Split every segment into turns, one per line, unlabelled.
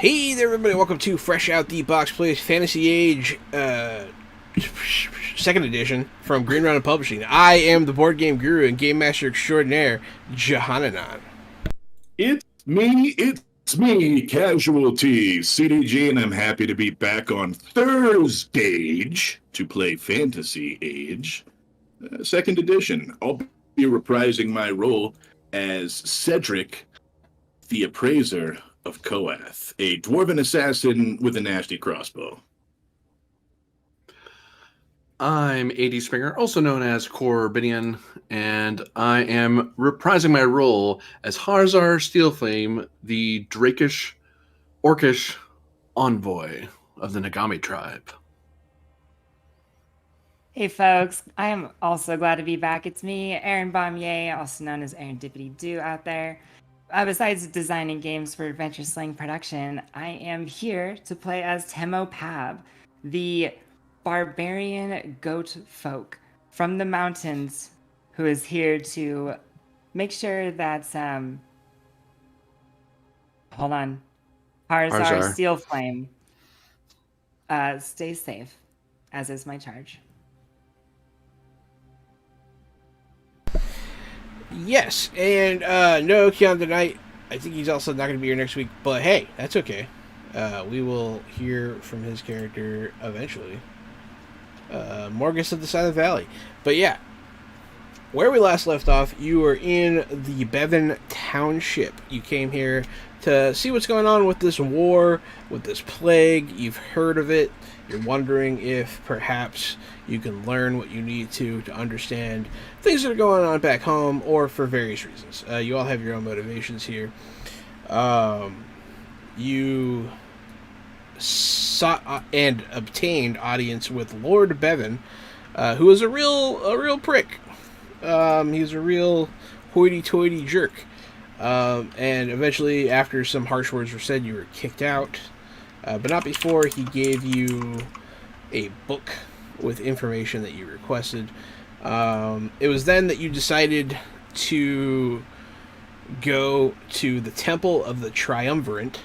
Hey there, everybody! Welcome to Fresh Out the Box Plays Fantasy Age, 2nd edition from Green Round Publishing. I am the board game guru and game master extraordinaire, Jahananan.
It's me, Casualty, CDG, and I'm happy to be back on Thursday to play Fantasy Age, 2nd edition. I'll be reprising my role as Cedric, the Appraiser of Koath, a dwarven assassin with a nasty crossbow.
I'm A.D. Springer, also known as Corbinian, and I am reprising my role as Harzar Steelflame, the Drakish, Orcish envoy of the Nagami tribe.
Hey folks, I am also glad to be back. It's me, Aaron Baumier, also known as Aaron Dippity Doo out there. Besides designing games for Adventure Sling Production, I am here to play as Temo Pab, the barbarian goat folk from the mountains who is here to make sure that, hold on, Harzar
Harzar.
Steelflame stays safe, as is my charge.
Yes, and no Keon tonight. I think he's also not going to be here next week, but hey, that's okay. We will hear from his character eventually. Morgus of the Silent Valley. But yeah, where we last left off, you were in the Bevin Township. You came here to see what's going on with this war, with this plague. You've heard of it. You're wondering if perhaps you can learn what you need to understand things that are going on back home, or for various reasons. You all have your own motivations here. You sought and obtained audience with Lord Bevin, who is a real prick. He's a real hoity-toity jerk. And eventually, after some harsh words were said, you were kicked out. But not before he gave you a book with information that you requested. It was then that you decided to go to the Temple of the Triumvirate,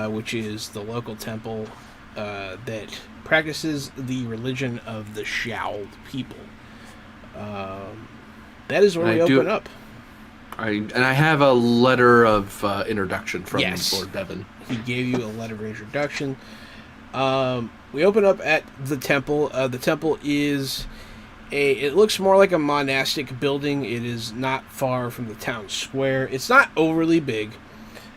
which is the local temple that practices the religion of the Shao people. That is where we open up.
I have a letter of introduction from
Yes.
Lord Bevin.
He gave you a letter of introduction. We open up at the temple. The temple is it looks more like a monastic building. It is not far from the town square. It's not overly big.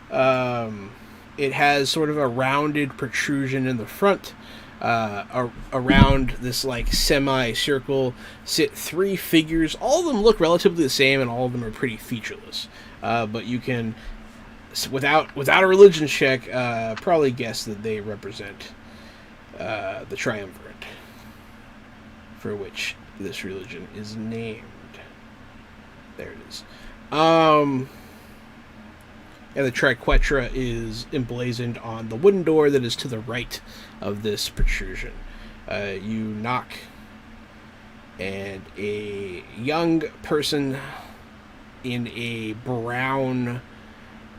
It has sort of a rounded protrusion in the front. Around this like semicircle sit three figures. All of them look relatively the same, and all of them are pretty featureless. But you can, without a religion check, probably guess that they represent the Triumvirate, for which this religion is named. There it is. And the triquetra is emblazoned on the wooden door that is to the right of this protrusion. You knock, and a young person in a brown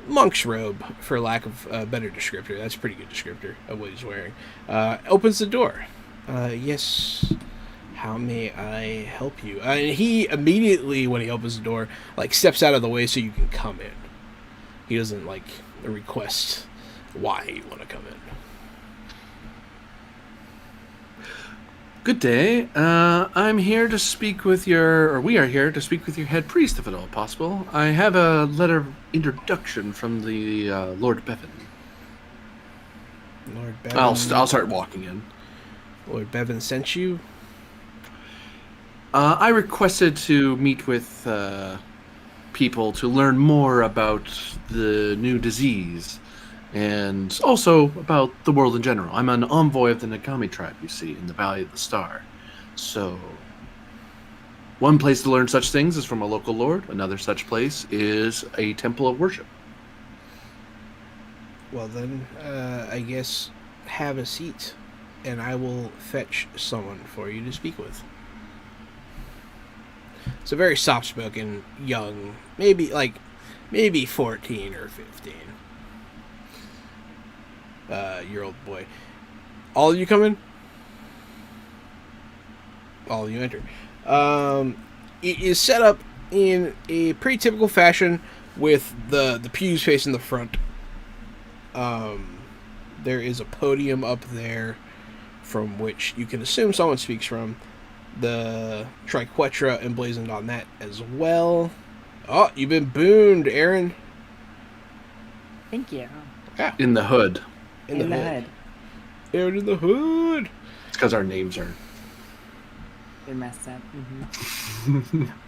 monk's robe, for lack of a better descriptor, that's a pretty good descriptor of what he's wearing, opens the door. Yes, how may I help you? And he immediately, when he opens the door, like steps out of the way so you can come in. He doesn't like request why you want to come in.
Good day. I'm here to speak with we are here to speak with your head priest, if at all possible. I have a letter of introduction from the Lord Bevin.
Lord Bevin.
I'll start walking in.
Lord Bevin sent you?
I requested to meet with people to learn more about the new disease, and also about the world in general. I'm an envoy of the Nagami tribe, you see, in the Valley of the Star. So, one place to learn such things is from a local lord. Another such place is a temple of worship.
Well then, I guess have a seat, and I will fetch someone for you to speak with. It's a very soft-spoken, young, maybe 14 or 15 year old boy. All of you come in? All of you enter. It is set up in a pretty typical fashion, with the pews facing the front. There is a podium up there from which you can assume someone speaks from. The triquetra emblazoned on that as well. Oh, you've been booned, Aaron.
Thank you.
Yeah.
In the hood.
In the hood.
Aaron in the hood.
It's because our names are...
They're messed up.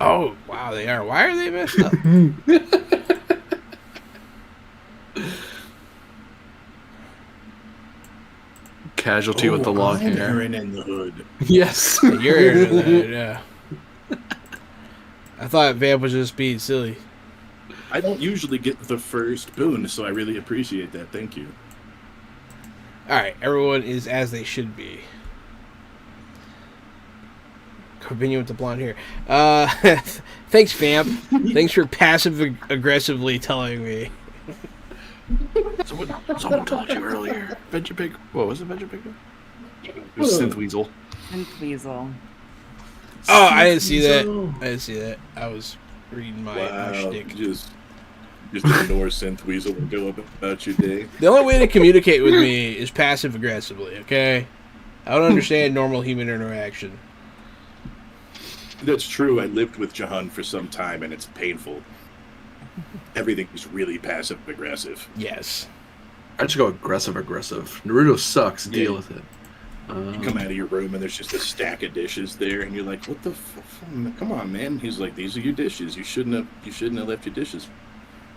Oh, wow, they are. Why are they messed up?
Casualty with the long
I'm
hair.
Aaron in the hood.
Yes.
You're Aaron in the hood, yeah. I thought Vamp was just being silly.
I don't usually get the first boon, so I really appreciate that. Thank you.
All right, everyone is as they should be. Continue with the blonde hair. Thanks, Vamp. Thanks for passive aggressively telling me.
Someone told you earlier. Veggie Pig. What was it, Veggie Pig? It was Synth Weasel.
And Weasel.
Oh, I didn't see that. I didn't see that. I was reading my
Wow,
shtick.
just ignore Synth Weasel and go about your day.
The only way to communicate with me is passive aggressively. Okay, I don't understand normal human interaction.
That's true. I lived with Jahan for some time, and it's painful. Everything is really passive aggressive.
Yes.
I just go aggressive. Naruto sucks.
Yeah.
Deal with it.
You come out of your room and there's just a stack of dishes there, and you're like, "What the? Come on, man!" He's like, "These are your dishes. You shouldn't have left your dishes."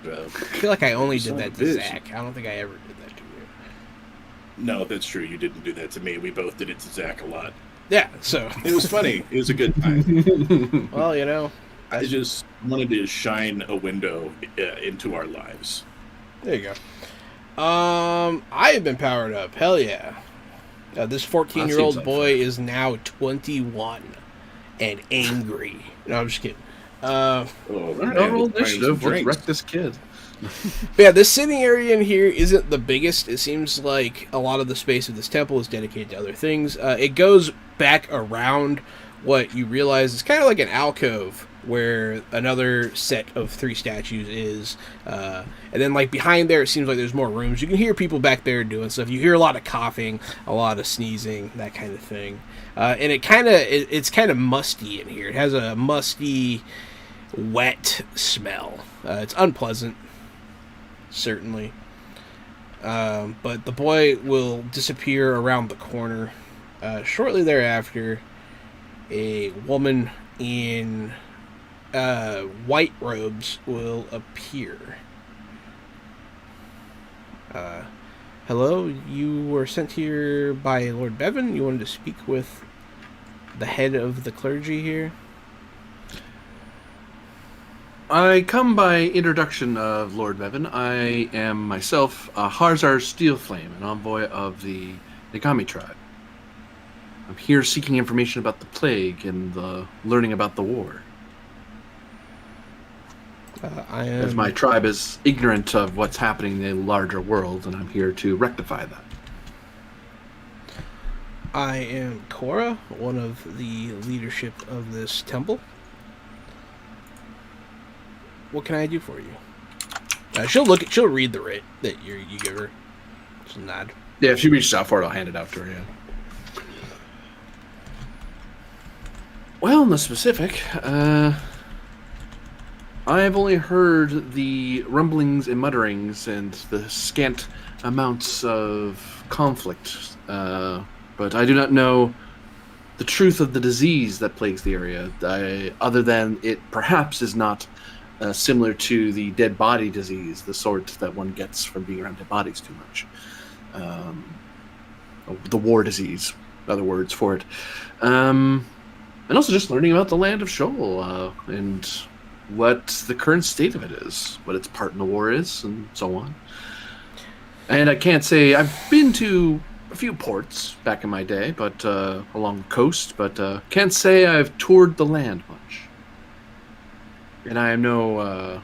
I feel like I only did
Son
that
of
to
a bitch.
Zach. I don't think I ever did that to you.
No, that's true. You didn't do that to me. We both did it to Zach a lot.
Yeah. So.
It was funny. It was a good time.
Well, you know.
I just wanted to shine a window into our lives.
There you go. I have been powered up. Hell yeah. This 14-year-old
like
boy is now 21 and angry. No, I'm just kidding.
Oh,
Don't roll initiative. Let's wreck this kid.
But yeah, this sitting area in here isn't the biggest. It seems like a lot of the space of this temple is dedicated to other things. It goes back around what you realize is kind of like an alcove where another set of 3 statues is. And then like behind there, it seems like there's more rooms. You can hear people back there doing stuff. You hear a lot of coughing, a lot of sneezing, that kind of thing. And it's kind of musty in here. It has a musty, wet smell. It's unpleasant, certainly. But the boy will disappear around the corner. Shortly thereafter, a woman in white robes will appear. Hello, you were sent here by Lord Bevin. You wanted to speak with the head of the clergy here?
I come by introduction of Lord Bevin. I am myself Harzar Steelflame, an envoy of the Nagami tribe. I'm here seeking information about the plague and learning about the war. As my tribe is ignorant of what's happening in the larger world, and I'm here to rectify that.
I am Cora, one of the leadership of this temple. What can I do for you? She'll read the writ that you give her. Just nod.
Yeah, if she reaches out for it, I'll hand it out to her, yeah. Well, in the specific, I've only heard the rumblings and mutterings and the scant amounts of conflict, but I do not know the truth of the disease that plagues the area, other than it perhaps is not similar to the dead body disease, the sort that one gets from being around dead bodies too much. The war disease, other words for it. And also just learning about the land of Shoal, and what the current state of it is, what its part in the war is, and so on. And I can't say I've been to a few ports back in my day, but along the coast, but can't say I've toured the land much. And I am no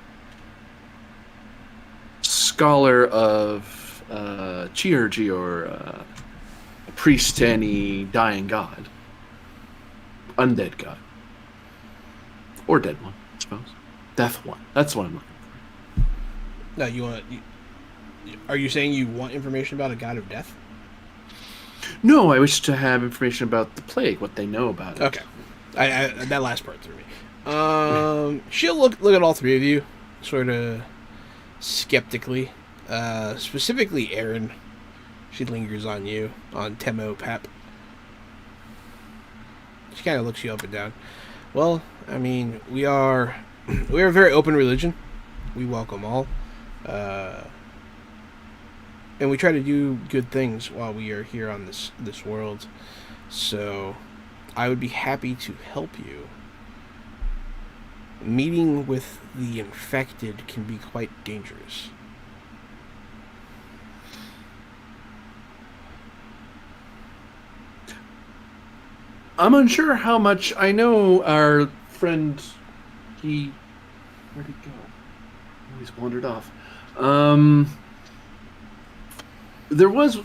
scholar of Chiurgy or a priest to any dying god, undead god, or dead one, I suppose. Death one. That's what I'm looking for.
No, are you saying you want information about a god of death?
No, I wish to have information about the plague, what they know about it.
Okay, I that last part threw me. She'll look at all 3 of you, sort of skeptically. Specifically, Aaron. She lingers on you, on Temo Pep. She kind of looks you up and down. Well, I mean, we are a very open religion. We welcome all. And we try to do good things while we are here on this world. So, I would be happy to help you. meeting with the infected can be quite dangerous.
I'm unsure how much. I know our friend. Where'd he go? Oh, he's wandered off. There was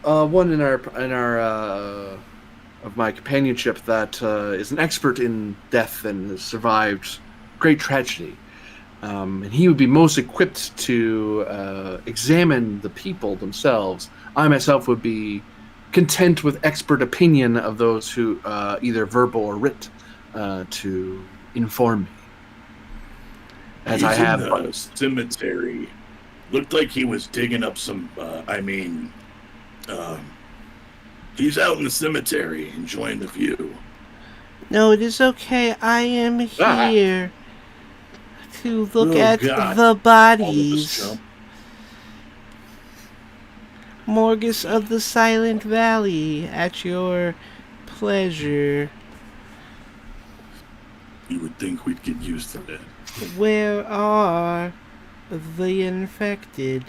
one in our of my companionship that is an expert in death and has survived great tragedy. And he would be most equipped to examine the people themselves. I myself would be content with expert opinion of those who, either verbal or writ, to inform me. As
He's
I have
in the cemetery. Looked like he was digging up some. He's out in the cemetery enjoying the view.
No, it is okay. I am here to look at the bodies. Morgus of the Silent Valley, at your pleasure.
You would think we'd get used to that.
Where are the infected?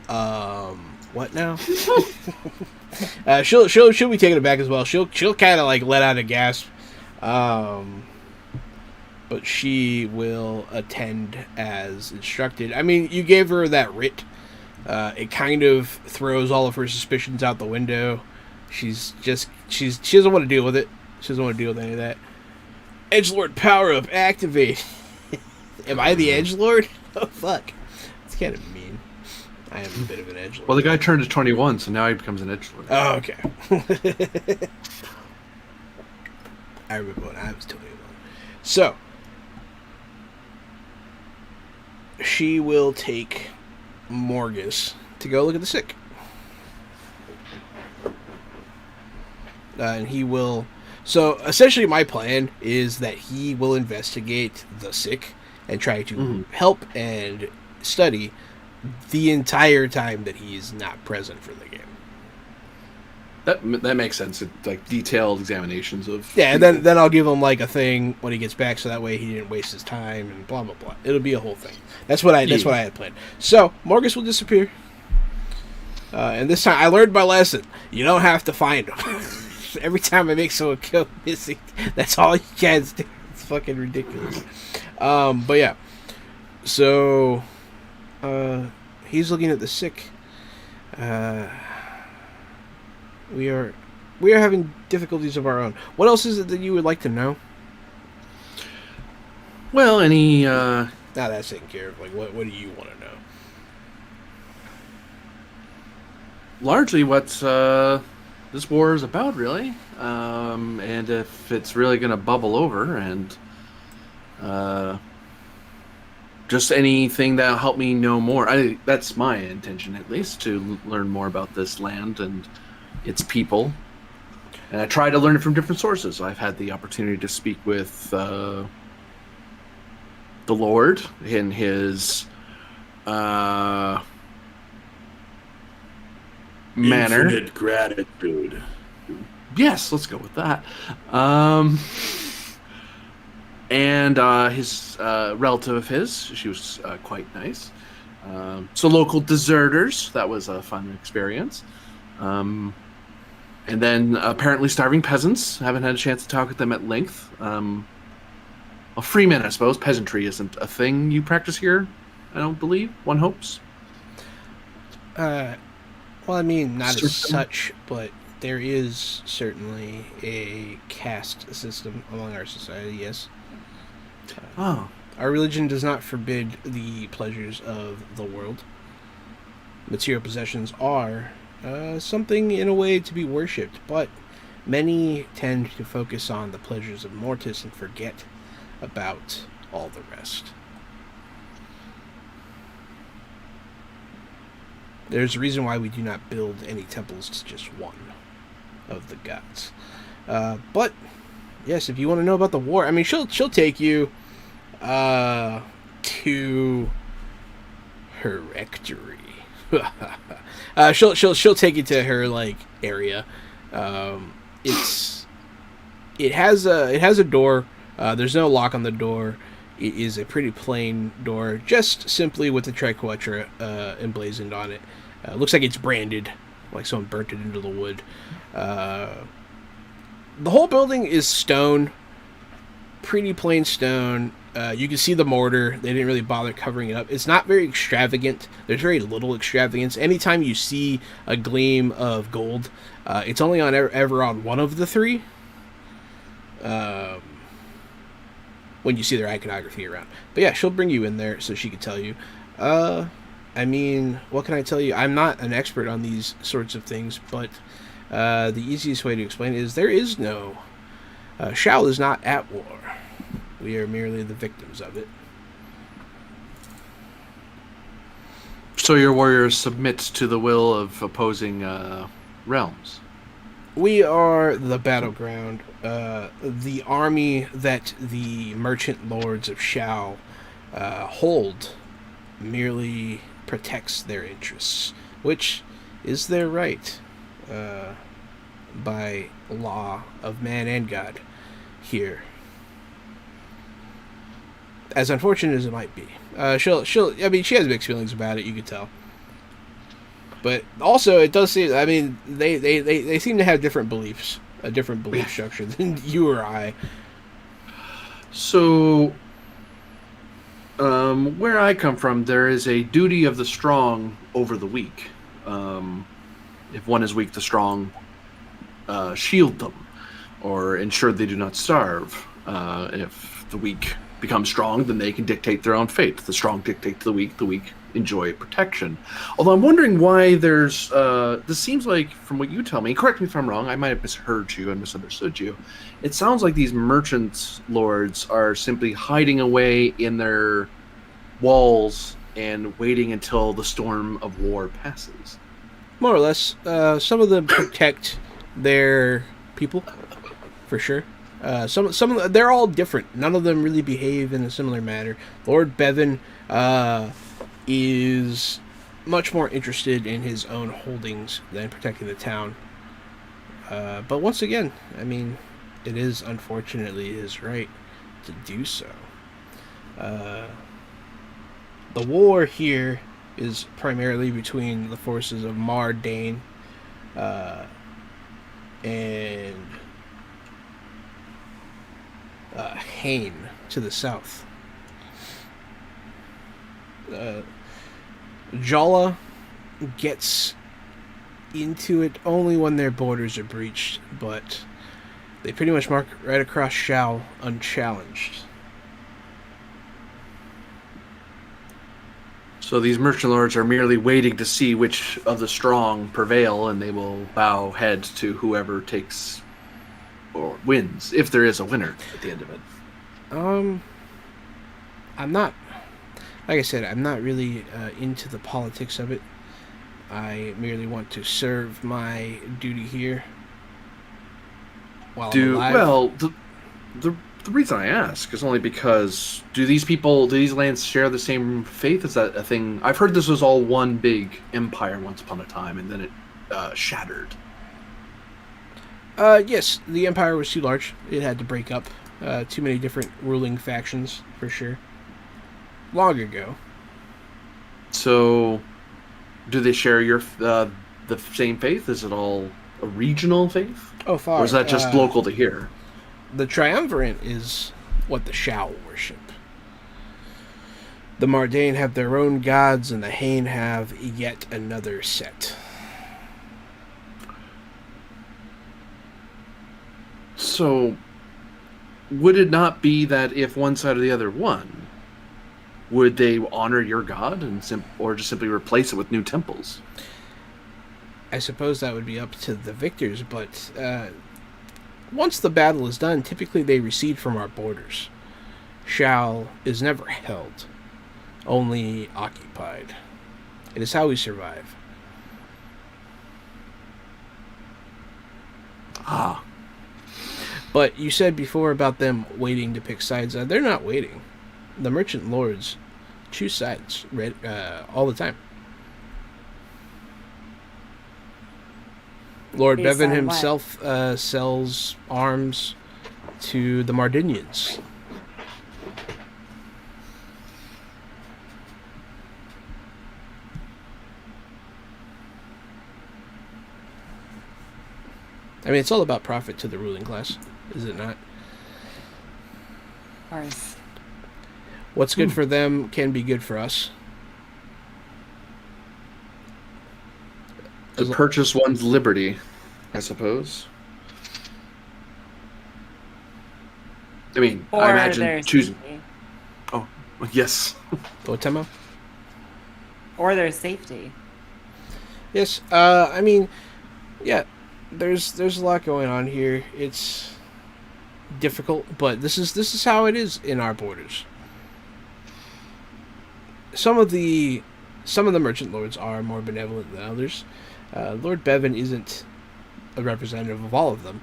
What now? She'll be taken aback as well. She'll kind of like let out a gasp. But she will attend as instructed. I mean, you gave her that writ. It kind of throws all of her suspicions out the window. She doesn't want to deal with it. She doesn't want to deal with any of that. Edgelord power up, activate. Am I the Edgelord? Oh fuck, it's kind of mean. I am a bit of an Edgelord.
Well, the guy turned to 21, so now he becomes an Edgelord.
Oh, okay. I remember when I was 21. So she will take Morgus to go look at the sick. And he will... So, essentially my plan is that he will investigate the sick and try to help and study the entire time that he's not present for the game.
That makes sense. Like detailed examinations of...
Yeah, and then I'll give him like a thing when he gets back, so that way he didn't waste his time and blah blah blah. It'll be a whole thing. That's what I had planned. So Morgus will disappear, and this time I learned my lesson. You don't have to find him. Every time I make someone go missing, that's all you guys do. It's fucking ridiculous. But yeah, so he's looking at the sick. We are having difficulties of our own. What else is it that you would like to know?
Well, any...
Now that's taken care of. Like, what do you want to know?
Largely what this war is about, really. And if it's really going to bubble over, and just anything that'll help me know more. That's my intention, at least, to learn more about this land and its people. And I try to learn it from different sources. I've had the opportunity to speak with the Lord in his manner.
Infinite gratitude.
Yes, let's go with that. And his relative of his, she was quite nice. So local deserters, that was a fun experience. And then apparently starving peasants. Haven't had a chance to talk with them at length. Well, freemen, I suppose. Peasantry isn't a thing you practice here, I don't believe. One hopes.
Well, I mean, not as such, but there is certainly a caste system among our society, yes.
Oh.
Our religion does not forbid the pleasures of the world. Material possessions are something in a way to be worshipped, but many tend to focus on the pleasures of mortis and forget about all the rest. There's a reason why we do not build any temples to just one of the gods. But yes, if you want to know about the war, I mean, she'll take you to her rectory. She'll take you to her like area. It has a door There's no lock on the door. It is a pretty plain door, just simply with the triquetra emblazoned on it. Looks like it's branded, like someone burnt it into the wood. The whole building is stone, pretty plain stone. You can see the mortar. They didn't really bother covering it up. It's not very extravagant. There's very little extravagance. Anytime you see a gleam of gold, it's only on ever on one of the three. When you see their iconography around. But yeah, she'll bring you in there so she can tell you. I mean, what can I tell you? I'm not an expert on these sorts of things, but the easiest way to explain it is there is no... Shao is not at war. We are merely the victims of it.
So your warriors submit to the will of opposing realms?
We are the battleground. The army that the merchant lords of Shao hold merely protects their interests, which is their right by law of man and God here. As unfortunate as it might be. I mean, she has mixed feelings about it, you could tell. But also, it does seem, I mean, they seem to have different beliefs, a different belief structure than you or I.
So, where I come from, there is a duty of the strong over the weak. If one is weak, the strong shield them, or ensure they do not starve. If the weak become strong, then they can dictate their own fate. The strong dictate to the weak enjoy protection. Although I'm wondering why there's this seems like, from what you tell me, correct me if I'm wrong, I might have misheard you and misunderstood you, it sounds like these merchant lords are simply hiding away in their walls and waiting until the storm of war passes.
More or less. Some of them protect their people, for sure. Some of them, they're all different. None of them really behave in a similar manner. Lord Bevin is much more interested in his own holdings than protecting the town. But once again, I mean, it is unfortunately his right to do so. The war here is primarily between the forces of Mar Dane and Hain to the south. Jala gets into it only when their borders are breached, but they pretty much mark right across Shao unchallenged.
So these merchant lords are merely waiting to see which of the strong prevail, and they will bow head to whoever takes or wins, if there is a winner at the end of it.
I'm not, like I said, I'm not really into the politics of it. I merely want to serve my duty here while I'm alive.
Well, the reason I ask is only because do these lands share the same faith? Is that a thing? I've heard this was all one big empire once upon a time, and then it shattered.
Yes, the empire was too large. It had to break up. Too many different ruling factions, for sure. Long ago.
So, do they share your the same faith? Is it all a regional faith?
Oh, far.
Or is that just local to here?
The Triumvirate is what the Shao worship. The Mardane have their own gods, and the Hain have yet another set.
So, would it not be that if one side or the other won, would they honor your god or just simply replace it with new temples?
I suppose that would be up to the victors, but once the battle is done, typically they recede from our borders. Shao is never held, only occupied. It is how we survive.
Ah.
But you said before about them waiting to pick sides. They're not waiting. The merchant lords choose sides all the time. Lord
Based
Bevin
on
himself sells arms to the Mardinians. I mean, it's all about profit to the ruling class, is it not?
Of course.
What's good for them can be good for us.
To purchase one's liberty, I suppose. I mean,
Or
I imagine
their
choosing.
safety.
Oh, yes.
What, Temo?
Or their safety.
Yes. I mean, yeah. There's a lot going on here. It's difficult, but this is how it is in our borders. Some of the merchant lords are more benevolent than others. Lord Bevin isn't a representative of all of them.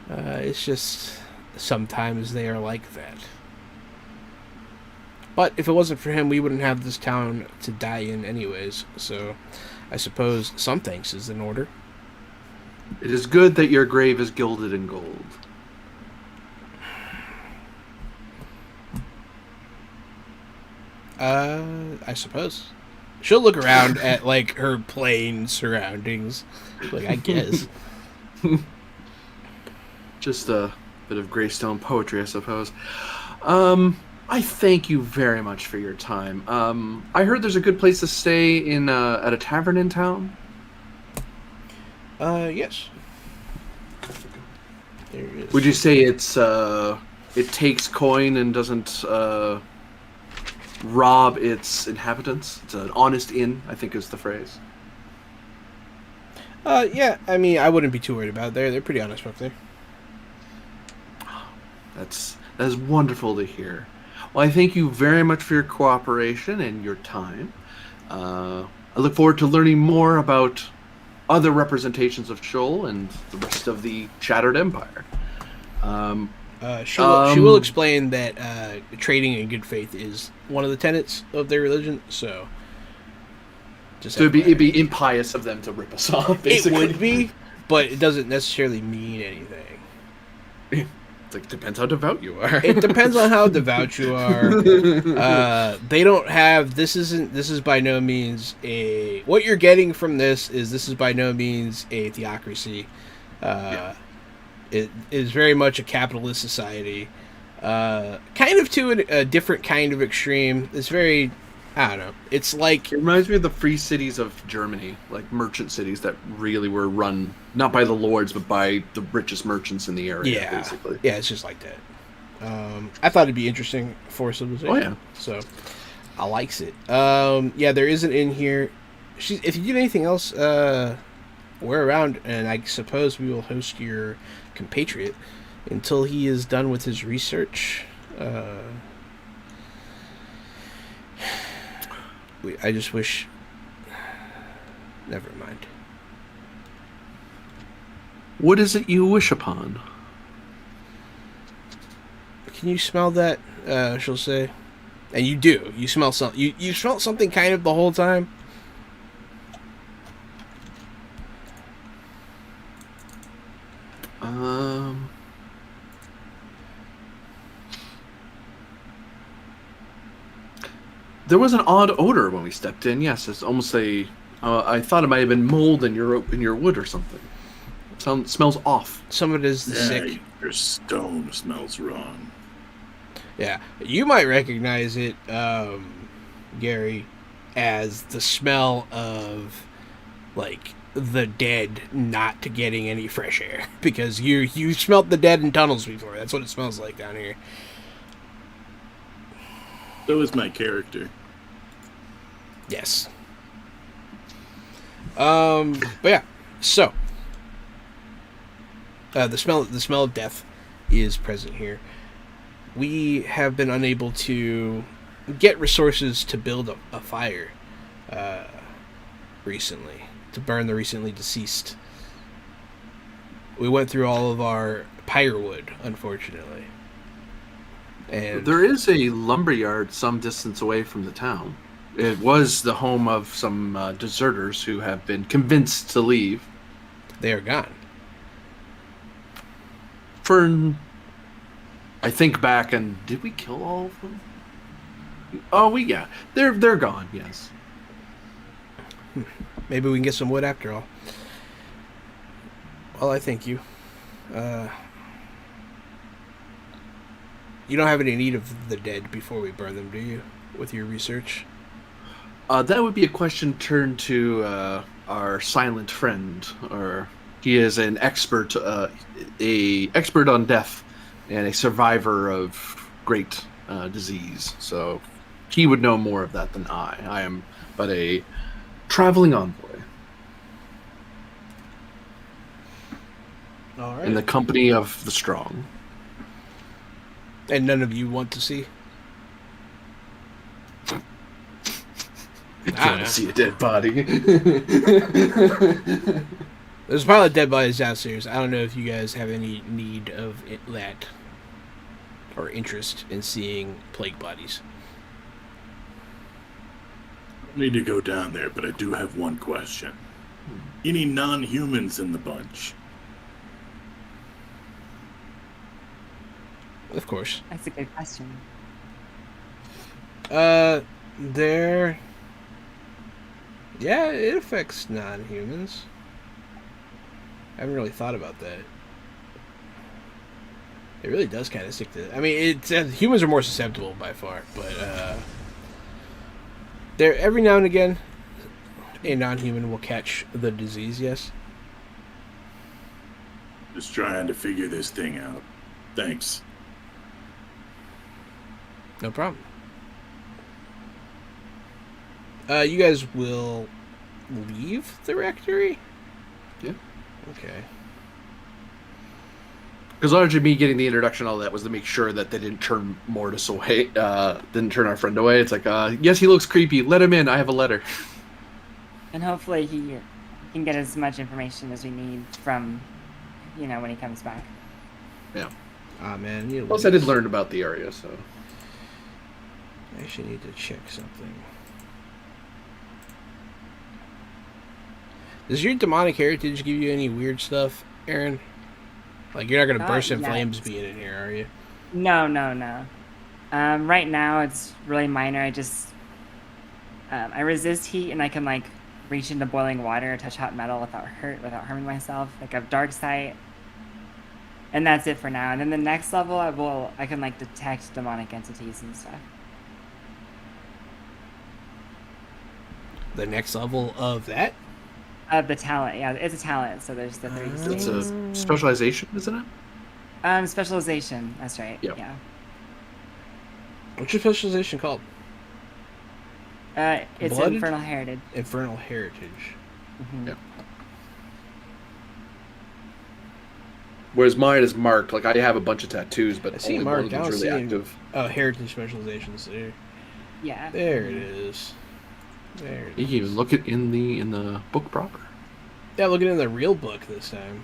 It's just sometimes they are like that. But if it wasn't for him, we wouldn't have this town to die in anyways. So I suppose some thanks is in order.
It is good that your grave is gilded in gold.
I suppose. She'll look around at, like, her plain surroundings. Like, I guess.
Just a bit of Greystone poetry, I suppose. I thank you very much for your time. I heard there's a good place to stay in at a tavern in town.
Yes. There is.
Would you say it's it takes coin and doesn't rob its inhabitants? It's an honest inn, I think is the phrase.
Yeah, I mean, I wouldn't be too worried about it. They're pretty honest up there.
That is wonderful to hear. Well, I thank you very much for your cooperation and your time. I look forward to learning more about other representations of Shoal and the rest of the Shattered Empire.
She will explain that trading in good faith is one of the tenets of their religion. So,
it'd be impious of them to rip us off. Basically.
It would be, but it doesn't necessarily mean anything.
It's like, depends how devout you are.
It depends on how devout you are. They don't have. This is by no means a. What you're getting from this is by no means a theocracy.
Yeah.
It is very much a capitalist society, kind of to a different kind of extreme. It's very, I don't know. It's like
it reminds me of the free cities of Germany, like merchant cities that really were run not by the lords but by the richest merchants in the area.
Yeah,
basically.
Yeah, it's just like that. I thought it'd be interesting for civilization.
Oh yeah,
so I likes it. Yeah, there is an inn here. If you get anything else, we're around, and I suppose we will host your compatriot until he is done with his research. I just wish. Never mind.
What is it you wish upon?
Can you smell that? She'll say, and you do. You smell something. You smelled something kind of the whole time.
There was an odd odor when we stepped in. Yes, it's almost a. I thought it might have been mold in your wood or something. It smells off.
Some of it is the sick.
Your stone smells wrong.
Yeah, you might recognize it, Gary, as the smell of, like, the dead not getting any fresh air, because you smelt the dead in tunnels before. That's what it smells like down here.
So is my character.
Yes. But yeah, so the smell of death is present here. We have been unable to get resources to build a fire recently, to burn the recently deceased. We went through all of our firewood, unfortunately. And
there is a lumberyard some distance away from the town. It was the home of some deserters who have been convinced to leave.
They are gone.
For I think back and did we kill all of them? Oh, yeah, they're gone. Yes.
Maybe we can get some wood after all. Well, I thank you. You don't have any need of the dead before we burn them, do you? With your research?
That would be a question turned to our silent friend, or he is an expert, expert on death, and a survivor of great disease. So he would know more of that than I. I am but a traveling envoy
All right.
in the company of the strong.
And none of you want to see?
I want to see a dead body.
There's probably dead bodies downstairs. I don't know if you guys have any need of that or interest in seeing plague bodies.
I need to go down there, but I do have one question. Any non-humans in the bunch?
Of course.
That's a good question.
There... Yeah, it affects non-humans. I haven't really thought about that. It really does kind of stick to... I mean, humans are more susceptible by far, but there every now and again, a non-human will catch the disease, yes?
Just trying to figure this thing out. Thanks.
No problem. You guys will leave the rectory?
Yeah.
Okay.
Because largely me getting the introduction, all that was to make sure that they didn't turn Mortis away, didn't turn our friend away. It's like, yes, he looks creepy. Let him in. I have a letter.
And hopefully he can get as much information as we need from, when he comes back.
Yeah.
Ah, man. You
Plus, I did learn about the area, so.
I actually need to check something. Does your demonic heritage give you any weird stuff, Aaron? Like, you're not going to burst in flames being in here, are you?
No. Right now, it's really minor. I resist heat, and I can, reach into boiling water or touch hot metal without harming myself. Like, I have dark sight. And that's it for now. And then the next level, I can, detect demonic entities and stuff.
The next level of that?
The talent, yeah, it's a talent, so there's the 3
It's
stages.
a specialization, isn't it?
Specialization, that's right,
Yep.
yeah.
What's your specialization called?
It's
Blooded?
Infernal Heritage.
Infernal Heritage.
Mm-hmm.
Yeah. Whereas mine is marked. Like, I have a bunch of tattoos, but
I see
only
marked.
one
I
of
don't
them's
see
really
any-
active.
Oh, heritage specializations there.
Yeah.
There it is. There it
You
is.
can even look it in the book proper.
Yeah, looking in the real book this time.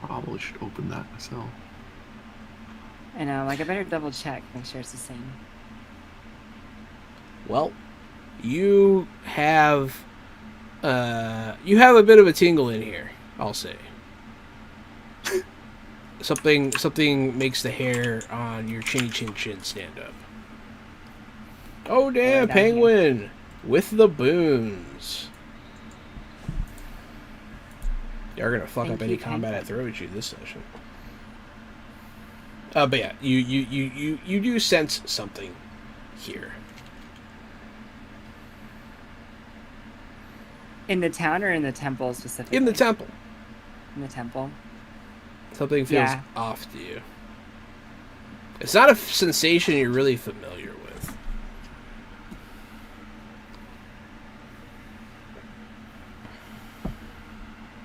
Probably should open that myself.
I know, I better double check, make sure it's the same.
Well, you have a bit of a tingle in here, I'll say. Something makes the hair on your chinny chin stand up. Oh damn,
down
penguin with the boons. You're gonna fuck
Thank
up any
you,
combat I
Penguin.
throw at you this session. But yeah, you do sense something here.
In the town or in the temple specifically?
In the temple.
In the temple.
Something feels
Yeah.
off to you. It's not a sensation you're really familiar with.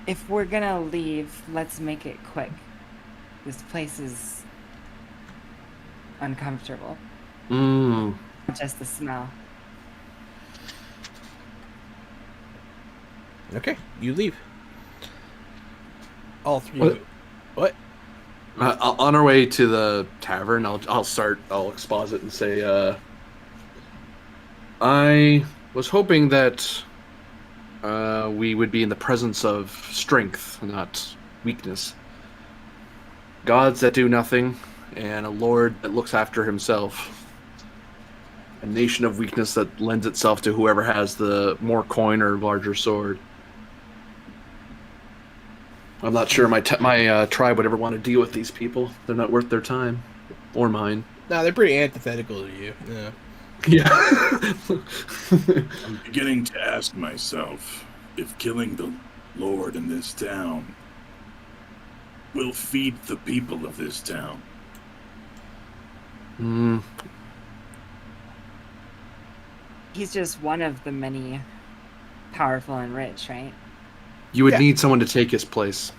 If we're gonna leave, let's make it quick. This place is uncomfortable.
Mmm.
Just the smell.
Okay, you leave. All three
What?
of you. What?
On our way to the tavern, I'll exposit and say, I was hoping that we would be in the presence of strength, not weakness. Gods that do nothing, and a lord that looks after himself. A nation of weakness that lends itself to whoever has the more coin or larger sword. I'm not sure my tribe would ever want to deal with these people. They're not worth their time. Or mine.
No, they're pretty antithetical to you. Yeah.
Yeah.
I'm beginning to ask myself if killing the Lord in this town will feed the people of this town.
He's just one of the many powerful and rich, right?
You would
Yeah.
need someone to take his place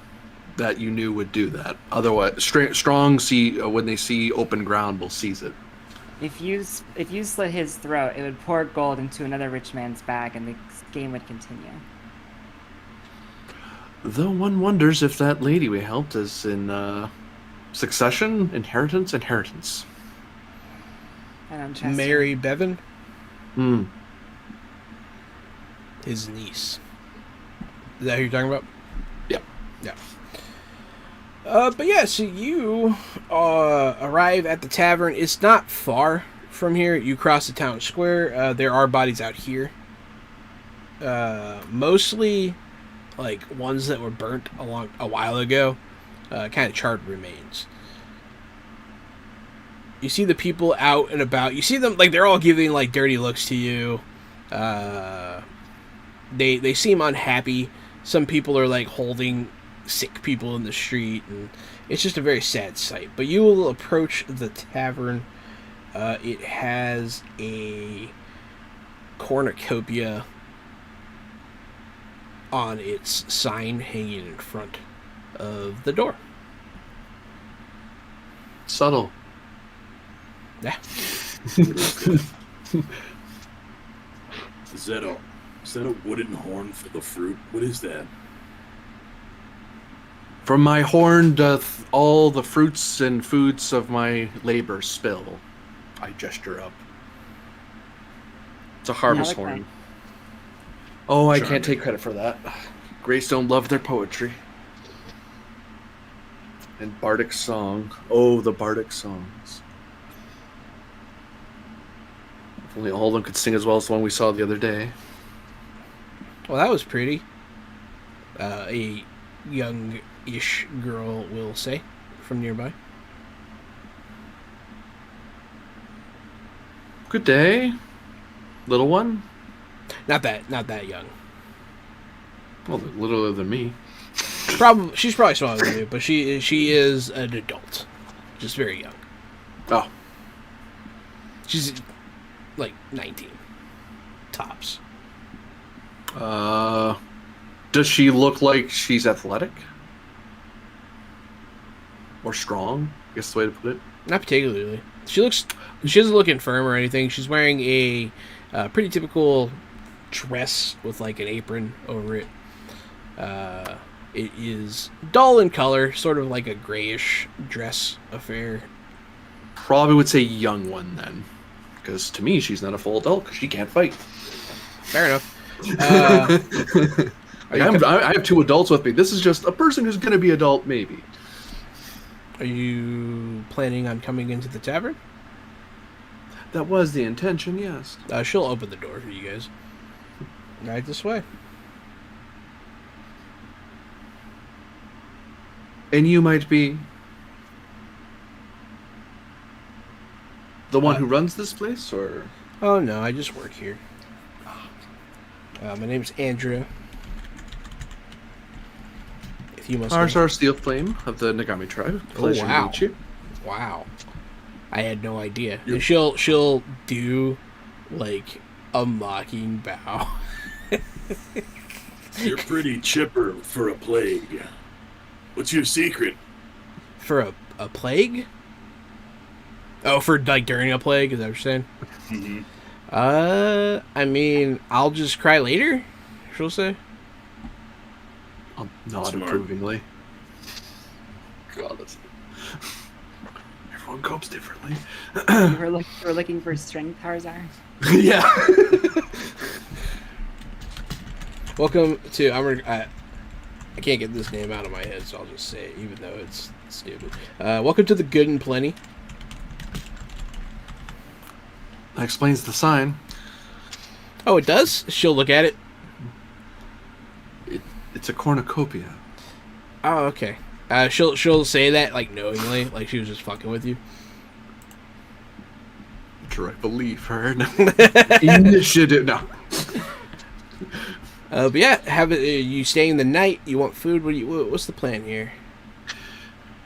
that you knew would do that. Otherwise, strong when they see open ground will seize it.
If you slit his throat, it would pour gold into another rich man's bag, and the game would continue.
Though one wonders if that lady we helped is in succession, inheritance.
I don't trust
Mary Bevin,
Hmm.
his niece. Is that who you're talking about?
Yep.
Yeah. But yeah, so you arrive at the tavern. It's not far from here. You cross the town square. There are bodies out here. Mostly, like, ones that were burnt a while ago. Kind of charred remains. You see the people out and about. You see them, like, they're all giving, like, dirty looks to you. They seem unhappy. Some people are, like, holding sick people in the street, and it's just a very sad sight. But you will approach the tavern. It has a cornucopia on its sign hanging in front of the door.
Subtle.
Yeah.
Is that a wooden horn for the fruit? What is that?
From my horn doth all the fruits and foods of my labor spill. I gesture up. It's a harvest
Yeah, I like
horn. Oh, I
Charming.
can't take credit for that. Greystone loved their poetry. And bardic song. Oh, the bardic songs. If only all of them could sing as well as the one we saw the other day.
Well, that was pretty. A young-ish girl will say from nearby.
Good day, little one.
Not that young.
Well, they're littler than me.
She's probably smaller than you, but she is an adult, just very young.
Oh,
She's like 19, tops.
does she look like she's athletic? Or strong? I guess the way to put it.
Not particularly. She doesn't look infirm or anything. She's wearing a pretty typical dress with like an apron over it. It is dull in color, sort of like a grayish dress affair.
Probably would say young one then. Because to me, she's not a full adult because she can't fight.
Fair enough.
I have two adults with me. This is just a person who's going to be adult, maybe.
Are you planning on coming into the tavern?
That was the intention, yes.
She'll open the door for you guys. Right this way.
And you might be the one who runs this place, or?
Oh no, I just work here. My name's Andrea. If you must know.
Ours are Steel Flame of the Nagami tribe. Pleasure
wow.
to meet you.
Wow. I had no idea.
Yep.
And she'll do like a mocking bow.
You're pretty chipper for a plague. What's your secret?
For a plague? Oh, for like during a plague, is that what you're saying?
Mm-hmm.
I mean, I'll just cry later, she'll say.
I'll nod
Smart.
approvingly. God, that's... Everyone copes differently.
We're looking for strength, Harzar.
Yeah.
Welcome to. I can't get this name out of my head, so I'll just say it, even though it's stupid. Welcome to the Good and Plenty.
That explains the sign.
Oh, it does? She'll look at it.
It's a cornucopia.
Oh, okay. She'll say that like knowingly, like she was just fucking with you.
Do I believe her? Initiative. No.
But yeah, you staying the night? You want food? What's the plan here?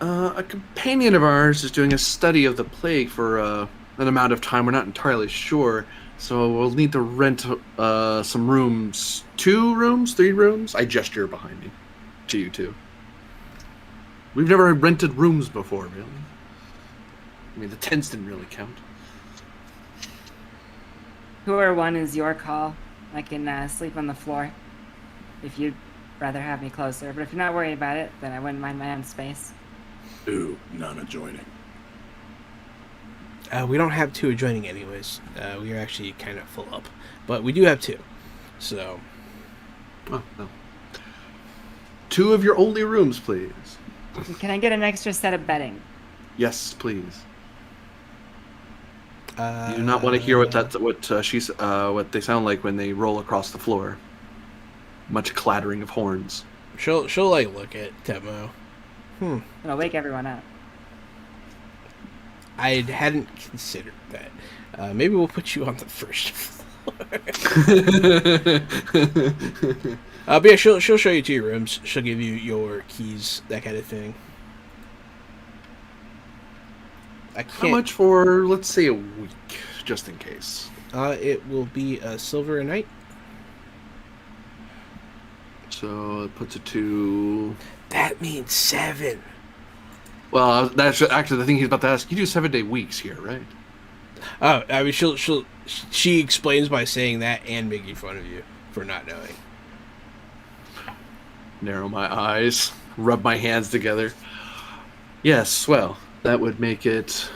A companion of ours is doing a study of the plague for an amount of time. We're not entirely sure, so we'll need to rent some rooms. 2 rooms? 3 rooms? I gesture behind me to you two. We've never rented rooms before, really. I mean, the tents didn't really count.
2 or 1 is your call. I can sleep on the floor if you'd rather have me closer. But if you're not worried about it, then I wouldn't mind my own space.
2, none adjoining.
We don't have 2 adjoining anyways. We are actually kind of full up. But we do have 2. So...
Oh, no. 2 of your only rooms, please.
Can I get an extra set of bedding?
Yes, please. You do not want to hear what they sound like when they roll across the floor. Much clattering of horns.
She'll like look at Temo.
It'll wake everyone up.
I hadn't considered that. Maybe we'll put you on the first floor. But yeah, she'll show you to your rooms. She'll give you your keys, that kind of thing. I can't.
How much for, let's say, a week, just in case?
It will be a silver a night.
So it puts it to...
That means 7.
Well, that's actually the thing he's about to ask. You do 7-day weeks here, right?
Oh, I mean, she explains by saying that and making fun of you for not knowing.
Narrow my eyes, rub my hands together. Yes, well, that would make it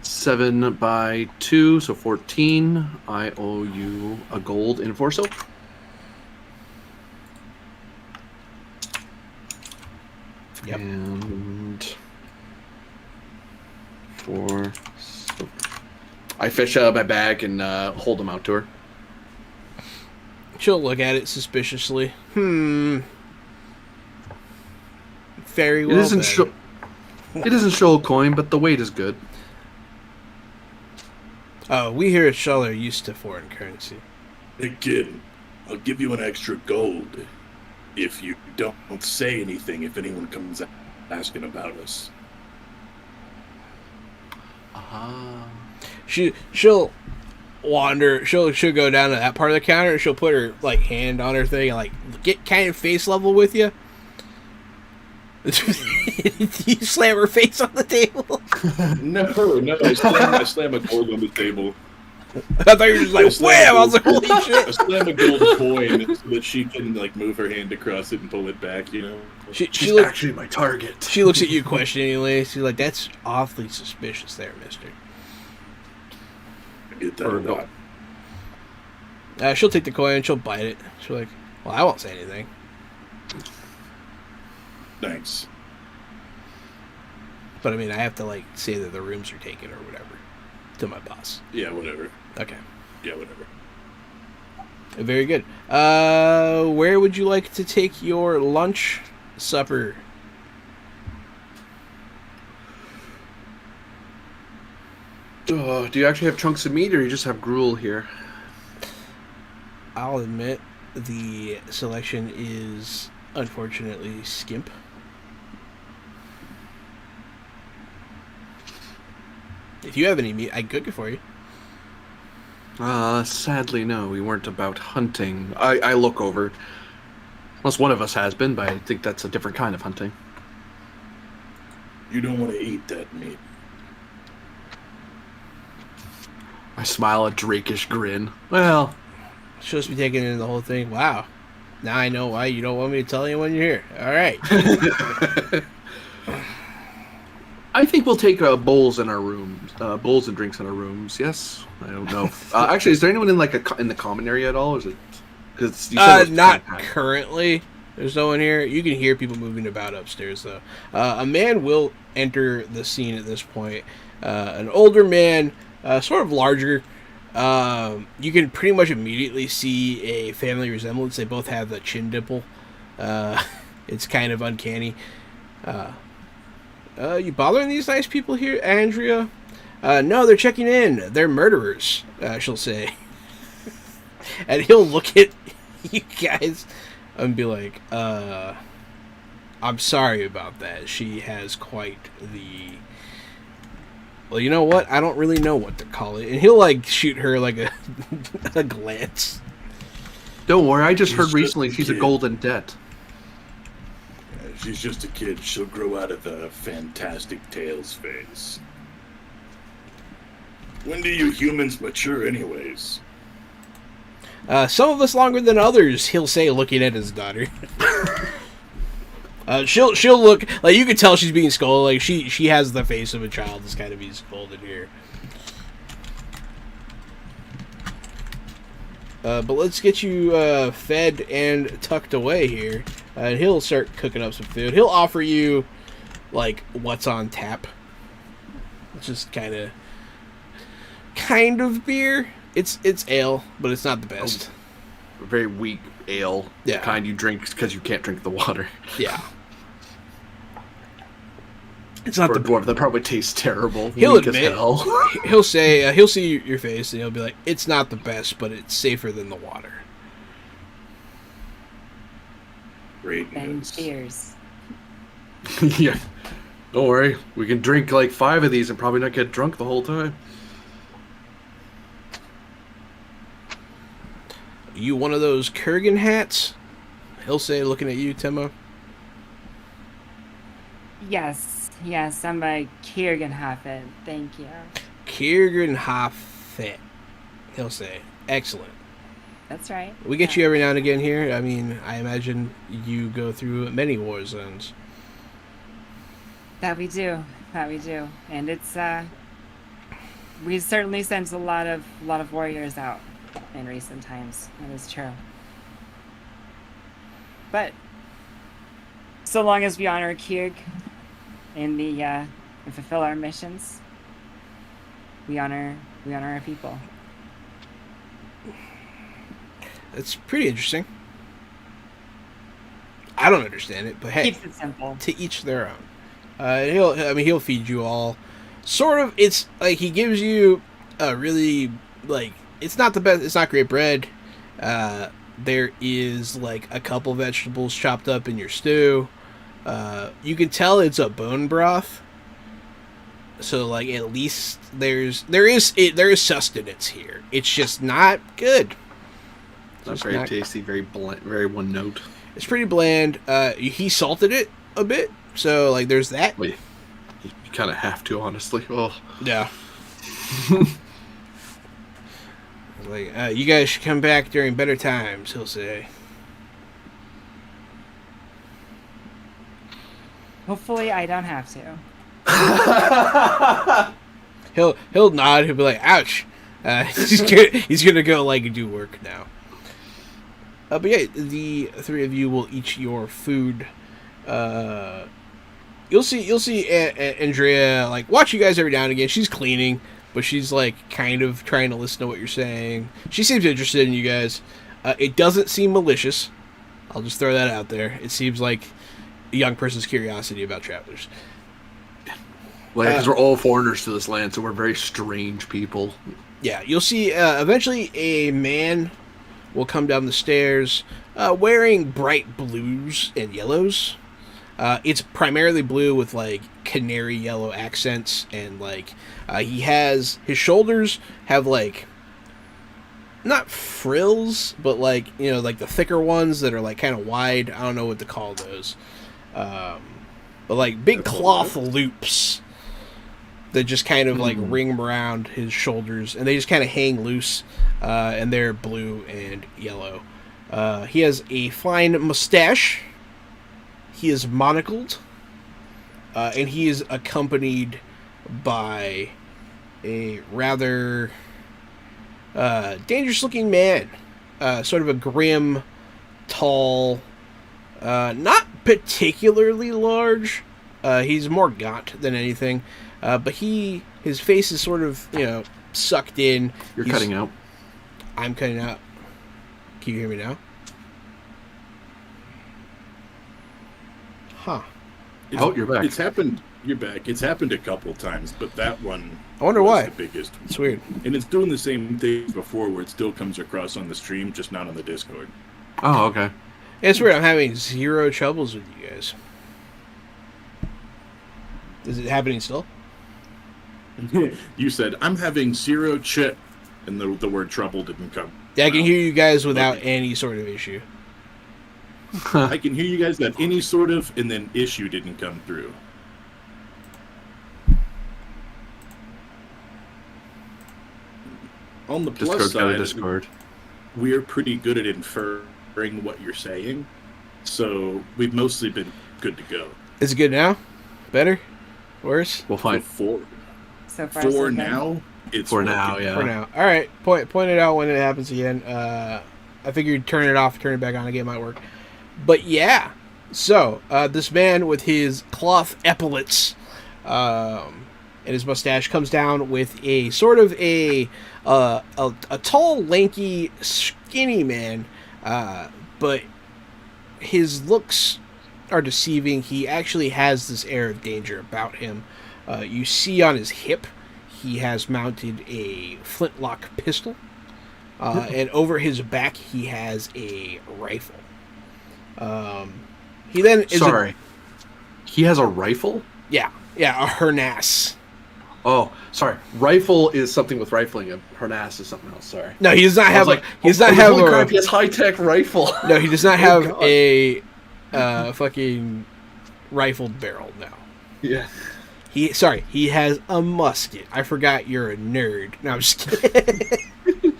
7 by 2, so 14. I owe you a gold in 4 silver.
Yep.
And 4 silver. I fish out my bag and hold them out to her.
She'll look at it suspiciously. Very well.
It isn't shoal coin, but the weight is good.
Oh, we here at Shull are used to foreign currency.
Hey kid, I'll give you an extra gold if you don't say anything if anyone comes asking about us.
She'll wander. She'll go down to that part of the counter. And she'll put her like hand on her thing and like get kind of face level with you. You slam her face on the table.
No, I slam a gold on the table.
I thought you were just like wham! I was like, holy shit!
I slam a gold coin so that she can like move her hand across it and pull it back. You know,
She's actually my target.
She looks at you questioningly. She's like, "That's awfully suspicious, there, Mister."
Get that or not.
She'll take the coin. She'll bite it. She'll like, "Well, I won't say anything."
Thanks.
But I mean, I have to like say that the rooms are taken or whatever to my boss.
Yeah, whatever.
Okay.
Yeah, whatever.
Very good. Where would you like to take your lunch, supper?
Do you actually have chunks of meat, or you just have gruel here?
I'll admit the selection is unfortunately skimp. If you have any meat, I can cook it for you.
Sadly, no. We weren't about hunting. I look over. Unless one of us has been, but I think that's a different kind of hunting.
You don't want to eat that meat.
I smile a drakish grin. Well,
She'll just be taking in the whole thing. Wow. Now I know why you don't want me to tell anyone you're here. All right.
I think we'll take bowls in our rooms, bowls and drinks in our rooms. Yes, I don't know. Actually, is there anyone in like in the common area at all? Or is it? Because you said it was
Not
kind of
currently. There's no one here. You can hear people moving about upstairs, though. A man will enter the scene at this point. An older man, sort of larger. You can pretty much immediately see a family resemblance. They both have a chin dimple. It's kind of uncanny. You bothering these nice people here, Andrea? No, they're checking in. They're murderers, she'll say. And he'll look at you guys and be like, I'm sorry about that. She has quite the... Well, you know what? I don't really know what to call it. And he'll, like, shoot her, like, a glance.
Don't worry, I just heard
just
recently
a
she's a
kid.
golden debt.
She's just a kid. She'll grow out of the Fantastic Tales phase. When do you humans mature, anyways?
Some of us longer than others, he'll say, looking at his daughter. She'll look like you can tell she's being scolded. Like she has the face of a child that's kind of being scolded here. But let's get you fed and tucked away here. And he'll start cooking up some food. He'll offer you like what's on tap. It's just kind of beer. It's ale, but it's not the best.
A very weak ale.
Yeah.
The kind you drink because you can't drink the water.
Yeah. It's not
For
the
a dwarf, that probably tastes terrible.
He'll
Weak as
admit,
hell.
he'll say, he'll see your face and he'll be like, it's not the best, but it's safer than the water.
Great
Then
news.
cheers.
Yeah. Don't worry. We can drink like 5 of these and probably not get drunk the whole time.
You one of those Kurgan hats? He'll say, looking at you, Timo.
Yes, I'm a Kiergenhafen. Thank you.
Kurgan Hafet. He'll say, excellent.
That's right.
We get you every now and again here. I mean, I imagine you go through many war zones.
That we do. And it's we certainly sent a lot of warriors out in recent times. That is true. But so long as we honor Kierg in the and fulfill our missions, we honor our people.
It's pretty interesting. I don't understand it, but hey,
Keeps it simple.
to each their own. He'll feed you all. Sort of, it's like he gives you a really, like, it's not the best, it's not great bread. There is, like, a couple vegetables chopped up in your stew. You can tell it's a bone broth. So, like, at least there is sustenance here. It's just not good.
Not very tasty, very bland, very one note.
It's pretty bland. He salted it a bit, so like there's that.
Wait, you kind of have to, honestly. Oh,
Yeah. Like you guys should come back during better times, he'll say.
Hopefully, I don't have to.
He'll nod. He'll be like, "Ouch." He's gonna go like do work now. But yeah, the 3 of you will eat your food. You'll see Andrea like watch you guys every now and again. She's cleaning, but she's like kind of trying to listen to what you're saying. She seems interested in you guys. It doesn't seem malicious. I'll just throw that out there. It seems like a young person's curiosity about travelers.
like because we're all foreigners to this land, so we're very strange people.
Yeah, you'll see eventually a man will come down the stairs wearing bright blues and yellows. It's primarily blue with like canary yellow accents, and like his shoulders have like not frills, but like like the thicker ones that are like kind of wide. I don't know what to call those, but like big cloth loops that just kind of like ring around his shoulders, and they just kind of hang loose, and they're blue and yellow. He has a fine mustache. He is monocled, and he is accompanied by a rather dangerous-looking man sort of a grim, tall, not particularly large. He's more gaunt than anything, but his face is sort of sucked in.
You're cutting out.
I'm cutting out. Can you hear me now? Huh.
You're back.
It's happened. You're back. It's happened a couple times, but that one
I wonder
was
why.
the biggest.
It's weird.
And it's doing the same thing as before, where it still comes across on the stream, just not on the Discord.
Oh, okay.
It's weird. I'm having zero troubles with you guys. Is it happening still?
You said, I'm having zero chit, and the word trouble didn't come.
Yeah, I can hear you guys without
Okay.
any sort of issue.
I can hear you guys that any sort of, and then issue didn't come through. On the plus
Discord got a
side,
Discord.
we're pretty good at inferring what you're saying, so we've mostly been good to go.
Is it good now? Better? Worse?
We'll find.
For
So far, so
for
good.
now, it's
For
working.
now, yeah.
For now. All right. Point it out when it happens again. I figured turn it off, turn it back on again might work. But yeah. So this man with his cloth epaulets and his mustache comes down with a sort of a tall, lanky, skinny man, but his looks are deceiving. He actually has this air of danger about him. You see on his hip, he has mounted a flintlock pistol, and over his back, he has a rifle. He then is
Sorry. He has a rifle?
a harnass.
Oh, sorry. Rifle is something with rifling. A harnass is something else. Sorry.
No, he does not
I
have.
was like,
he does not
oh,
have
holy
a.
crap, he has high-tech rifle.
No, he does not
Oh,
have
God.
a fucking rifled barrel. No.
Yeah.
He has a musket. I forgot you're a nerd. No, I'm just kidding.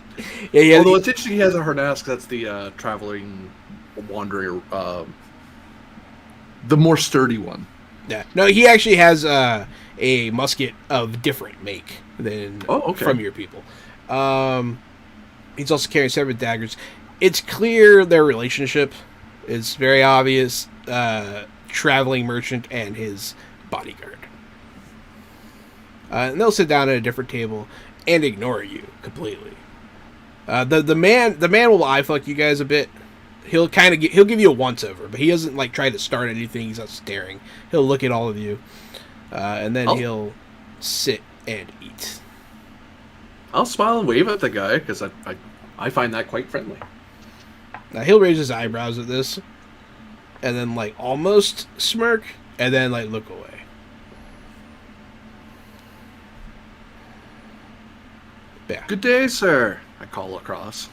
Yeah.
Although it's interesting he has a harnass, 'cause that's the traveling, wandering, the more sturdy one.
Yeah. No, he actually has a musket of different make than from your people. He's also carrying several daggers. It's clear their relationship is very obvious. Traveling merchant and his bodyguard. And they'll sit down at a different table and ignore you completely. The man will eye fuck you guys a bit. He'll give you a once over, but he doesn't like try to start anything. He's not staring. He'll look at all of you, and then he'll sit and eat.
I'll smile and wave at the guy because I find that quite friendly.
Now he'll raise his eyebrows at this, and then like almost smirk, and then like look away. Yeah.
Good day, sir. I call across.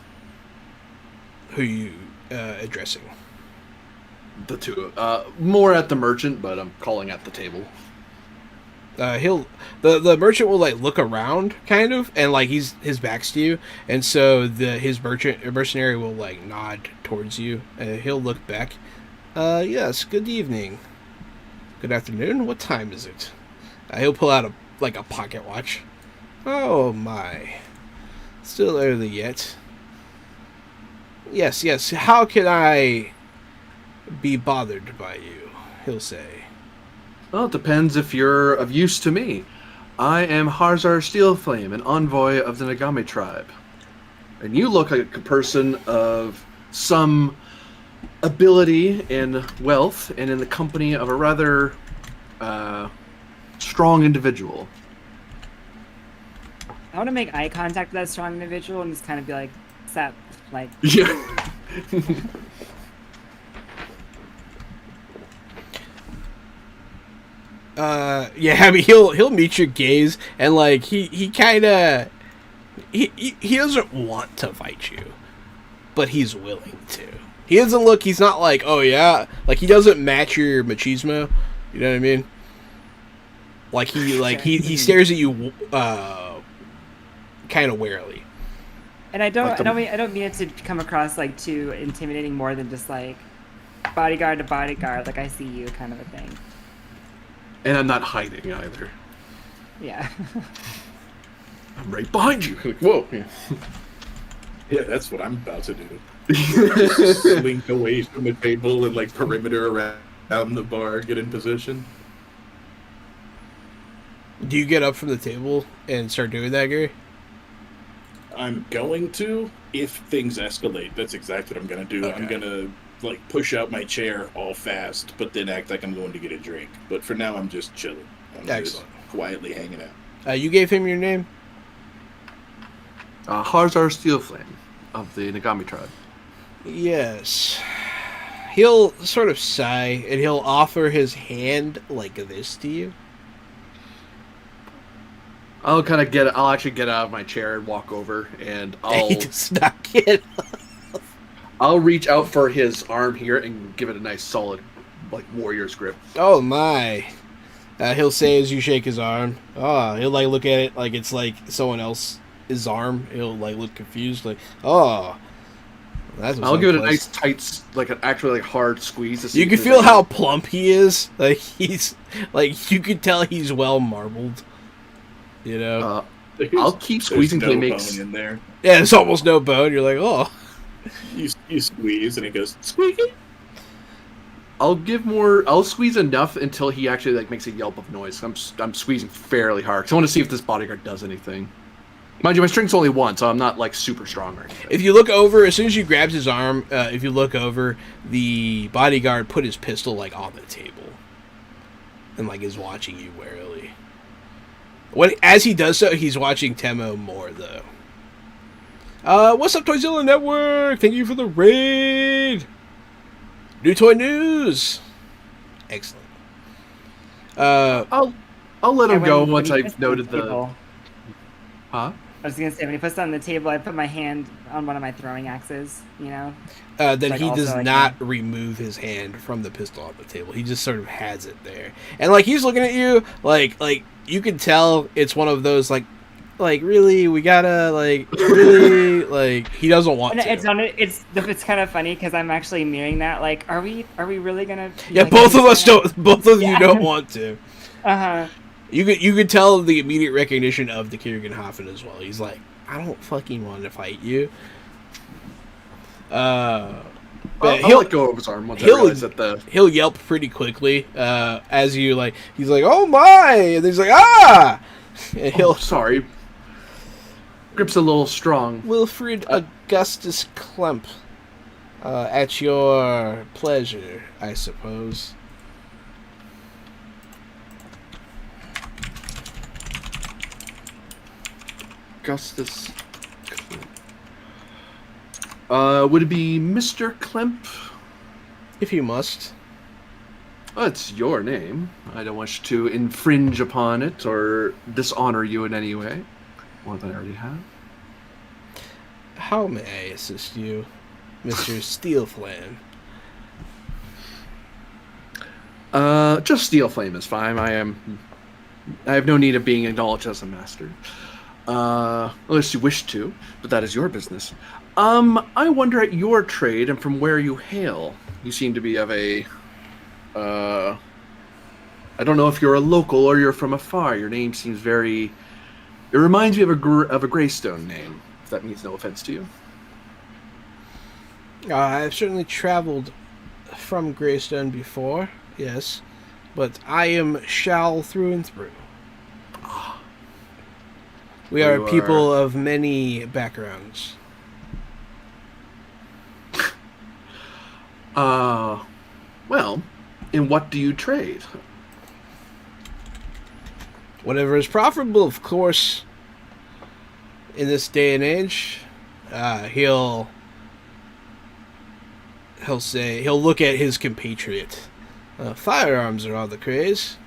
Who you addressing?
The two. More at the merchant, but I'm calling at the table.
The merchant will like look around kind of, and like his back's to you, and so his mercenary will like nod towards you, and he'll look back. Yes, good evening. Good afternoon. What time is it? He'll pull out a pocket watch. Oh my. Still early yet. Yes. How can I be bothered by you? He'll say.
Well, it depends if you're of use to me. I am Harzar Steelflame, an envoy of the Nagami tribe. And you look like a person of some ability and wealth, and in the company of a rather strong individual.
I want to make eye contact with that strong individual and just kind of be like, "Sup?" Like,
Yeah.
I mean he'll meet your gaze, and like he kinda he doesn't want to fight you, but he's willing to. He's not like, oh yeah, like he doesn't match your machismo, you know what I mean? Like he stares at you kind of warily.
and I don't mean it to come across like too intimidating, more than just like bodyguard to bodyguard, like I see you kind of a thing.
And I'm not hiding either.
Yeah.
I'm right behind you. Like, whoa. Yeah.
Yeah, that's what I'm about to do. Just slink away from the table and like perimeter around the bar, get in position.
Do you get up from the table and start doing that, Gary?
I'm going to if things escalate. That's exactly what I'm gonna do.
Okay.
I'm gonna like push out my chair all fast, but then act like I'm going to get a drink. But for now, I'm just chilling. I'm
Excellent.
just quietly hanging out.
You gave him your name?
Harzar Steelflame of the Nagami tribe.
Yes. He'll sort of sigh and he'll offer his hand like this to you.
I'll actually get out of my chair and walk over, and
He does not get.
I'll reach out for his arm here and give it a nice solid, like, warrior's grip.
Oh my. He'll say as you shake his arm. Oh, he'll like look at it like it's like someone else's arm. He'll like look confused, like, oh.
I'll give it a nice tight, like an actually like hard squeeze. To see
You can feel how plump he is. Like he's like you can tell he's well marbled. You know.
I'll keep squeezing
There's
until
no
he makes.
bone in there.
Yeah, there's almost no bone. You're like, oh.
You squeeze and it goes squeaky.
I'll squeeze enough until he actually like makes a yelp of noise. I'm squeezing fairly hard because I want to see if this bodyguard does anything. Mind you, my strength's only 1, so I'm not like super strong or anything.
If you look over, as soon as you grabbed his arm, if you look over, the bodyguard put his pistol like on the table, and like is watching you warily. As he does so, he's watching Temo more though. What's up, Toyzilla Network? Thank you for the raid. New toy news. Excellent.
I'll let him
And
go
when
once
he
I've
puts
noted
on the
the.
table-
Huh?
I was gonna say, when he puts it on the table, I put my hand on one of my throwing axes, you know?
Then
Like
he
also
does
like
not remove his hand from the pistol on the table. He just sort of has it there, and like he's looking at you, like you can tell it's one of those like really we gotta like really like he doesn't want
And
to.
it's kind of funny because I'm actually mirroring that. Like, are we really gonna?
Yeah,
like,
both of us
gonna-
don't. Both of you
Yeah.
don't want to.
Uh-huh.
You could tell the immediate recognition of the Kiergenhofen as well. He's like, I don't fucking want to fight you. But
I'll let go of his arm once I realize that the.
he'll yelp pretty quickly as you like. He's like, "Oh my!" and he's like, "Ah!" And he'll
Sorry. Grip's a little strong.
Wilfred Augustus Klemp, at your pleasure, I suppose.
Augustus. Would it be Mr. Klemp?
If you must.
Oh, it's your name. I don't wish to infringe upon it or dishonor you in any way, more than I already have.
How may I assist you, Mr. Steelflame?
Just Steelflame is fine. I have no need of being acknowledged as a master. Unless you wish to, but that is your business. I wonder at your trade and from where you hail. You seem to be of a, I don't know if you're a local or you're from afar. Your name seems very, it reminds me of a Greystone name, if that means no offense to you.
I've certainly traveled from Greystone before, yes, but I am Shal through and through. We are
You
people of many backgrounds.
Well, in what do you trade?
Whatever is profitable, of course. In this day and age, he'll look at his compatriot. Firearms are all the craze.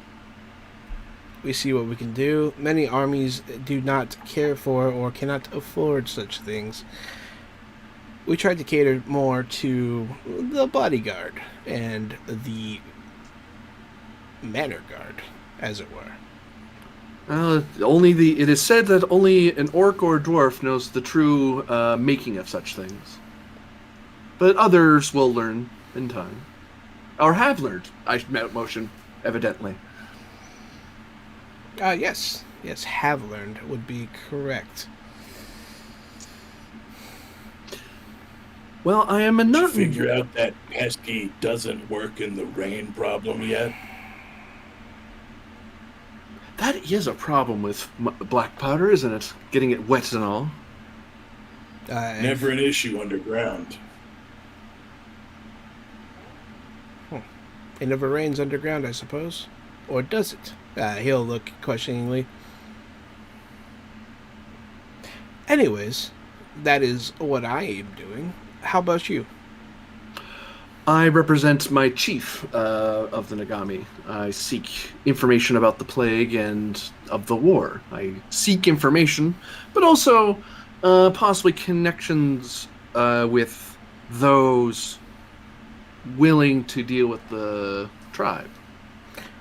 We see what we can do. Many armies do not care for or cannot afford such things. We tried to cater more to the bodyguard and the manor guard, as it were.
It is said that only an orc or a dwarf knows the true making of such things. But others will learn in time. Or have learned, motion, evidently.
Yes, have learned would be correct.
Well, I am
Did you
not.
figure out that pesky doesn't work in the rain problem yet?
That is a problem with black powder, isn't it? Getting it wet and all.
Never an issue underground.
It never rains underground, I suppose. Or does it? He'll look questioningly. Anyways, that is what I am doing. How about you?
I represent my chief of the Nagami. I seek information about the plague and of the war. I seek information, but also possibly connections with those willing to deal with the tribe.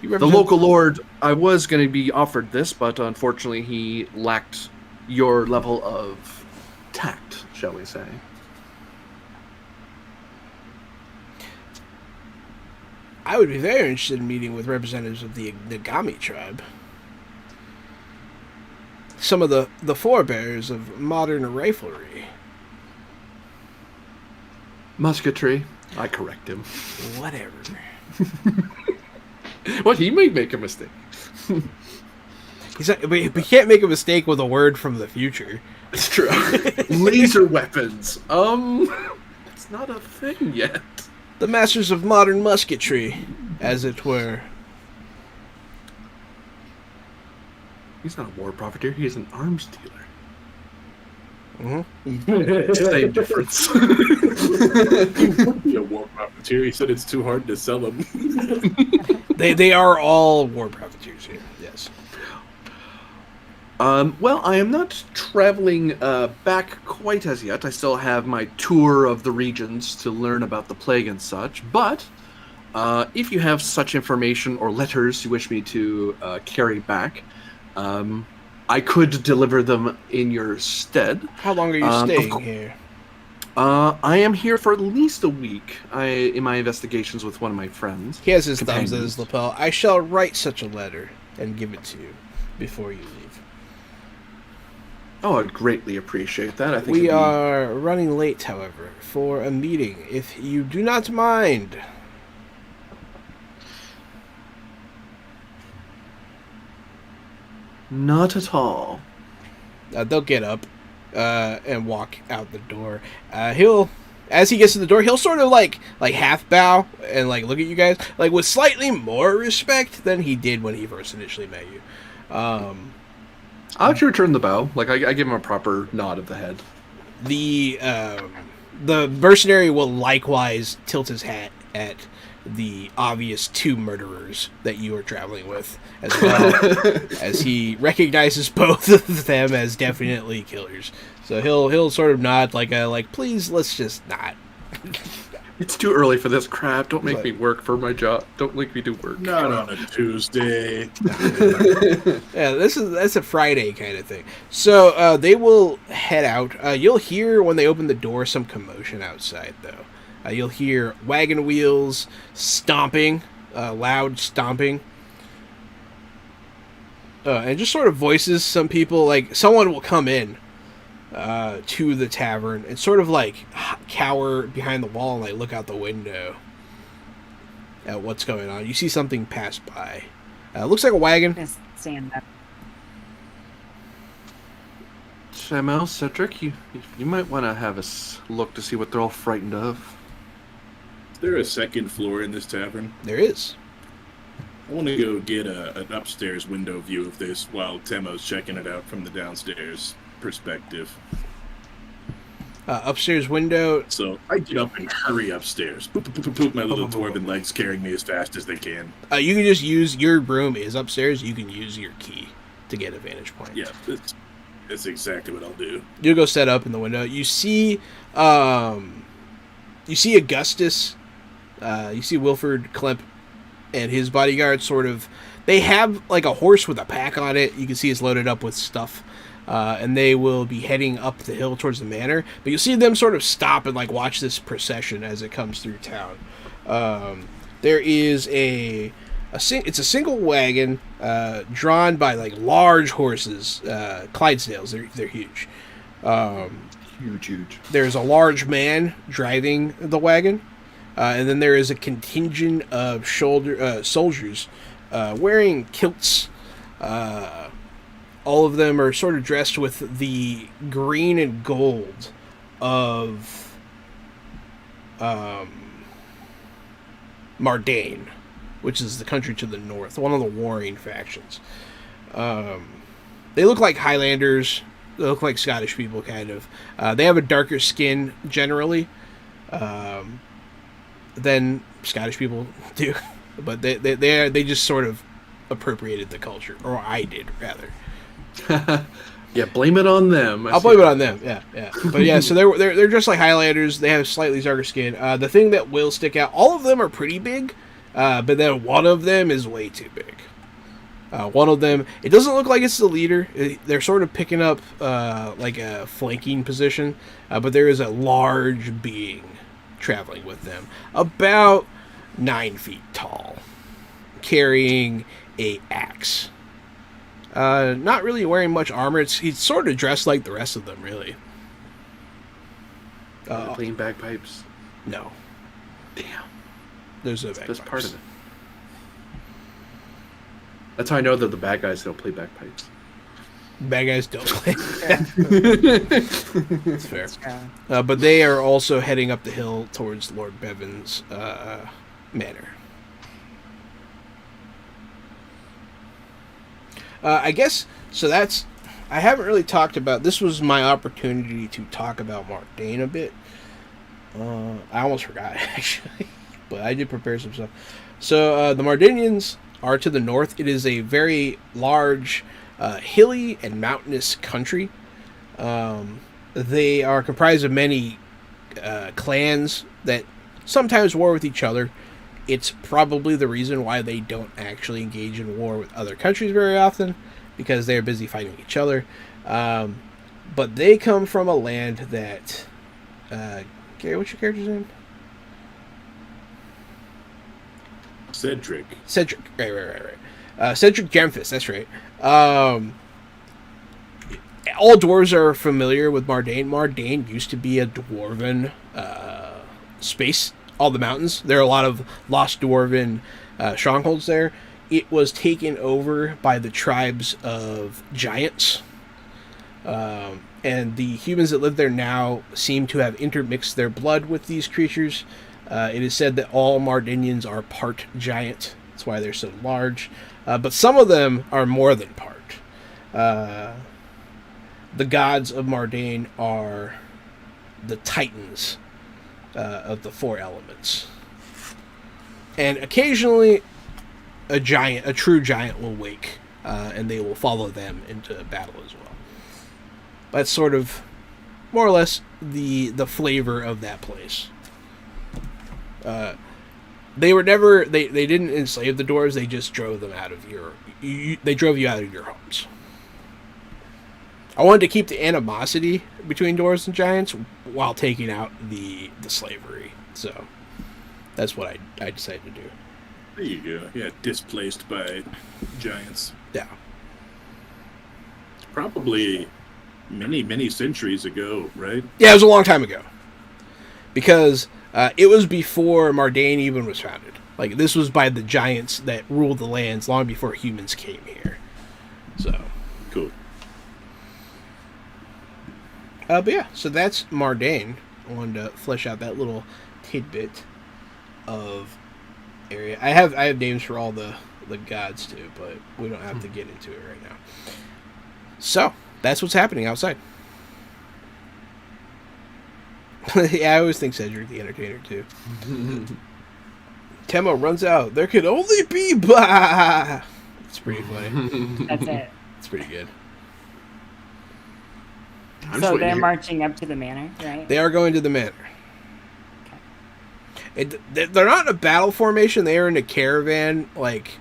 The local lord, I was going to be offered this, but unfortunately he lacked your level of tact, shall we say.
I would be very interested in meeting with representatives of the Nagami tribe. Some of the forebears of modern riflery.
Musketry. I correct him.
Whatever.
What, he may make a mistake.
He's not, but we can't make a mistake with a word from the future.
It's true. Laser weapons. It's not a thing yet.
The masters of modern musketry, as it were.
He's not a war profiteer, he's an arms dealer.
Mm-hmm.
Same difference.
He would be a war profiteer. He said it's too hard to sell them.
They are all war profiteers here, yes.
Well, I am not traveling back quite as yet. I still have my tour of the regions to learn about the plague and such. But if you have such information or letters you wish me to carry back, I could deliver them in your stead.
How long are you staying here?
I am here for at least a week in my investigations with one of my friends.
He has his thumbs in his lapel. I shall write such a letter and give it to you before you leave.
Oh, I'd greatly appreciate that. I think
we are running late, however, for a meeting. If you do not mind.
Not at all.
They'll get up and walk out the door. As he gets to the door, he'll sort of like half bow and like look at you guys like with slightly more respect than he did when he first initially met you.
I'll actually return the bow. Like I give him a proper nod of the head.
The mercenary will likewise tilt his hat at the obvious two murderers that you are traveling with, as well as he recognizes both of them as definitely killers. So he'll sort of nod like please let's just not.
It's too early for this crap. Don't make
me work for my job. Don't make me do work.
Not on a Tuesday.
Yeah, that's a Friday kind of thing. So they will head out. You'll hear when they open the door some commotion outside, though. You'll hear wagon wheels stomping, loud stomping. And just sort of voices, some people, like, someone will come in to the tavern and sort of, like, cower behind the wall and, like, look out the window at what's going on. You see something pass by. Looks like a wagon.
Just stand up.
Samuel, Cedric, you might want to have a look to see what they're all frightened of.
Is there a second floor in this tavern?
There is.
I want to go get an upstairs window view of this while Temo's checking it out from the downstairs perspective.
Upstairs window.
So I get up and hurry upstairs. Poop, poop, poop, poop, my little dwarven legs carrying me as fast as they can.
You can just use your room is upstairs. You can use your key to get a vantage point.
Yeah, that's exactly what I'll do.
You'll go set up in the window. You see Augustus. You see Wilford Klemp and his bodyguard sort of. They have like a horse with a pack on it. You can see it's loaded up with stuff. And they will be heading up the hill towards the manor. But you'll see them sort of stop and like watch this procession as it comes through town. There is it's a single wagon drawn by like large horses, Clydesdales. They're huge.
Huge.
There's a large man driving the wagon, and then there is a contingent of soldiers wearing kilts. All of them are sort of dressed with the green and gold of Mardane, which is the country to the north, one of the warring factions. They look like Highlanders. They look like Scottish people, kind of. They have a darker skin, generally, than Scottish people do. But they just sort of appropriated the culture. Or I did, rather.
Yeah, blame it on them.
I'll blame it on them, yeah. But yeah, so they're just like Highlanders. They have slightly darker skin. The thing that will stick out, all of them are pretty big, but then one of them is way too big. One of them, it doesn't look like it's the leader. They're sort of picking up like a flanking position, but there is a large being traveling with them, about 9 feet tall, carrying a axe. Not really wearing much armor. He's sort of dressed like the rest of them, really.
Playing bagpipes?
No.
Damn.
There's no bagpipes.
That's part of it. That's how I know that the bad guys don't play bagpipes.
Bad guys don't play. That's fair.
Yeah.
But they are also heading up the hill towards Lord Bevin's manor. I guess, so that's, I haven't really talked about, this was my opportunity to talk about Mardane a bit. I almost forgot, actually, but I did prepare some stuff. So, the Mardanians are to the north. It is a very large, hilly and mountainous country. They are comprised of many clans that sometimes war with each other. It's probably the reason why they don't actually engage in war with other countries very often, because they're busy fighting each other. But they come from a land that... Gary, what's your character's name?
Cedric.
Right. Cedric Gemphis, that's right. All dwarves are familiar with Mardane. Mardane used to be a dwarven space. All the mountains. There are a lot of lost dwarven strongholds there. It was taken over by the tribes of giants. And the humans that live there now seem to have intermixed their blood with these creatures. It is said that all Mardanians are part giant. That's why they're so large. But some of them are more than part. The gods of Mardane are the titans of the four elements. And occasionally a true giant will wake, and they will follow them into battle as well. That's sort of more or less the flavor of that place. They didn't enslave the dwarves, they just drove them out of they drove you out of your homes. I wanted to keep the animosity between dwarves and giants while taking out the slavery. So that's what I decided to do.
There you go. Yeah, displaced by giants.
Yeah.
It's probably many centuries ago, right?
Yeah, it was a long time ago. Because it was before Mardane even was founded. Like, this was by the giants that ruled the lands long before humans came here. So.
Cool.
But yeah, so that's Mardane. I wanted to flesh out that little tidbit of area. I have names for all the gods too, but we don't have to get into it right now. So, that's what's happening outside. Yeah, I always think Cedric the Entertainer too. Temo runs out. There can only be bah! It's pretty funny.
That's it.
It's pretty good.
So they're marching up to the manor, right?
They are going to the manor. They're not in a battle formation. They are in a caravan. Like,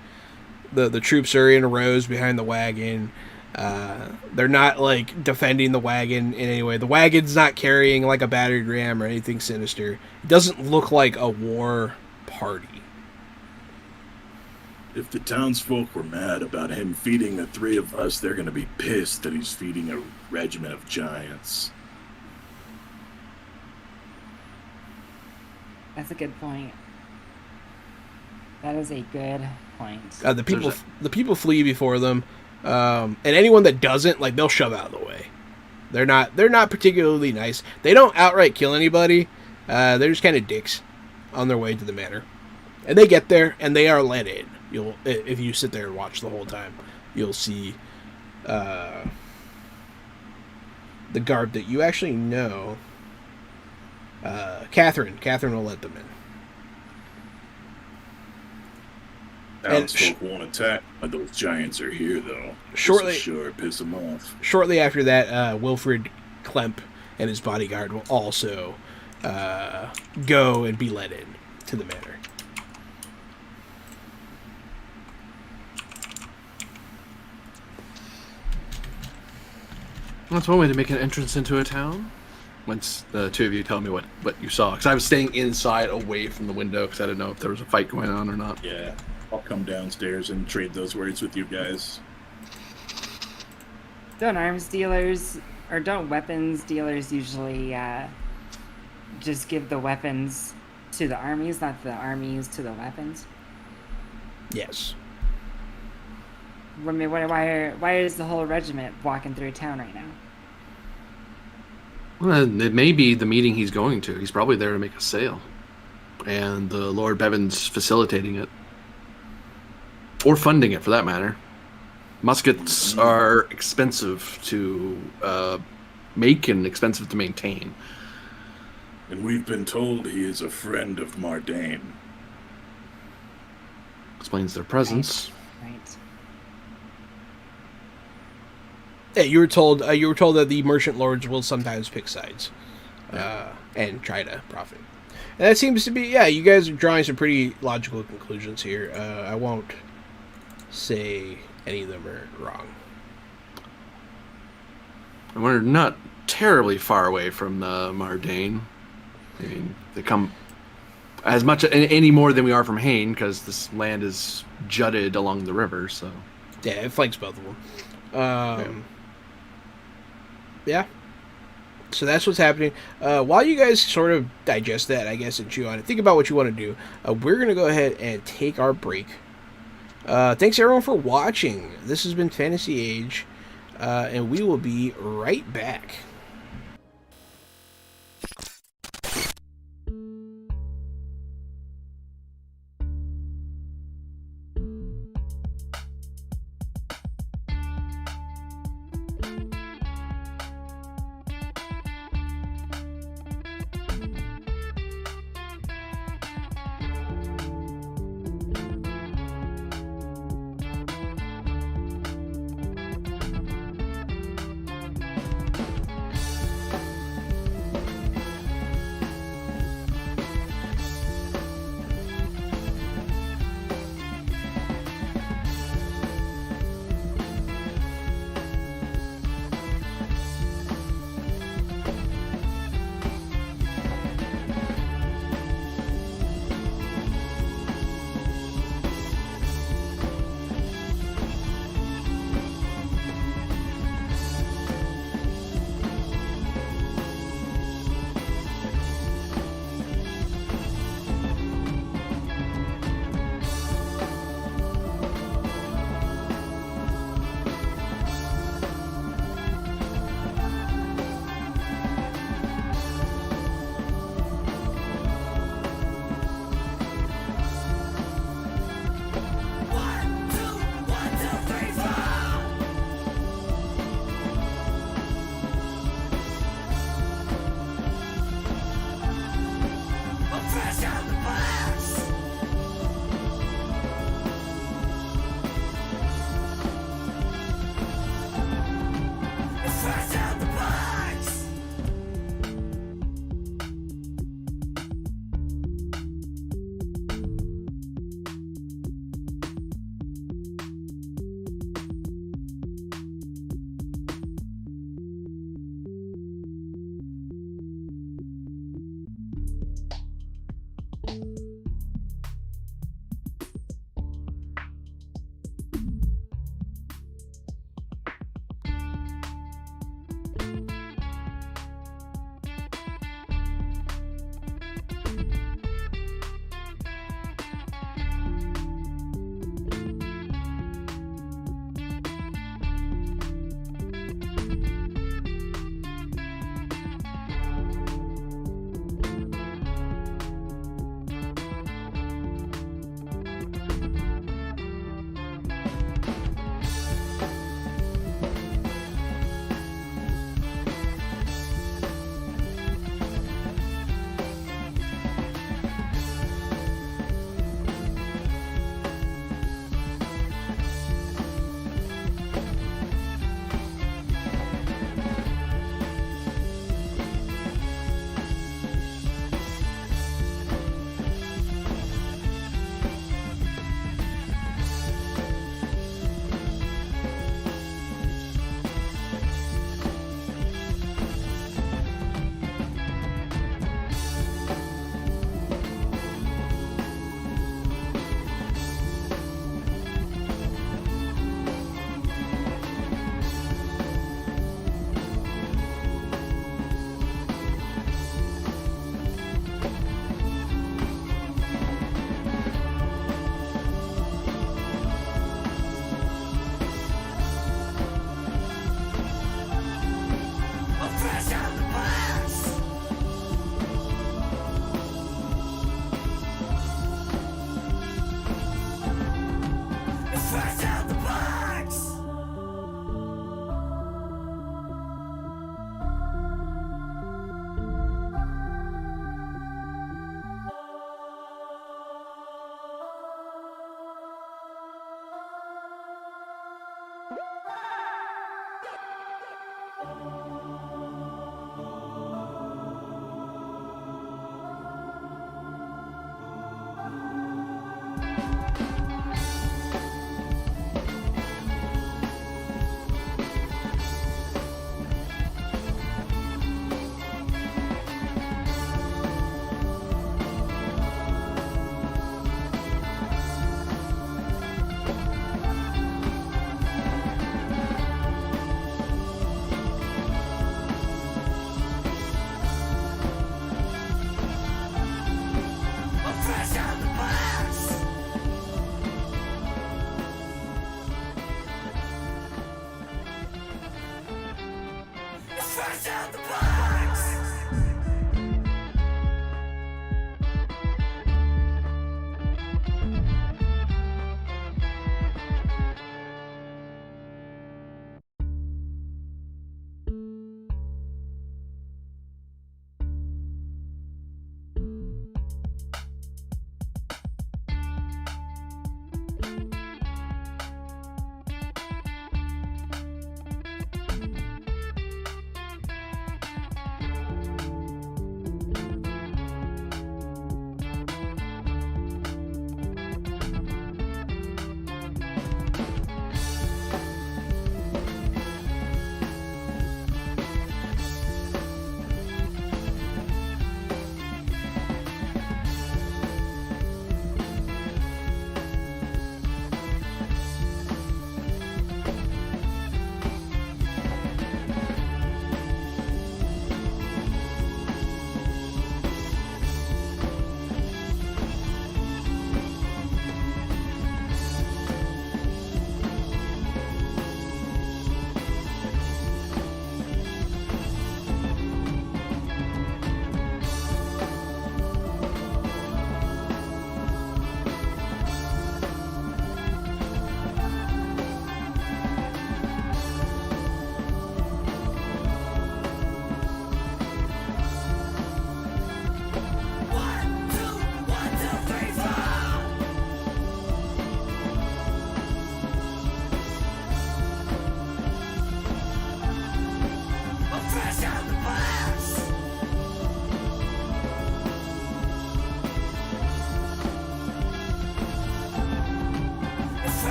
the troops are in rows behind the wagon. They're not, like, defending the wagon in any way. The wagon's not carrying, like, a battered ram or anything sinister. It doesn't look like a war party.
If the townsfolk were mad about him feeding the three of us, they're going to be pissed that he's feeding a regiment of giants.
That's a good point. That is a good point.
The people flee before them, and anyone that doesn't, like, they'll shove out of the way. They're not particularly nice. They don't outright kill anybody. They're just kind of dicks on their way to the manor, and they get there and they are let in. If you sit there and watch the whole time, you'll see the guard that you actually know. Catherine will let them in.
Townsfolk won't attack, but those giants are here, though.
Shortly,
sure piss them off.
Shortly after that, Wilfred Klemp and his bodyguard will also go and be let in to the manor.
That's one way to make an entrance into a town. Once the two of you tell me what you saw, because I was staying inside, away from the window, because I didn't know if there was a fight going on or not.
Yeah, I'll come downstairs and trade those words with you guys.
Don't arms dealers, or don't weapons dealers usually just give the weapons to the armies, not the armies to the weapons?
Yes.
I mean, why is the whole regiment walking through town right now?
Well, it may be the meeting he's going to. He's probably there to make a sale. And the Lord Bevin's facilitating it. Or funding it, for that matter. Muskets are expensive to make and expensive to maintain.
And we've been told he is a friend of Mardane.
Explains their presence.
Right.
Yeah, you were told that the merchant lords will sometimes pick sides, and try to profit. And that seems to be, you guys are drawing some pretty logical conclusions here. I won't say any of them are wrong.
And we're not terribly far away from the Mardane. I mean, they come as much any more than we are from Hain, because this land is jutted along the river. So
yeah, it flanks both of them. Yeah. So that's what's happening. While you guys sort of digest that, I guess, and chew on it, think about what you want to do. We're going to go ahead and take our break. Thanks, everyone, for watching. This has been Fantasy Age, and we will be right back.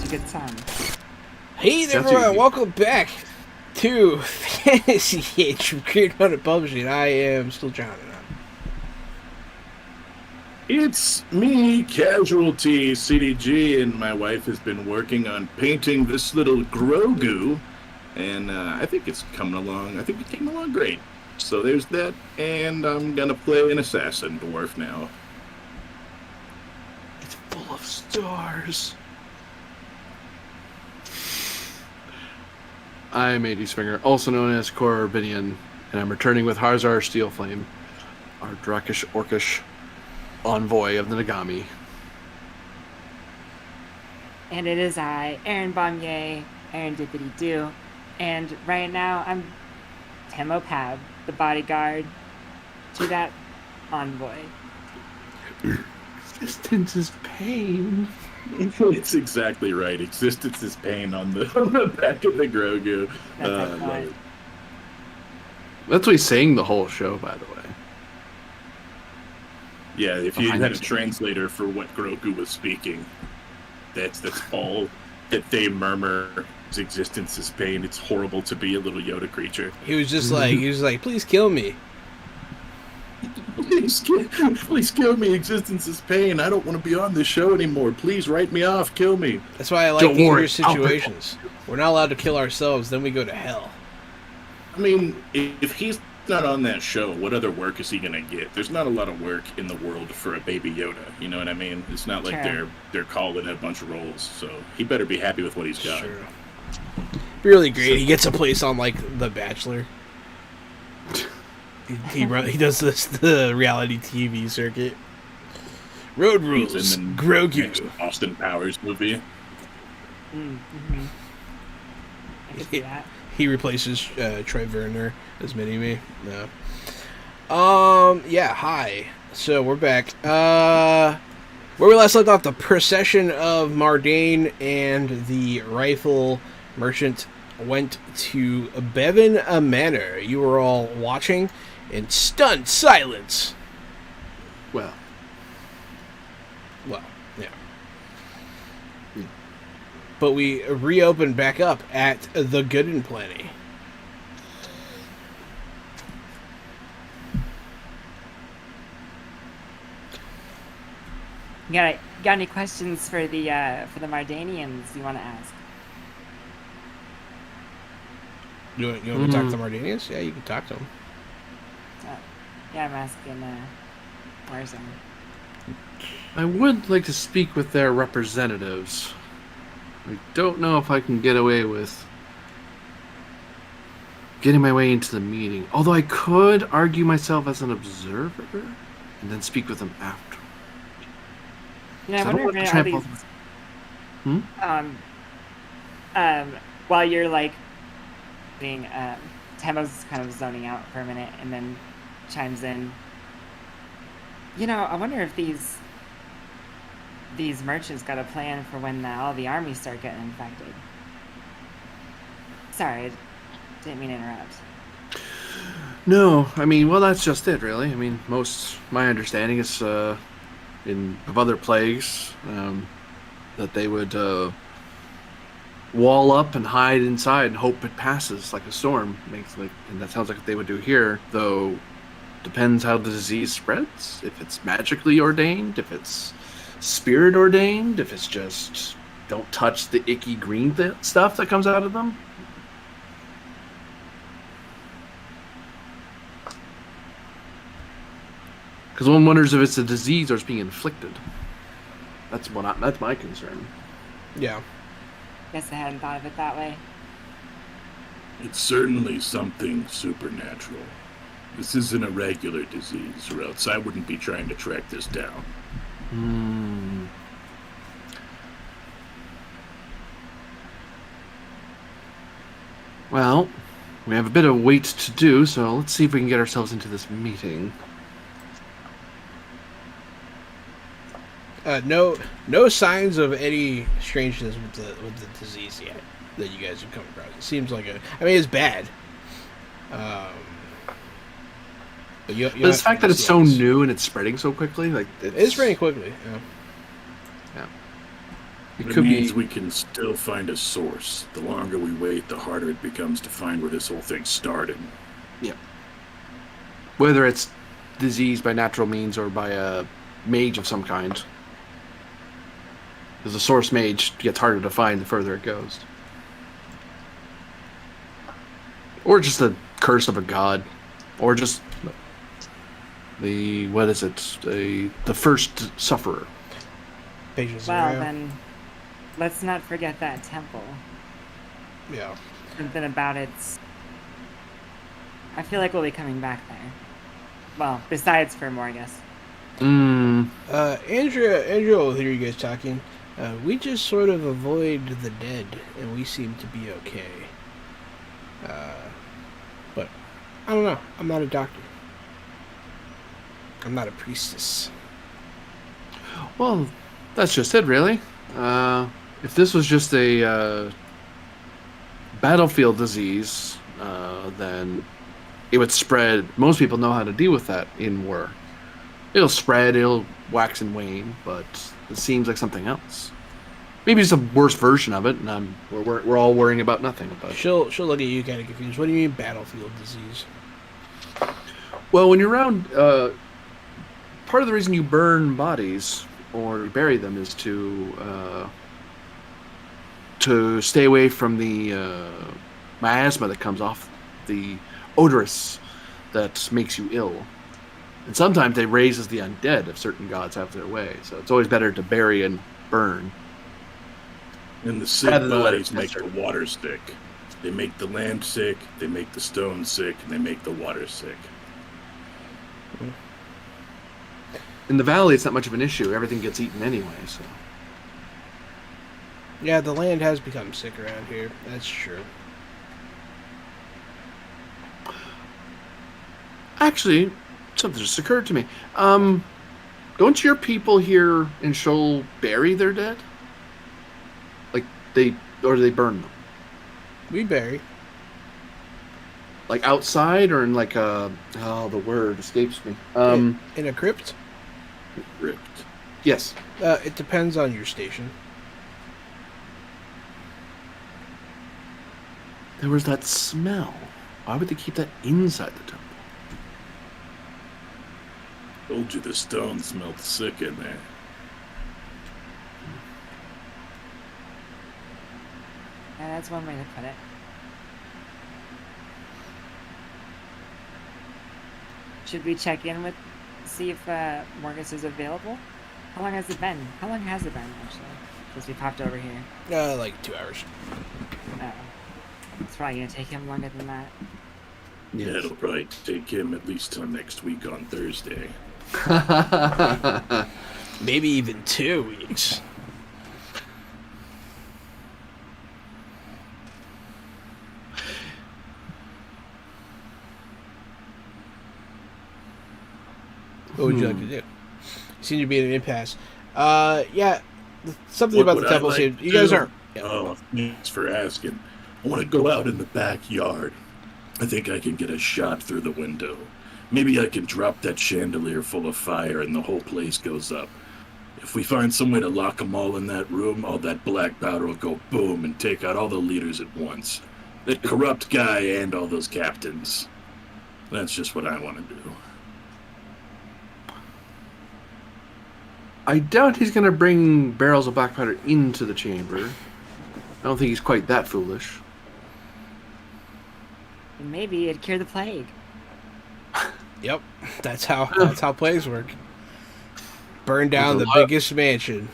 good time.
Hey there,
Sounds
everyone!
easy.
Welcome back to Fantasy Age from Creative Mountain Publishing. I am still John.
It's me, Casualty CDG, and my wife has been working on painting this little Grogu, and I think it's coming along. I think it came along great. So there's that, and I'm gonna play an assassin dwarf now.
It's full of stars. I'm AD Springer, also known as Corbinian, and I'm returning with Harzar Steelflame, our Drakish Orcish envoy of the Nagami.
And it is I, Aaron Bombier, Aaron Dippity Doo, and right now I'm Temo Pab, the bodyguard to that envoy.
Existence is pain.
It's exactly right. Existence is pain on the back of the Grogu.
That's
I
excellent.
love it.
That's what he's saying the whole show, by the way.
Yeah, if you
Behind
had a
the scenes.
translator for what Grogu was speaking, that's all that they murmur. His existence is pain. It's horrible to be a little Yoda creature.
He was just like, please kill me.
Please kill me. Existence is pain. I don't want to be on this show anymore. Please write me off. Kill me.
That's why I like
Don't worry,
dangerous
I'll
situations. We're not allowed to kill ourselves, then we go to hell.
I mean, if he's not on that show, what other work is he gonna get? There's not a lot of work in the world for a baby Yoda. You know what I mean? It's not like
Sure.
they're calling a bunch of roles. So he better be happy with what he's got.
Sure. Really great. He gets a place on like The Bachelor. He does the reality TV circuit. Road
He's
rules.
in the next
Grogu.
Austin Powers movie.
Mm-hmm. I can see that.
He replaces Triumvirate as Mini-Me. No. Yeah, hi. So we're back. Where we last left off, the procession of Mardane and the rifle merchant went to Bevin Manor. You were all watching in stunned silence.
Well,
Well, yeah. But we reopened back up at the Good and Plenty.
You got any questions for the Mardanians you want to ask?
You want me to talk to the Mardanians? Yeah, you can talk to them.
Yeah, I'm asking Warzone.
I would like to speak with their representatives. I don't know if I can get away with getting my way into the meeting. Although I could argue myself as an observer and then speak with them after.
You know, I
So I don't
wonder
want
if
to
all
trample-
these while you're like being Temo's kind of zoning out for a minute and then chimes in. You know, I wonder if these merchants got a plan for when all the armies start getting infected. Sorry, I didn't mean to interrupt.
No, I mean, well, that's just it, really. I mean, my understanding is of other plagues that they would wall up and hide inside and hope it passes like a storm. And that sounds like what they would do here, though. Depends how the disease spreads. If it's magically ordained, if it's spirit ordained, if it's just don't touch the icky green stuff that comes out of them. Because one wonders if it's a disease or it's being inflicted. That's my concern.
Yeah.
Guess I hadn't thought of it that way.
It's certainly something supernatural. This isn't a regular disease, or else I wouldn't be trying to track this down.
Well, we have a bit of wait to do, so let's see if we can get ourselves into this meeting.
No signs of any strangeness with the disease yet that you guys have come across. It seems like it's bad. But
But the fact that it's so new and it's spreading so quickly, like
it's spreading quickly. Yeah.
It
It
could
means
be.
we can still find a source. The longer we wait, the harder it becomes to find where this whole thing started.
Whether it's disease by natural means or by a mage of some kind. Because the source mage gets harder to find the further it goes. Or just the curse of a god. Or just the first sufferer.
Patience
Well,
Zero.
then, let's not forget that temple.
Yeah.
Something about it's... I feel like we'll be coming back there. Well, besides for more, I guess.
Andrea will hear you guys talking. We just sort of avoid the dead, and we seem to be okay. But I don't know. I'm not a doctor. I'm not a priestess.
Well, that's just it, really. If this was just a battlefield disease, then it would spread. Most people know how to deal with that in war. It'll spread, it'll wax and wane, but it seems like something else. Maybe it's a worse version of it, and we're all worrying about nothing. But
She'll look at you kind of confused. What do you mean battlefield disease?
well, when you're around, part of the reason you burn bodies or bury them is to stay away from the miasma that comes off the odorous that makes you ill. And sometimes they raises the undead if certain gods have their way. So it's always better to bury and burn.
And the sick
Rather than let
bodies
it
make
fester.
the water sick. They make the land sick, they make the stone sick, and they make the water sick.
In the valley, it's not much of an issue. Everything gets eaten anyway. So
Yeah, the land has become sick around here. That's true.
actually, something just occurred to me. Don't your people here in Shoal bury their dead? Like or do they burn them?
We bury.
Like outside or in like a the word escapes me.
In a crypt?
Ripped.
Yes.
It depends on your station.
There was that smell. Why would they keep that inside the temple?
Told you the stone smelled sick in there.
Yeah, that's one way to put it. Should we check in with, see if Morgus is available? How long has it been? How long has it been, actually, since we popped over here?
Like 2 hours.
Oh. It's probably going to take him longer than that.
Yeah, it'll probably take him at least till next week on Thursday.
Maybe even 2 weeks. What would you like to do? You seem to be in an impasse. Yeah, something about the temple seems... You guys are... Yeah.
Oh, thanks for asking. I want to go out in the backyard. I think I can get a shot through the window. Maybe I can drop that chandelier full of fire and the whole place goes up. If we find some way to lock them all in that room, all that black powder will go boom and take out all the leaders at once. That corrupt guy and all those captains. That's just what I want to do.
I doubt he's going to bring barrels of black powder into the chamber. I don't think he's quite that foolish.
Maybe it'd cure the plague.
Yep, that's how plays work. Burn down the biggest mansion.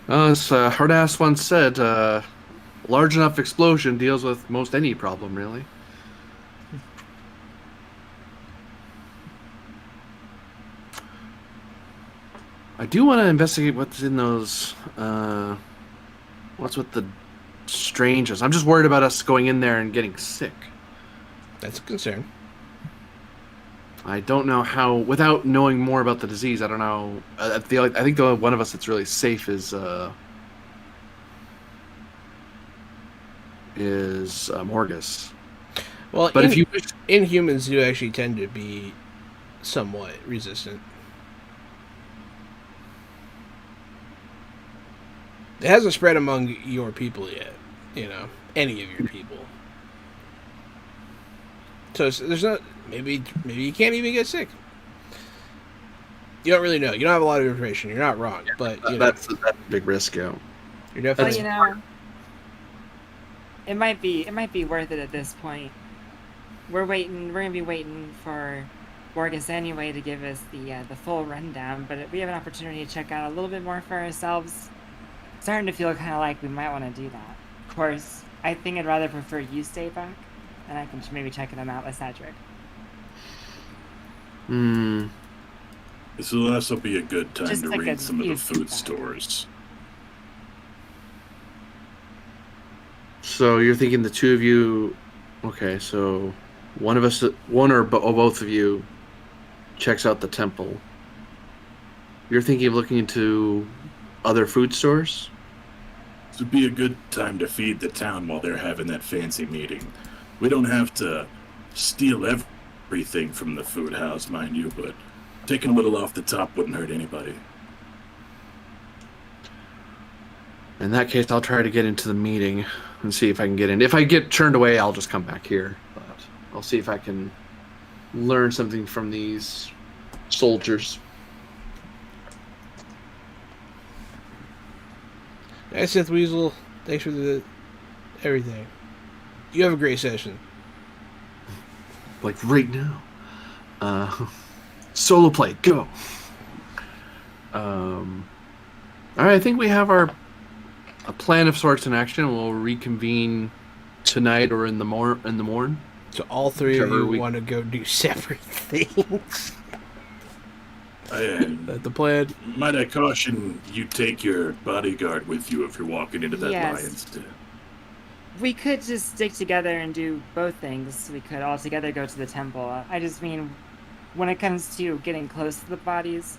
As Hardass once said, large enough explosion deals with most any problem, really. I do want to investigate what's in those. What's with the strangers? I'm just worried about us going in there and getting sick.
That's a concern.
I don't know how, without knowing more about the disease. I don't know. I think the one of us that's really safe is Morgus.
Well,
But if you
Inhumans do actually tend to be somewhat resistant. It hasn't spread among your people yet, any of your people. So there's not. Maybe you can't even get sick. You don't really know. You don't have a lot of information. You're not wrong, but
that's a big risk, yeah.
You're definitely.
Well, it might be worth it at this point. We're gonna be waiting for Morgus anyway to give us the full rundown, but we have an opportunity to check out a little bit more for ourselves. Starting to feel kind of like we might want to do that. Of course, I think I'd rather prefer you stay back, and I can maybe check them out with Cedric.
This will also be a good time
Just
to
like
raid some of the food
feedback.
stores.
So you're thinking the two of you. Okay, so one or both of you checks out the temple. You're thinking of looking into other food stores?
This would be a good time to feed the town while they're having that fancy meeting. We don't have to steal everything from the food house, mind you, but taking a little off the top wouldn't hurt anybody.
In that case, I'll try to get into the meeting and see if I can get in. If I get turned away, I'll just come back here. But I'll see if I can learn something from these soldiers.
Nice, Sith Weasel. Thanks for everything. You have a great session.
Like right now. Solo play, go. All right, I think we have a plan of sorts in action. We'll reconvene tonight or in the morn.
So all three of
Whichever
you want to go do separate things. That's the plan.
Might I caution you take your bodyguard with you if you're walking into that
Yes.
lion's den.
We could just stick together and do both things. We could all together go to the temple. I just mean, when it comes to getting close to the bodies,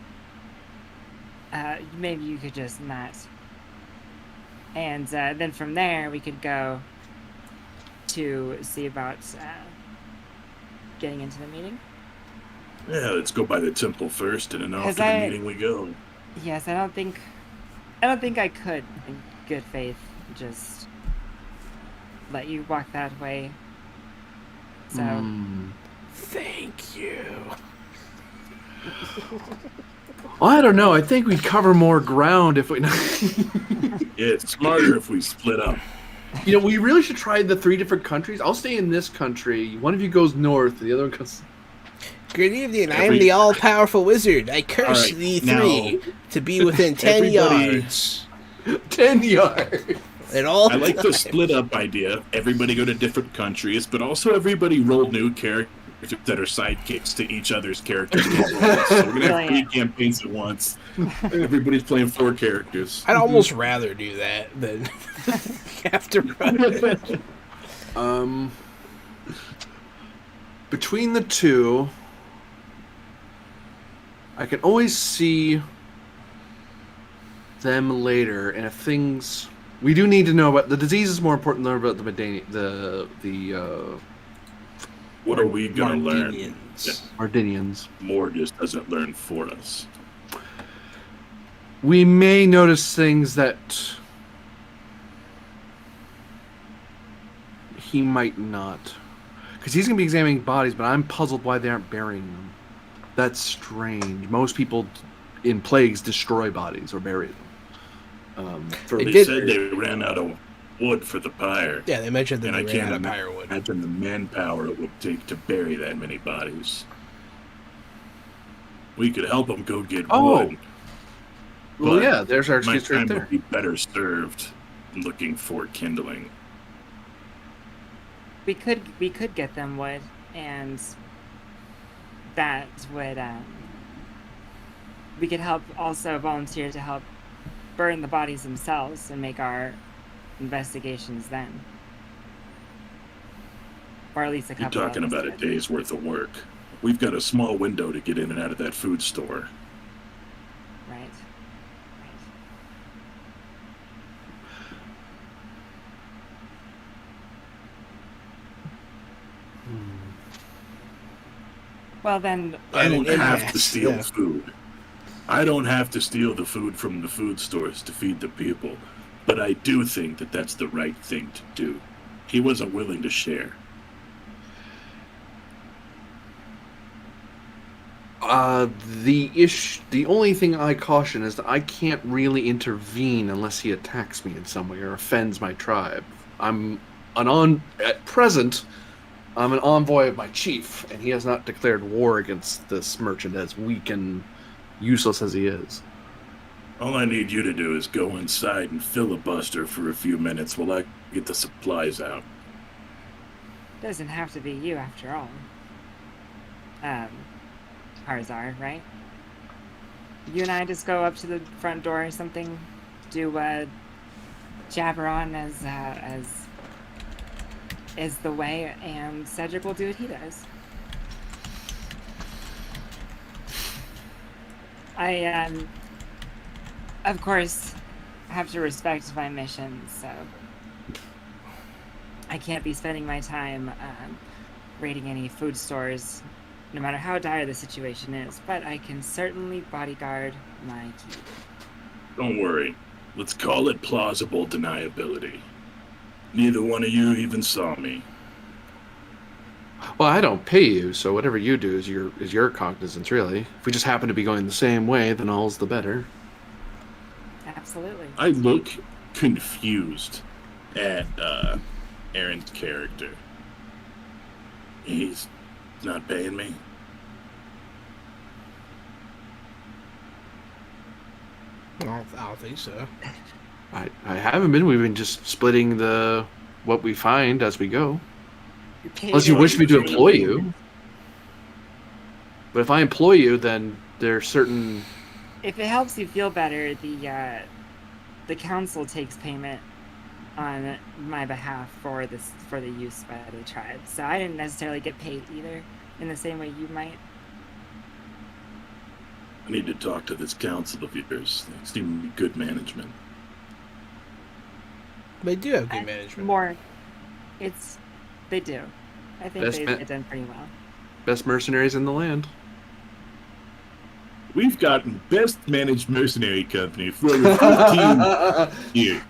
maybe you could just not. And then from there, we could go to see about getting into the meeting.
Yeah, let's go by the temple first, and then off
'Cause
to the
I-
meeting we go.
Yes, I don't think I could, in good faith, just let you walk that way. So
Thank you.
Well, I don't know. I think we'd cover more ground if we.
Yeah, it's smarter if we split up.
You know, we really should try the 3 different countries. I'll stay in this country. One of you goes north, the other one goes.
Good evening. I am
Every-
the all-powerful wizard. I curse
All right,
thee
now,
three to be within 10
everybody-
yards.
10 yards.
At all
I like the
times.
split up idea. Everybody go to different countries, but also everybody roll new characters that are sidekicks to each other's characters. So we're gonna have 3
Brilliant.
campaigns at once. Everybody's playing 4 characters.
I'd almost rather do that than have to run.
Between the two, I can always see them later, and if things we do need to know about the disease is more important than about the
What are we gonna learn?
Mardinians.
Mardinians.
Morgus doesn't learn for us.
We may notice things that he might not, because he's going to be examining bodies, but I'm puzzled why they aren't burying them. That's strange. Most people in plagues destroy bodies or bury them.
They
They
did-
said they ran out of wood for the pyre.
Yeah, they mentioned that
And I
they ran
can't
out of firewood.
imagine the manpower it would take to bury that many bodies. We could help them go get
Oh,
wood.
well,
but
yeah, there's our
My
excuse right
time
there.
would be better served looking for kindling.
we could get them wood, and that would we could help also volunteer to help burn the bodies themselves and make our investigations then, or at least a
You're
couple.
talking
of us
about a
could.
day's worth of work. We've got a small window to get in and out of that food store.
Right. Well then,
I
And
don't
an
have
impasse,
to steal
yeah.
food. I don't have to steal the food from the food stores to feed the people. But I do think that that's the right thing to do. He wasn't willing to share.
The only thing I caution is that I can't really intervene unless he attacks me in some way or offends my tribe. At present, I'm an envoy of my chief, and he has not declared war against this merchant, as weak and useless as he is.
All I need you to do is go inside and filibuster for a few minutes while I get the supplies out.
doesn't have to be you after all. Harzar, right? You and I just go up to the front door or something, do jabber on as is the way, and Cedric will do what he does. of course, have to respect my mission, so I can't be spending my time raiding any food stores, no matter how dire the situation is, but I can certainly bodyguard my key.
Don't worry. Let's call it plausible deniability. Neither one of you even saw me.
Well, I don't pay you, so whatever you do is your cognizance, really. If we just happen to be going the same way, then all's the better.
Absolutely.
I look confused at Aaron's character. He's not paying me.
I don't think so.
I haven't been. We've been just splitting what we find as we go. Unless you wish me to employ you. But if I employ you, then there's certain...
If it helps you feel better, the council takes payment on my behalf for the use by the tribe. So I didn't necessarily get paid either, in the same way you might.
I need to talk to this council of yours. They seem to be good management.
They do have good management.
They do. I think they've done pretty well.
Best mercenaries in the land.
We've gotten best managed mercenary company for over 15 years.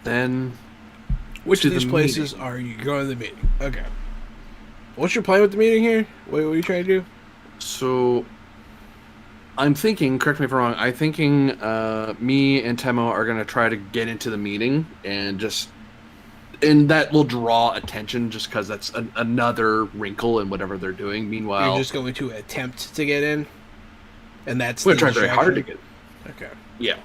Then,
which of these places are you going to the meeting? Okay. What's your plan with the meeting here? What are you trying to do?
So, I'm thinking, correct me if I'm wrong, I'm thinking me and Temo are going to try to get into the meeting and that will draw attention just because that's another wrinkle in whatever they're doing. Meanwhile...
You're just going to attempt to get in? And that's
we're trying very hard to get in.
Okay.
Yeah.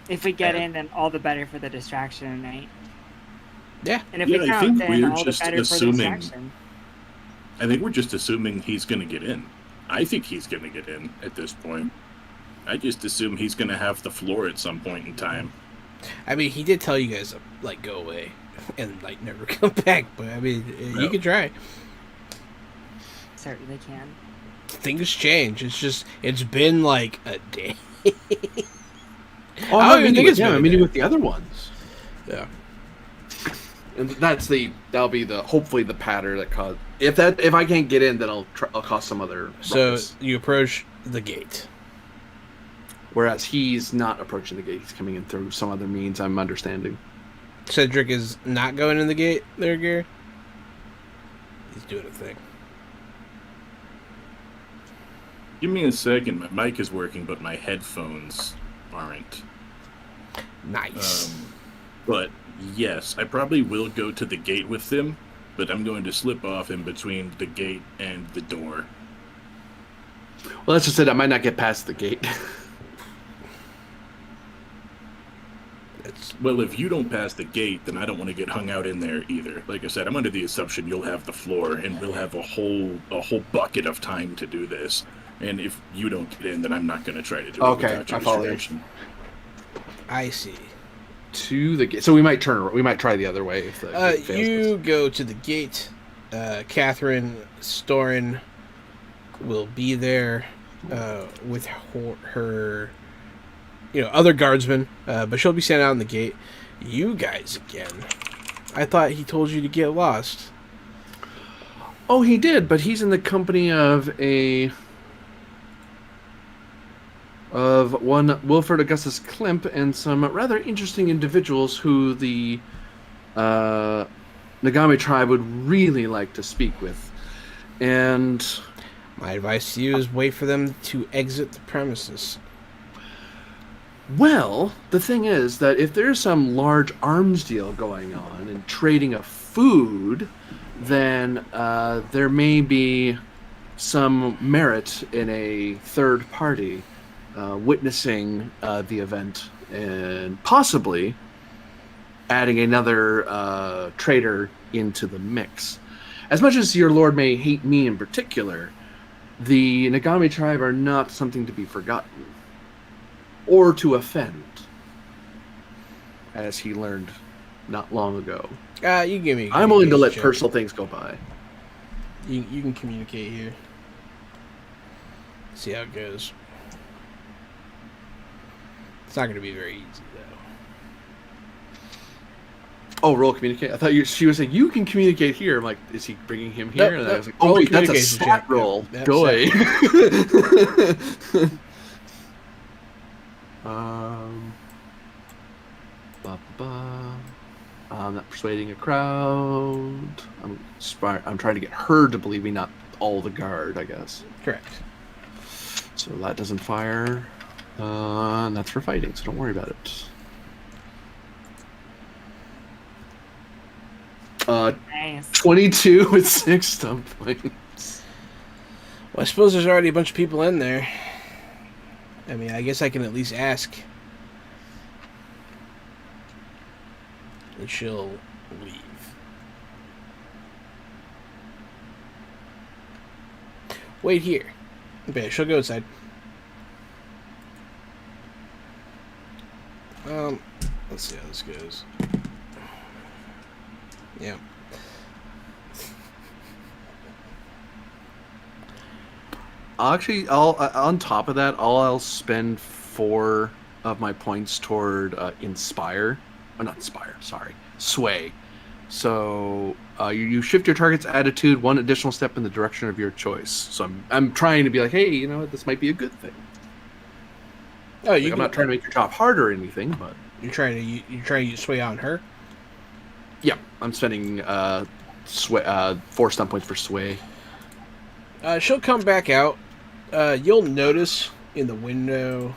If we get in, then all the better for the distraction, right?
Yeah.
And if we don't, then all the better for the distraction.
I think we're just assuming he's going to get in. I think he's going to get in at this point. I just assume he's going to have the floor at some point in time.
I mean, he did tell you guys to, go away and, never come back. But, I mean, you can try.
Certainly can.
Things change. It's been, a day.
Oh, I'm meeting with him. I'm meeting with the other ones.
Yeah.
And that'll be hopefully the pattern that cause. If I can't get in, then I'll cause some other.
So
ruckus.
you approach the gate.
Whereas he's not approaching the gate; he's coming in through some other means. I'm understanding.
Cedric is not going in the gate there, Gary. He's doing a thing.
Give me a second. My mic is working, but my headphones aren't.
Nice.
But yes, I probably will go to the gate with them, but I'm going to slip off in between the gate and the door.
Well, that's just it. I might not get past the gate.
Well, if you don't pass the gate, then I don't want to get hung out in there either. Like I said, I'm under the assumption you'll have the floor, and we'll have a whole bucket of time to do this. And if you don't get in, then I'm not going to try to do it without your distraction.
I see.
To the gate. So we might try the other way if the gate fails
you
us.
Go to the gate. Catherine Storin will be there with her other guardsmen, but she'll be standing out in the gate. You guys again. I thought he told you to get lost.
Oh, he did, but he's in the company of one Wilfred Augustus Klimp and some rather interesting individuals who the Nagami tribe would really like to speak with. And
my advice to you is wait for them to exit the premises.
Well, the thing is that if there's some large arms deal going on and trading of food, then there may be some merit in a third party witnessing the event and possibly adding another trader into the mix. As much as your lord may hate me in particular, the Nagami tribe are not something to be forgotten or to offend, as he learned not long ago.
You give me.
I'm willing to let personal things go by.
You can communicate here. See how it goes. It's not going to be very easy, though.
Oh, roll communicate. I thought she was saying you can communicate here. I'm like, is he bringing him here?
Nope,
And
nope.
I was like,
Roll
oh
a
wait, that's a
communication
stat
check.
roll.
Yep,
Joy.
stat.
Ba, ba, ba. I'm not persuading a crowd. I'm trying to get her to believe me, not all the guard, I guess.
Correct.
So that doesn't fire. And that's for fighting, so don't worry about it.
Nice.
22 with 6 stump points.
Well, I suppose there's already a bunch of people in there. I mean, I guess I can at least ask. And she'll leave. Wait here. Okay, she'll go inside. Let's see how this goes. Yeah.
I'll on top of that, I'll spend 4 of my points toward inspire. Oh, not inspire. Sorry, sway. So you shift your target's attitude 1 additional step in the direction of your choice. So I'm trying to be like, hey, you know what, this might be a good thing.
Oh,
I'm not trying to make your job hard or anything, but
you're trying to use sway on her.
yeah, I'm spending sway 4 stump points for sway.
She'll come back out. You'll notice in the window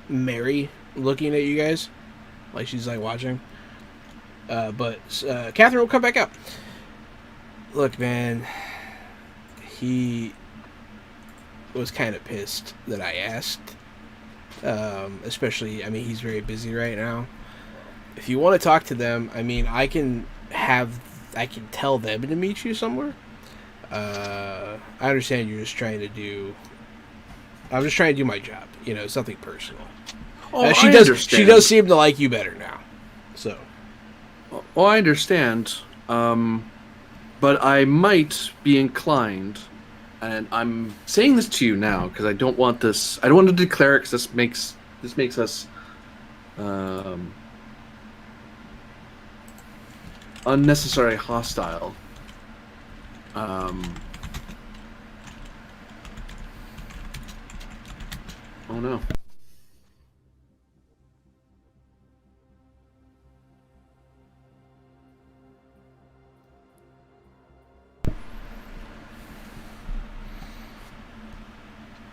Mary looking at you guys. Like she's like watching. But Catherine will come back out. Look, man. He was kind of pissed that I asked. Especially, I mean, he's very busy right now. If you want to talk to them, I mean, I can tell them to meet you somewhere. I understand you're just trying to do... I'm just trying to do my job. You know, something personal.
Oh,
she
I
does.
understand.
She does seem to like you better now. So.
Well, I understand. But I might be inclined, and I'm saying this to you now because I don't want this. I don't want to declare it because this makes us unnecessarily hostile. Oh no.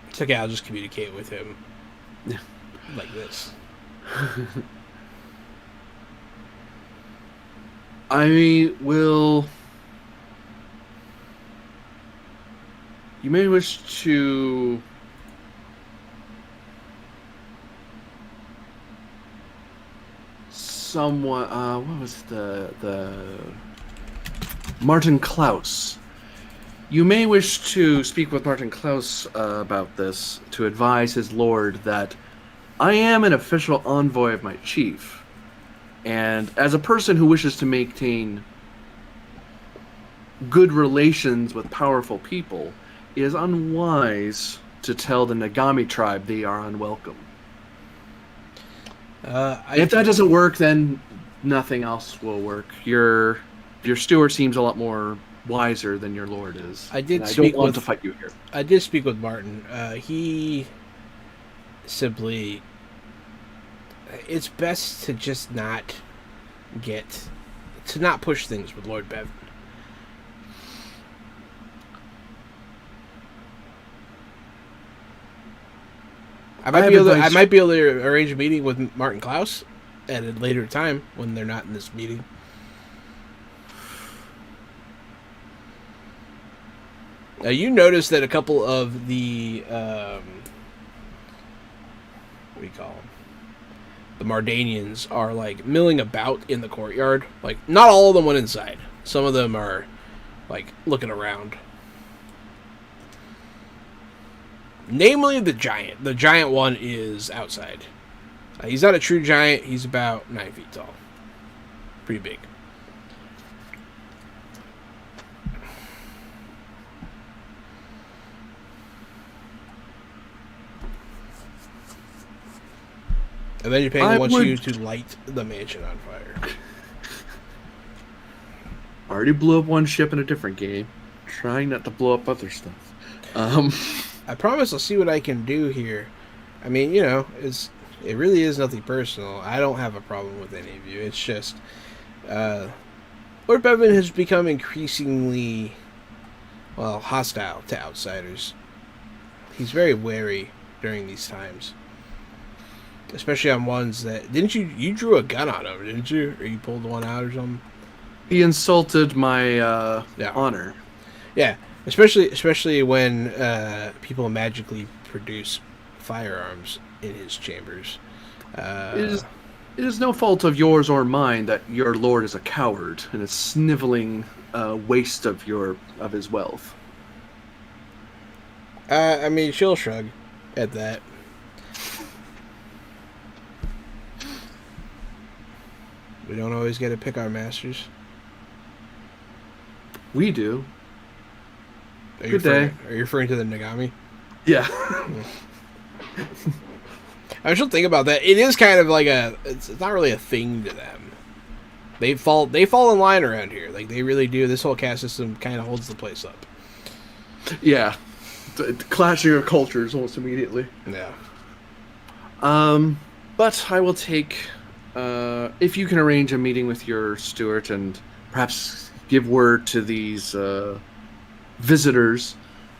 It's okay, I'll just communicate with him.
Yeah.
Like this.
I will... You may wish to... Somewhat... what was the... Martin Klaus. You may wish to speak with Martin Klaus about this, to advise his lord that I am an official envoy of my chief, and as a person who wishes to maintain good relations with powerful people, it is unwise to tell the Nagami tribe they are unwelcome. If that doesn't work, then nothing else will work. Your steward seems a lot more wiser than your lord is.
I don't
want to fight you here.
I did speak with Martin. He simply... It's best to just not push things with Lord Bevin. I might be able to arrange a meeting with Martin Klaus at a later time when they're not in this meeting. Now you notice that a couple of the what do you call them? The Mardanians are like milling about in the courtyard. Like not all of them went inside. Some of them are like looking around. Namely the giant. The giant one is outside. He's not a true giant. He's about 9 feet tall. Pretty big. Avenging Penguin
I
wants
would-
you to light the mansion on fire.
Already blew up one ship in a different game. Trying not to blow up other stuff.
I promise I'll see what I can do here. I mean, you know, it really is nothing personal. I don't have a problem with any of you. It's just Lord Bevin has become increasingly, well, hostile to outsiders. He's very wary during these times. Especially on ones that... Didn't you drew a gun on him, didn't you? Or you pulled one out or something?
He insulted my
Yeah.
honor.
Yeah, especially when people magically produce firearms in his chambers.
It is no fault of yours or mine that your lord is a coward and a sniveling waste of his wealth.
I mean, she'll shrug at that. We don't always get to pick our masters.
We do.
Are you
Good day.
Are you referring to the Nagami?
Yeah.
I should think about that. It is kind of like it's not really a thing to them. They fall in line around here. Like, they really do. This whole caste system kind of holds the place up.
Yeah. The clashing of cultures almost immediately.
Yeah.
But I will take, if you can arrange a meeting with your steward and perhaps give word to these visitors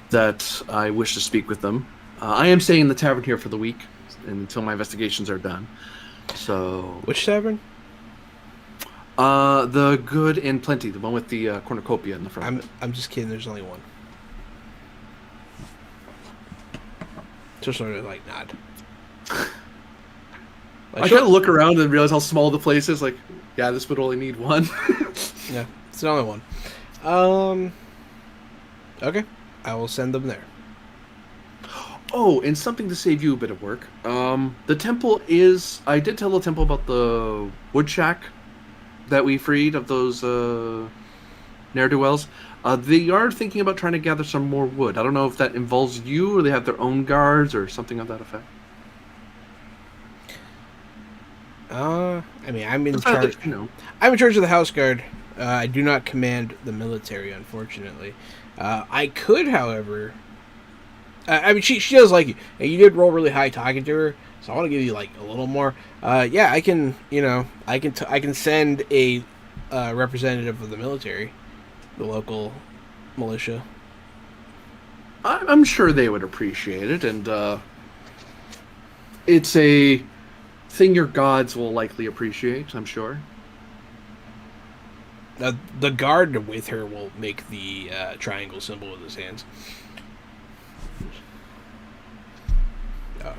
that I wish to speak with them. I am staying in the tavern here for the week until my investigations are done. So,
Which tavern?
the Good and Plenty, the one with the cornucopia in the front.
I'm just kidding. There's only one. Just sort of like nod. Like,
I kind of look around and realize how small the place is. Like, yeah, this would only need one.
Yeah, it's the only one. Okay, I will send them there.
Oh, and something to save you a bit of work. The temple is... I did tell the temple about the wood shack that we freed of those ne'er-do-wells. They are thinking about trying to gather some more wood. I don't know if that involves you, or they have their own guards, or something of that effect.
I mean, I'm in
Just thought
charge.
that, you know.
I'm in charge of the house guard. I do not command the military, unfortunately. I could, however. I mean, she does like you, and you did roll really high talking to her, so I want to give you like a little more. Yeah, I can. You know, I can send a representative of the military, the local militia.
I'm sure they would appreciate it, and it's a thing your gods will likely appreciate, I'm sure.
The guard with her will make the triangle symbol with his hands. Oh.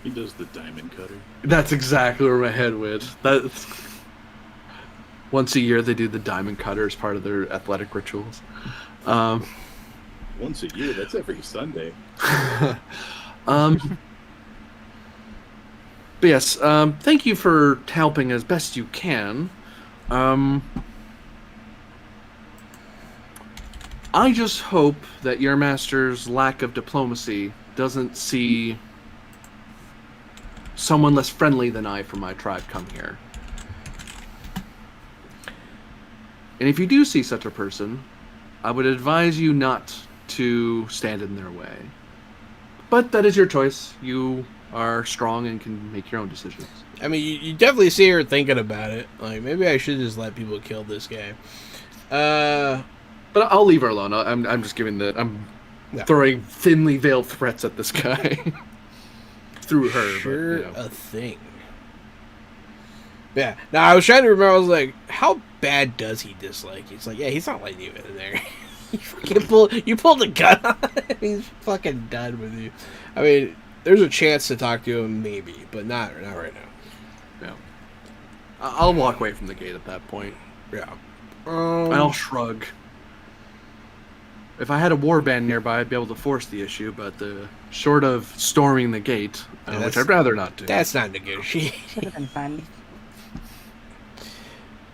He does the diamond cutter.
That's exactly where my head went. Once a year, they do the diamond cutter as part of their athletic rituals.
Once a year, that's every Sunday.
But yes, thank you for helping as best you can. I just hope that your master's lack of diplomacy doesn't see someone less friendly than I from my tribe come here. And if you do see such a person, I would advise you not to stand in their way. But that is your choice. You are strong and can make your own decisions.
I mean, you definitely see her thinking about it. Like, maybe I should just let people kill this guy.
But I'll leave her alone. I'm just giving I'm throwing thinly veiled threats at this guy through her.
Sure,
but, you know.
a thing. Yeah. Now I was trying to remember. I was like, how bad does he dislike you? It's like, yeah, he's not letting you in there. You pulled a gun on him. He's fucking done with you. I mean, there's a chance to talk to him, maybe, but not right now.
Yeah. I'll walk away from the gate at that point.
Yeah.
I'll shrug. If I had a warband nearby, I'd be able to force the issue, but short of storming the gate, which I'd rather not do.
That's not negotiating.
Would have been fun.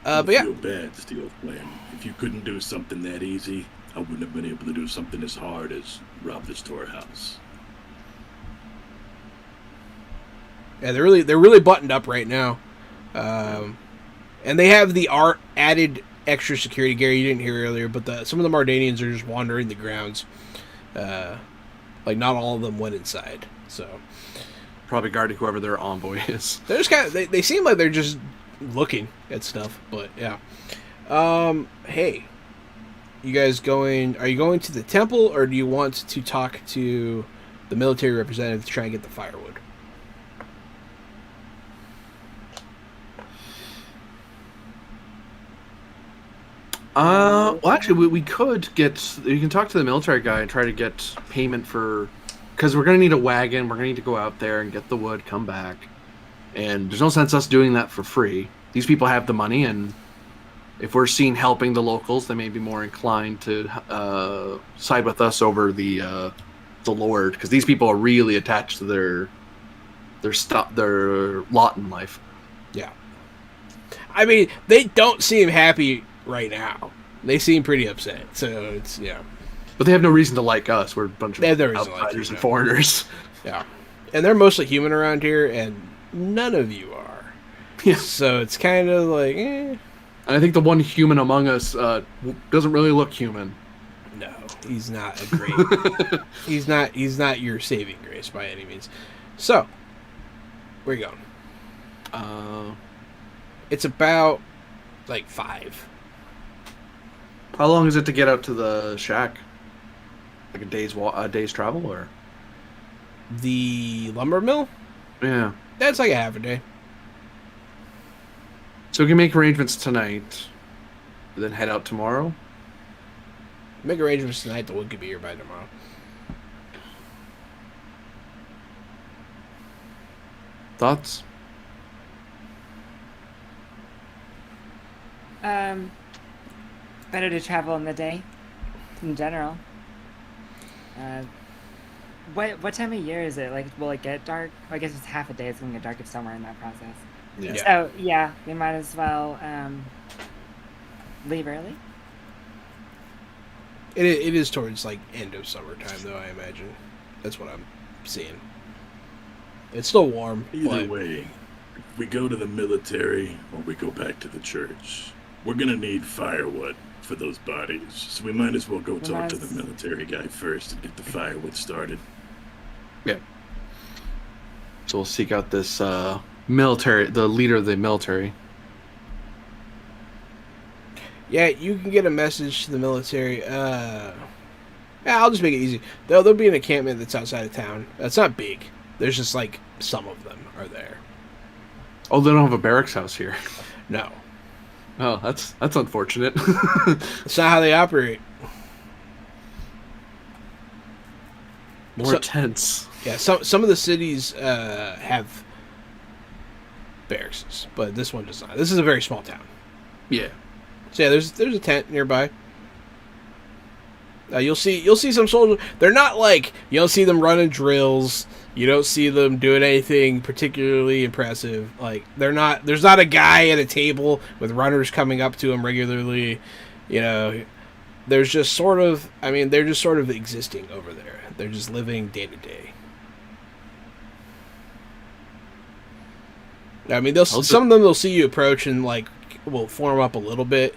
But yeah.
I feel bad, Steel Flame. If you couldn't do something that easy, I wouldn't have been able to do something as hard as rob the storehouse.
Yeah, they're really buttoned up right now, and they have the added extra security. Gary, you didn't hear earlier, but some of the Mardanians are just wandering the grounds. Like not all of them went inside, so
Probably guarding whoever their envoy is.
they're just kind of they seem like they're just looking at stuff. But yeah, hey, you guys going? Are you going to the temple, or do you want to talk to the military representative to try and get the firewood?
Well, actually, we could get. You can talk to the military guy and try to get payment for, because we're gonna need a wagon. We're gonna need to go out there and get the wood, come back, and there's no sense us doing that for free. These people have the money, and if we're seen helping the locals, they may be more inclined to side with us over the Lord, because these people are really attached to their lot in life.
Yeah, I mean they don't seem happy right now. They seem pretty upset. So it's
But they have no reason to like us. We're a bunch
They have
of
no reason to like
outsiders
you,
and
no.
foreigners.
yeah, and they're mostly human around here, and none of you are.
Yeah.
So it's kind of like,
And I think the one human among us doesn't really look human.
no, he's not a great. he's not your saving grace by any means. So, where you going? It's about like 5.
How long is it to get out to the shack? Like a day's travel, or?
The lumber mill.
Yeah.
That's like a half a day.
So we can make arrangements tonight, and then head out tomorrow.
Make arrangements tonight. The wood could be here by tomorrow.
Thoughts?
Better to travel in the day, in general. What time of year is it? Like, will it get dark? I guess it's half a day. It's gonna get dark if somewhere in that process.
Yeah.
So yeah, we might as well leave early.
It is towards like end of summertime though. I imagine that's what I'm seeing. It's still warm.
Either
but
way, if we go to the military or we go back to the church, we're gonna need firewood for those bodies. So we might as well go talk to the military guy first and get the firewood started.
Yeah. So we'll seek out this the leader of the military.
Yeah, you can get a message to the military. Yeah, I'll just make it easy. There'll be an encampment that's outside of town. That's not big. There's just like some of them are there.
Oh, they don't have a barracks house here.
No,
Oh, that's unfortunate.
that's not how they operate.
More
So-
tents.
Yeah, some of the cities have barracks, but this one does not. This is a very small town.
Yeah.
So yeah, there's a tent nearby. You'll see some soldiers. They're not like, you don't see them running drills. You don't see them doing anything particularly impressive. Like there's not a guy at a table with runners coming up to him regularly. You know, they're just sort of existing over there. They're just living day to day. I mean, some of them they'll see you approach and like will form up a little bit.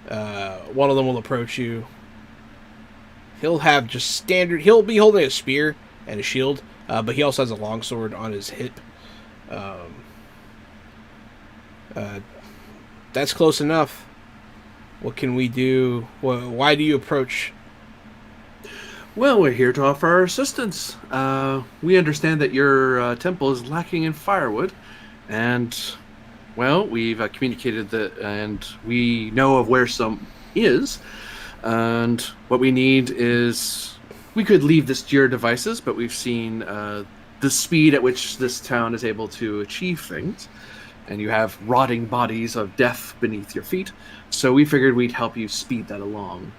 One of them will approach you. He'll have just standard. He'll be holding a spear and a shield, but he also has a longsword on his hip. That's close enough. What can we do? Why do you approach?
Well, we're here to offer our assistance. We understand that your temple is lacking in firewood, and well, we've communicated that, and we know of where some is. And what we need is, we could leave this to your devices, but we've seen the speed at which this town is able to achieve things, and you have rotting bodies of death beneath your feet. So we figured we'd help you speed that along.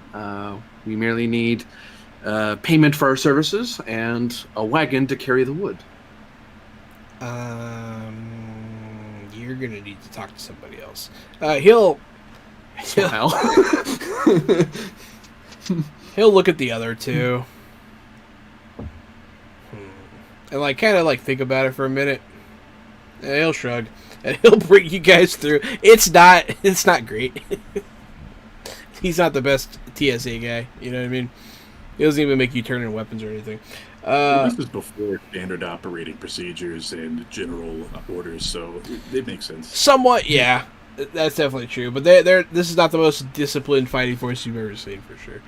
We merely need payment for our services and a wagon to carry the wood.
You're gonna need to talk to somebody else. He'll he'll look at the other two. and like kind of like think about it for a minute. And he'll shrug, and he'll bring you guys through. It's not great. He's not the best TSA guy. You know what I mean? He doesn't even make you turn in weapons or anything.
This is before standard operating procedures and general orders, so it makes sense.
Somewhat, yeah. That's definitely true. But this is not the most disciplined fighting force you've ever seen, for sure.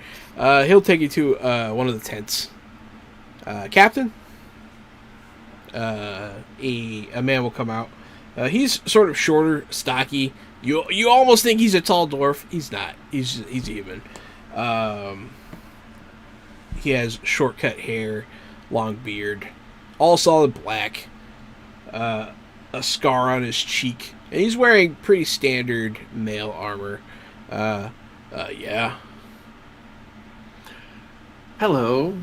He'll take you to one of the tents. Captain? A man will come out. He's sort of shorter, stocky. You almost think he's a tall dwarf. He's not. He's even. He has short-cut hair, long beard, all solid black, a scar on his cheek, and he's wearing pretty standard male armor. Yeah.
Hello.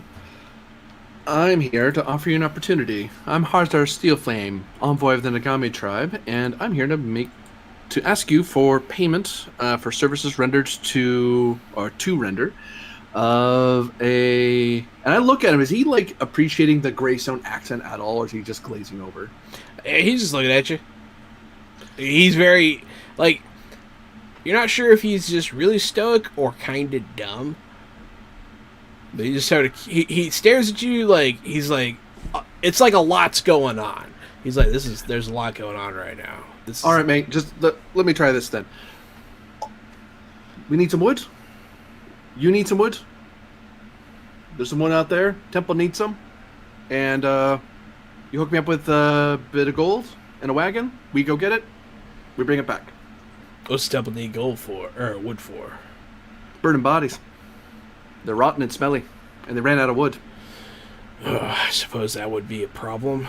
I'm here to offer you an opportunity. I'm Harzar Steelflame, envoy of the Nagami tribe, and I'm here to ask you for payment for services rendered to render of a. And I look at him. Is he like appreciating the Greystone accent at all, or is he just glazing over?
He's just looking at you. He's very like. You're not sure if he's just really stoic or kind of dumb. But he just sort of he stares at you like he's like it's like a lot's going on. He's like there's a lot going on right now.
All right, mate. Just let me try this then. We need some wood. You need some wood. There's some wood out there. Temple needs some, and you hook me up with a bit of gold and a wagon. We go get it. We bring it back.
What's Temple need gold for or wood for?
Burning bodies. They're rotten and smelly, and they ran out of wood.
I suppose that would be a problem.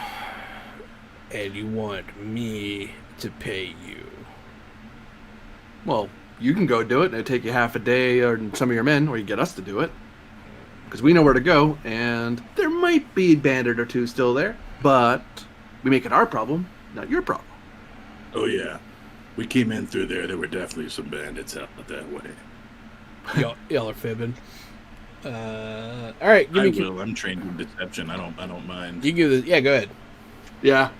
And you want me to pay you?
Well, you can go do it, and it'll take you half a day or some of your men, or you get us to do it. Because we know where to go, and there might be a bandit or two still there, but we make it our problem, not your problem.
Oh, yeah. We came in through there. There were definitely some bandits out that way.
Y'all are fibbing. All right,
I'm trained in deception. I don't mind.
You give yeah, go ahead.
Yeah.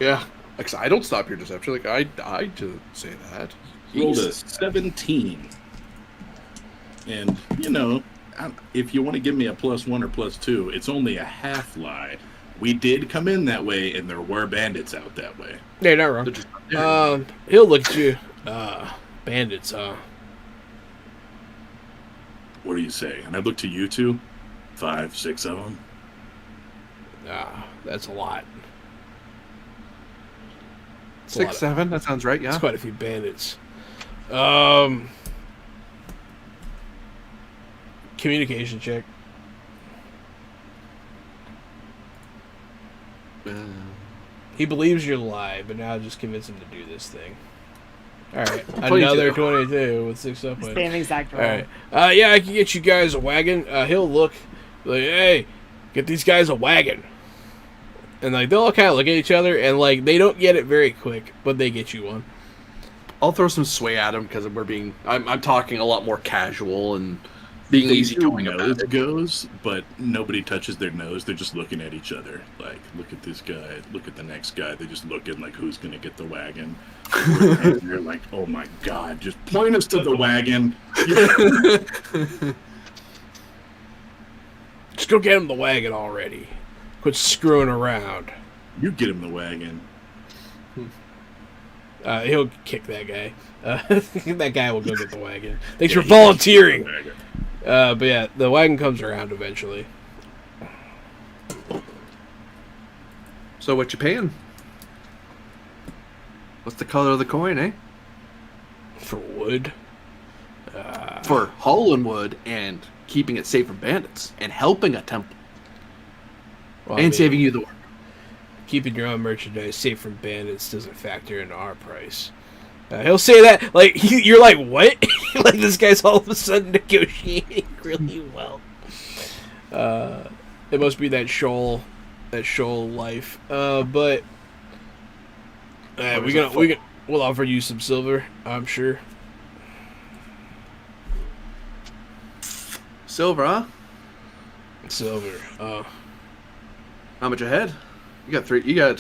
Like, I don't stop your deception. Like I to say that.
Rolled a 17, and if you want to give me a +1 or +2, it's only a half lie. We did come in that way, and there were bandits out that way.
Yeah, not wrong. He'll look at you. Bandits,
What do you say? And I look to you two. 5, 6 of them.
That's a lot.
6, 7. That sounds right. Yeah.
That's quite a few bandits. Communication check. He believes you're alive, but now just convince him to do this thing. All right, another 22 with 6 up.
Same exact roll.
All right, yeah, I can get you guys a wagon. He'll look like, hey, get these guys a wagon, and like they'll all kind of look at each other, and like they don't get it very quick, but they get you one.
I'll throw some sway at him because I'm talking a lot more casual and being easy going about it.
Goes, but nobody touches their nose. They're just looking at each other. Like, look at this guy. Look at the next guy. They're just looking like, who's gonna get the wagon? And you're like, oh my god, just point us to the wagon.
Just go get him the wagon already. Quit screwing around.
You get him the wagon.
He'll kick that guy. That guy will go get the wagon. Thanks for volunteering. But yeah, the wagon comes around eventually.
So what you paying? What's the color of the coin, eh?
For wood?
For hauling wood and keeping it safe from bandits and helping a temple.
Well,
and saving you the work.
Keeping your own merchandise safe from bandits doesn't factor into our price. He'll say that like you're like, what? Like this guy's all of a sudden negotiating really well. It must be that shoal life. But we'll offer you some silver, I'm sure.
Silver, huh?
Silver.
How much a head? You got 3. You got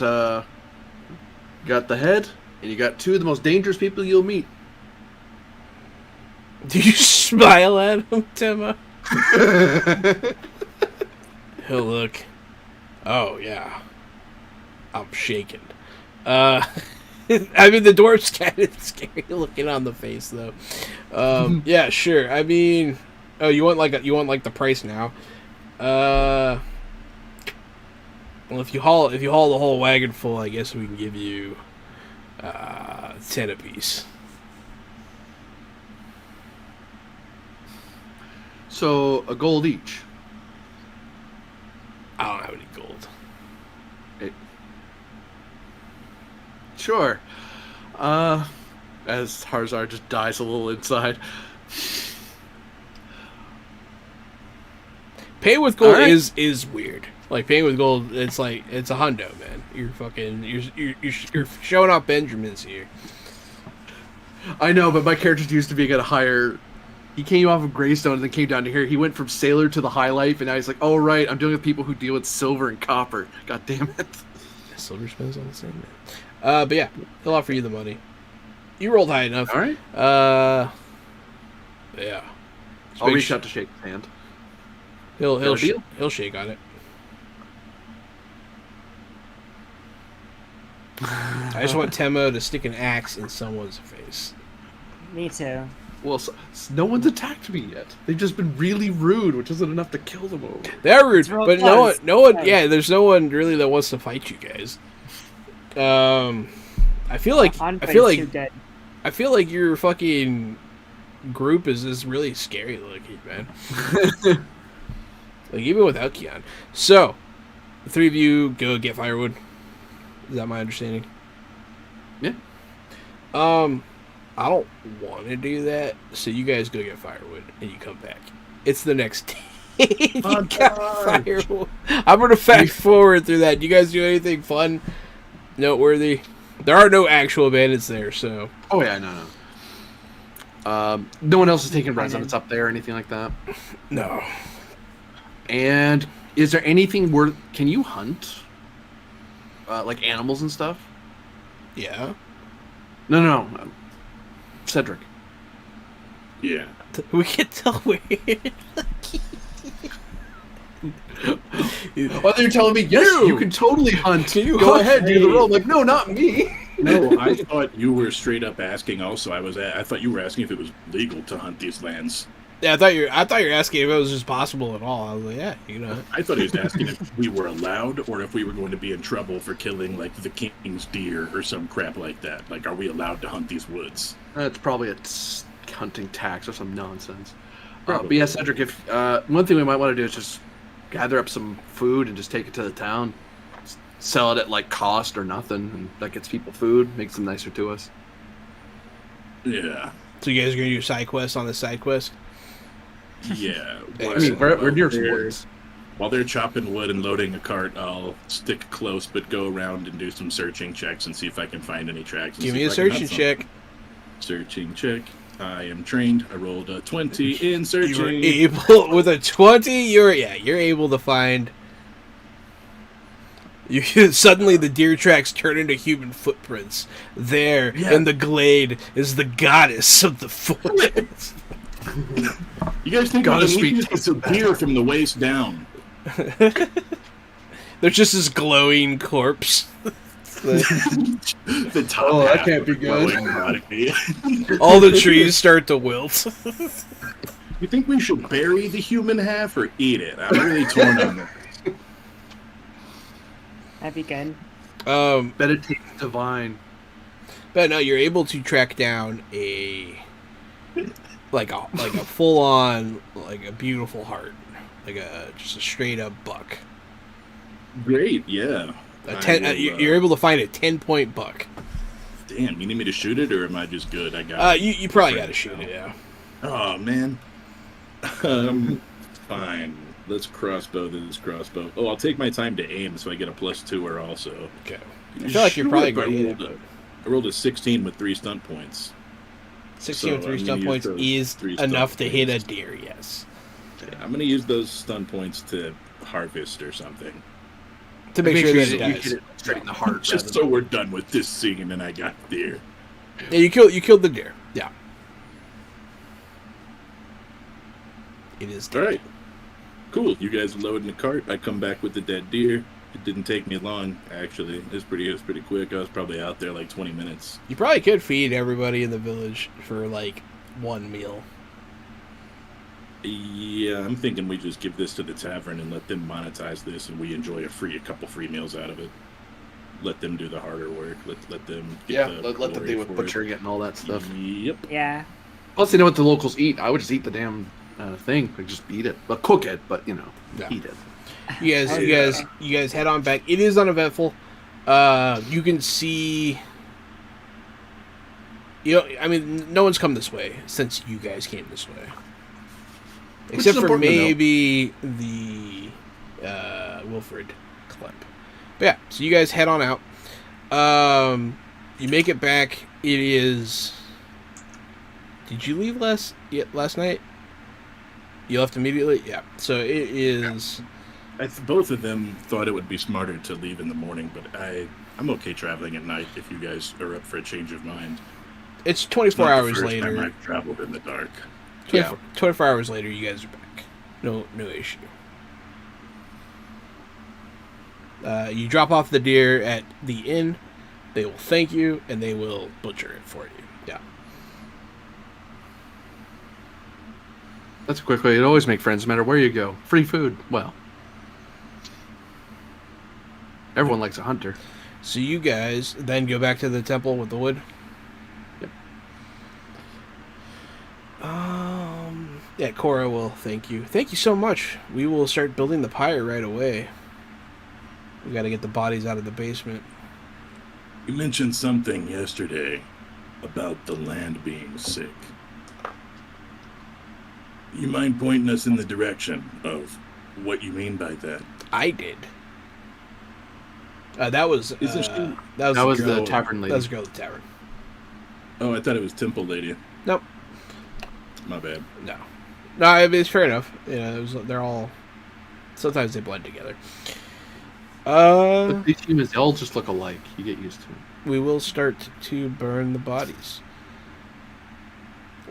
the head, and you got 2 of the most dangerous people you'll meet.
Do you smile at him, Timo? He'll look. Oh, yeah. I'm shaking. I mean, the dwarf's kind of scary looking on the face, though. Yeah, sure. I mean, oh, you want the price now? Well, if you haul the whole wagon full, I guess we can give you 10 apiece.
So a gold each.
I don't have any gold.
Sure. As Harzar just dies a little inside.
Paying with gold
Right.
is weird. Like paying with gold, it's a hundo, man. You're showing off Benjamins here.
I know, but my character's used to being at a higher. He came off of Greystone and then came down to here. He went from sailor to the high life, and now he's like, "Oh right, I'm dealing with people who deal with silver and copper." God damn it!
Silver spins on the same man. But yeah, he'll offer you the money. You rolled high enough.
All right.
Yeah.
I'll reach out to shake his hand.
He'll
deal?
he'll shake on it. I just want Temo to stick an axe in someone's face.
Me too.
Well, no one's attacked me yet. They've just been really rude, which isn't enough to kill them over.
They are rude,
roll
but
close.
no one.
Close.
Yeah, there's no one really that wants to fight you guys. I feel like your fucking group is just really scary looking, man. Like even without Keon. So, the 3 of you go get firewood. Is that my understanding?
Yeah.
I don't want to do that, so you guys go get firewood and you come back. It's the next day. You got firewood. I'm gonna fast forward through that. Do you guys do anything fun, noteworthy? There are no actual bandits there, so.
Oh yeah, no. No one else is taking residence up there or anything like that.
No.
And is there anything worth? Can you hunt? Like animals and stuff?
Yeah.
No. Cedric.
Yeah.
We can tell where.
Oh, they're telling me yes, you can totally hunt.
You
Go
hunt.
ahead, do the roll. I'm like, no, not me.
No, I thought you were straight up asking. Also, I thought you were asking if it was legal to hunt these lands.
Yeah, I thought you were asking if it was just possible at all. I was like, yeah, you know.
I thought he was asking if we were allowed or if we were going to be in trouble for killing like the king's deer or some crap like that. Like, are we allowed to hunt these woods?
It's probably a hunting tax or some nonsense. But yeah, Cedric, if one thing we might want to do is just gather up some food and just take it to the town, sell it at like cost or nothing, and that gets people food, makes them nicer to us.
Yeah.
So you guys are gonna do side quests on the side quest?
Yeah.
I mean, we're near some
they're-
woods.
While they're chopping wood and loading a cart, I'll stick close but go around and do some searching checks and see if I can find any tracks. and
Give
see
me a
if I can
searching
hunt
check.
something. Searching check. I am trained. I rolled a 20 in searching.
You're able with a 20. You're able to find. You suddenly the deer tracks turn into human footprints. There in the glade is the goddess of the forest.
You guys think
Gotta
we
speak.
need to deer from the waist down?
There's just this glowing corpse.
The top
Oh, that
half
can't be
of
good.
glowing body.
All the trees start to wilt.
You think we should bury the human half or eat it? I'm really torn on this.
That'd be good.
Bet it tastes divine.
But no, you're able to track down a full on like a beautiful heart, just a straight up buck.
Great, yeah.
You're able to find a 10-point buck.
Damn, you need me to shoot it or am I just good? I got.
You probably got to shoot it, yeah.
Oh man. Fine. Let's crossbow this crossbow. Oh, I'll take my time to aim so I get a +2 or also.
Okay. I feel like you're probably
Sure,
going to
I
hit
rolled
it.
I rolled a 16 with 3 stunt points.
16 with
So
3
I'm
stun
gonna
points
use those
is
3 stun
enough to hit a
points.
deer, yes.
Yeah, I'm gonna use those stun points to harvest or something.
to make sure
you
that it
hit
dies.
it straight in the heart.
Just
rather
so
than-
we're done with this scene and I got there.
Yeah, you killed the deer. Yeah. It is dead.
All right. Cool. You guys load in the cart. I come back with the dead deer. It didn't take me long, actually. It was pretty quick. I was probably out there like 20 minutes.
You probably could feed everybody in the village for like one meal.
Yeah, I'm thinking we just give this to the tavern and let them monetize this, and we enjoy a couple free meals out of it. Let them do the harder work. Let them get the
let them
glory
deal with
for
butchering it and all that stuff.
Yep.
Yeah.
Plus, they know what the locals eat. I would just eat the damn thing. Like, just eat it. But cook it, but,
Yeah.
eat it.
You guys head on back. It is uneventful. You can see. I mean, no one's come this way since you guys came this way,
Which
except
is
for
important to know.
maybe the Wilfred clip. But yeah, so you guys head on out. You make it back. It is. Did you leave last night? You left immediately. Yeah. So it is.
Both of them thought it would be smarter to leave in the morning, but I'm okay traveling at night if you guys are up for a change of mind.
It's
It's
24
not the
hours
first time
later.
I've traveled in the dark.
24 hours later, you guys are back. No issue. You drop off the deer at the inn. They will thank you, and they will butcher it for you. Yeah.
That's a quick way. It always make friends no matter where you go. Free food. Well, everyone likes a hunter.
So you guys then go back to the temple with the wood.
Yep.
Yeah, Cora will thank you. Thank you so much. We will start building the pyre right away. We got to get the bodies out of the basement.
You mentioned something yesterday about the land being sick. You mind pointing us in the direction of what you mean by that?
I did. That was
Isn't she-
that
That was
girl,
the tavern lady.
That was the girl at the tavern.
Oh, I thought it was Temple Lady.
Nope.
My bad.
No, I mean, it's fair enough. They're all. Sometimes they blend together.
But these humans, they all just look alike. You get used to it.
We will start to burn the bodies.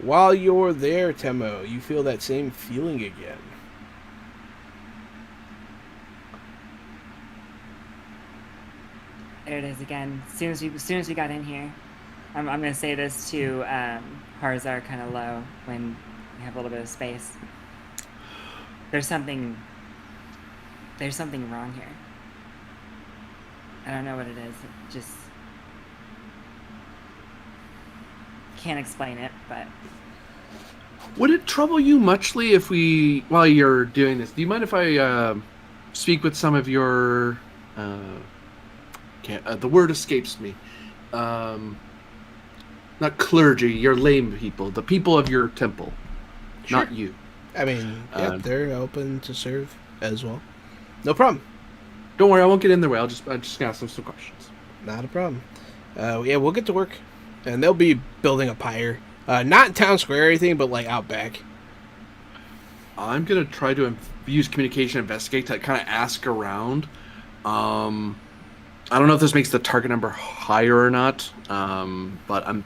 While you're there, Temo, you feel that same feeling again.
There it is again. As soon as we got in here, I'm gonna say this to Harzar kind of low when we have a little bit of space. There's something wrong here. I don't know what it is. It just can't explain it, but
Would it trouble you muchly if we, while you're doing this, do you mind if I speak with some of your, the word escapes me, not clergy, your lame people, the people of your temple,
Sure.
not you.
I mean, yeah,
Um,
they're open to serve as well. No problem.
Don't worry, I won't get in their way. I'm just gonna ask them some questions.
Not a problem. Yeah, we'll get to work. And they'll be building a pyre. Not in town square or anything, but like out back.
I'm gonna try to use communication investigate to kind of ask around. I don't know if this makes the target number higher or not, but I'm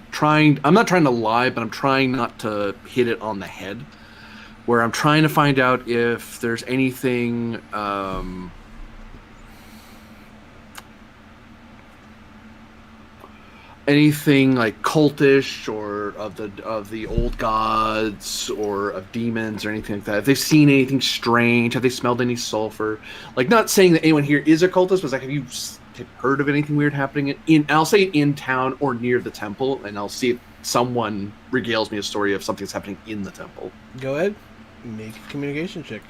not trying to lie, but I'm trying not to hit it on the head. Where I'm trying to find out if there's anything like cultish or of the old gods or of demons or anything like that. If they've seen anything strange, have they smelled any sulfur? Like, not saying that anyone here is a cultist, but like, have you heard of anything weird happening I'll say in town or near the temple, and I'll see if someone regales me a story of something that's happening in the temple.
Go ahead. Make a communication check.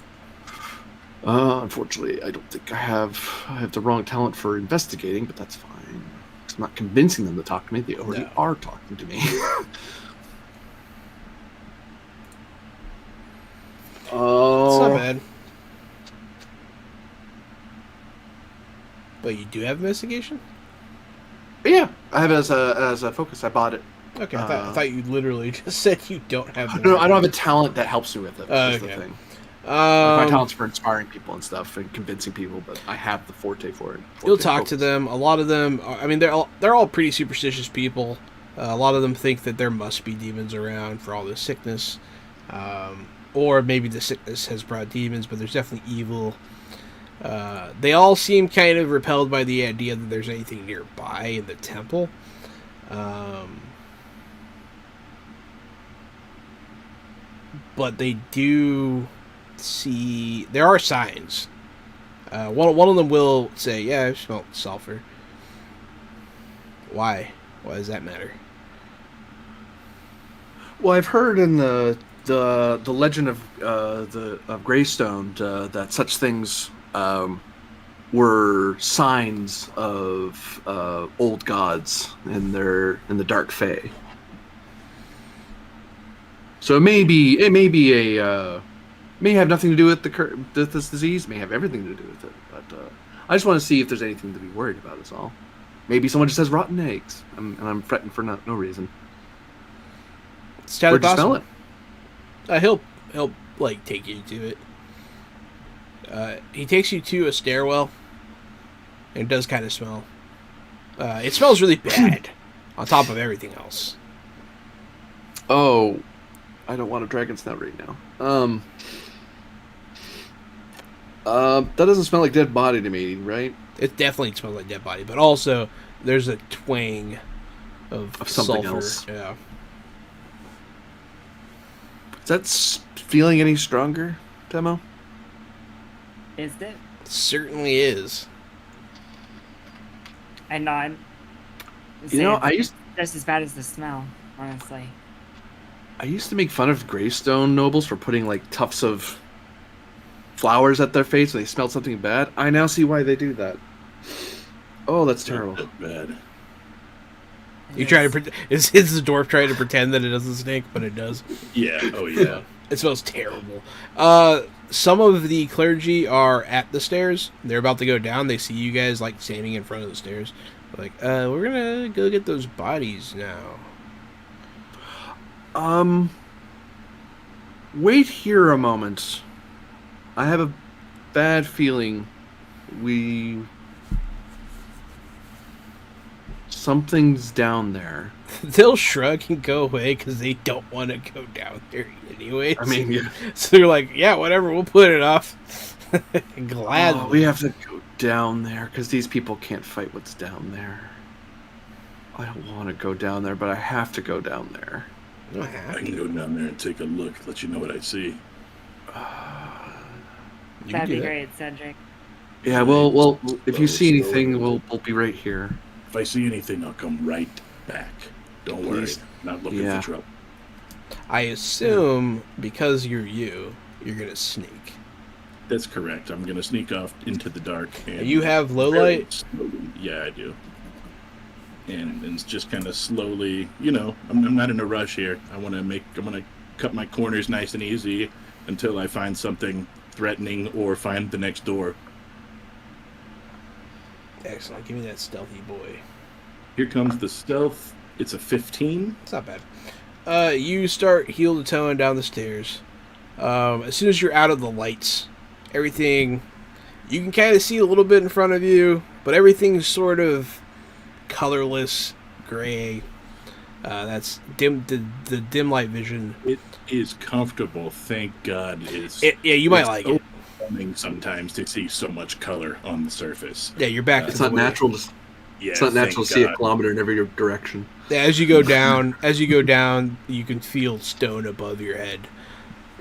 Unfortunately, I don't think I have the wrong talent for investigating, but that's fine. I'm not convincing them to talk to me. They already are talking to me.
It's not bad. But you do have investigation?
Yeah, I have it as a focus. I bought it.
Okay, I thought you literally just said you don't have.
No, I don't have a talent that helps me with it. That's
Okay.
the thing. My talents for inspiring people and stuff and convincing people, but I have the forte for it.
You'll talk to them. A lot of them, I mean, they're all pretty superstitious people. A lot of them think that there must be demons around for all this sickness. Or maybe the sickness has brought demons, but there's definitely evil. They all seem kind of repelled by the idea that there's anything nearby in the temple. But they do see... There are signs. One of them will say, yeah, I smell sulfur. Why? Why does that matter?
Well, I've heard in the legend of Greystone that such things were signs of old gods in the Dark Fae. So it may have nothing to do with this disease. May have everything to do with it. But I just want to see if there's anything to be worried about. Is all. Maybe someone just has rotten eggs, and I'm fretting for no reason.
It's kind of
Where'd you smell
possible. He'll like take you to it. He takes you to a stairwell, and it does kind of smell. It smells really bad, on top of everything else.
Oh, I don't want a dragon snout right now. That doesn't smell like dead body to me, right?
It definitely smells like dead body, but also there's a twang of
something
sulfur.
else.
Yeah.
Is that feeling any stronger, Demo?
Is it?
Certainly is.
I nod.
I used
just as bad as the smell, honestly.
I used to make fun of Greystone nobles for putting like tufts of flowers at their face when they smelled something bad. I now see why they do that. Oh, that's terrible.
Not bad.
You try to is the dwarf trying to pretend that it doesn't stink, but it does.
Yeah. Oh yeah.
It smells terrible. Some of the clergy are at the stairs. They're about to go down. They see you guys like standing in front of the stairs. They're like, we're gonna go get those bodies now.
Wait here a moment. I have a bad feeling something's down there.
They'll shrug and go away because they don't want to go down there anyways.
I mean, yeah.
So they're like, yeah, whatever, we'll put it off. Gladly.
Oh, we have to go down there because these people can't fight what's down there. I don't want to go down there, but I have to go down there.
I can go down there and take a look, let you know what I see.
That'd be great, Cedric.
Yeah, well, if you see anything, we'll be right here.
If I see anything, I'll come right back. Don't worry. Not looking for trouble.
I assume because you're gonna sneak.
That's correct. I'm gonna sneak off into the dark. And
you have low light?
Yeah, I do. And just kind of slowly, I'm not in a rush here. I'm gonna cut my corners nice and easy until I find something threatening or find the next door.
Excellent. Give me that stealthy boy.
Here comes the stealth. It's a 15.
It's not bad. You start heel to toe and down the stairs. As soon as you're out of the lights, everything, you can kind of see a little bit in front of you, but everything's sort of colorless, gray. That's dim. The dim light vision.
It is comfortable. Thank God.
Yeah, you might like it.
Sometimes to see so much color on the surface.
Yeah, you're back.
It's not natural. It's not natural to see a kilometer in every direction.
Yeah, as you go down, you can feel stone above your head,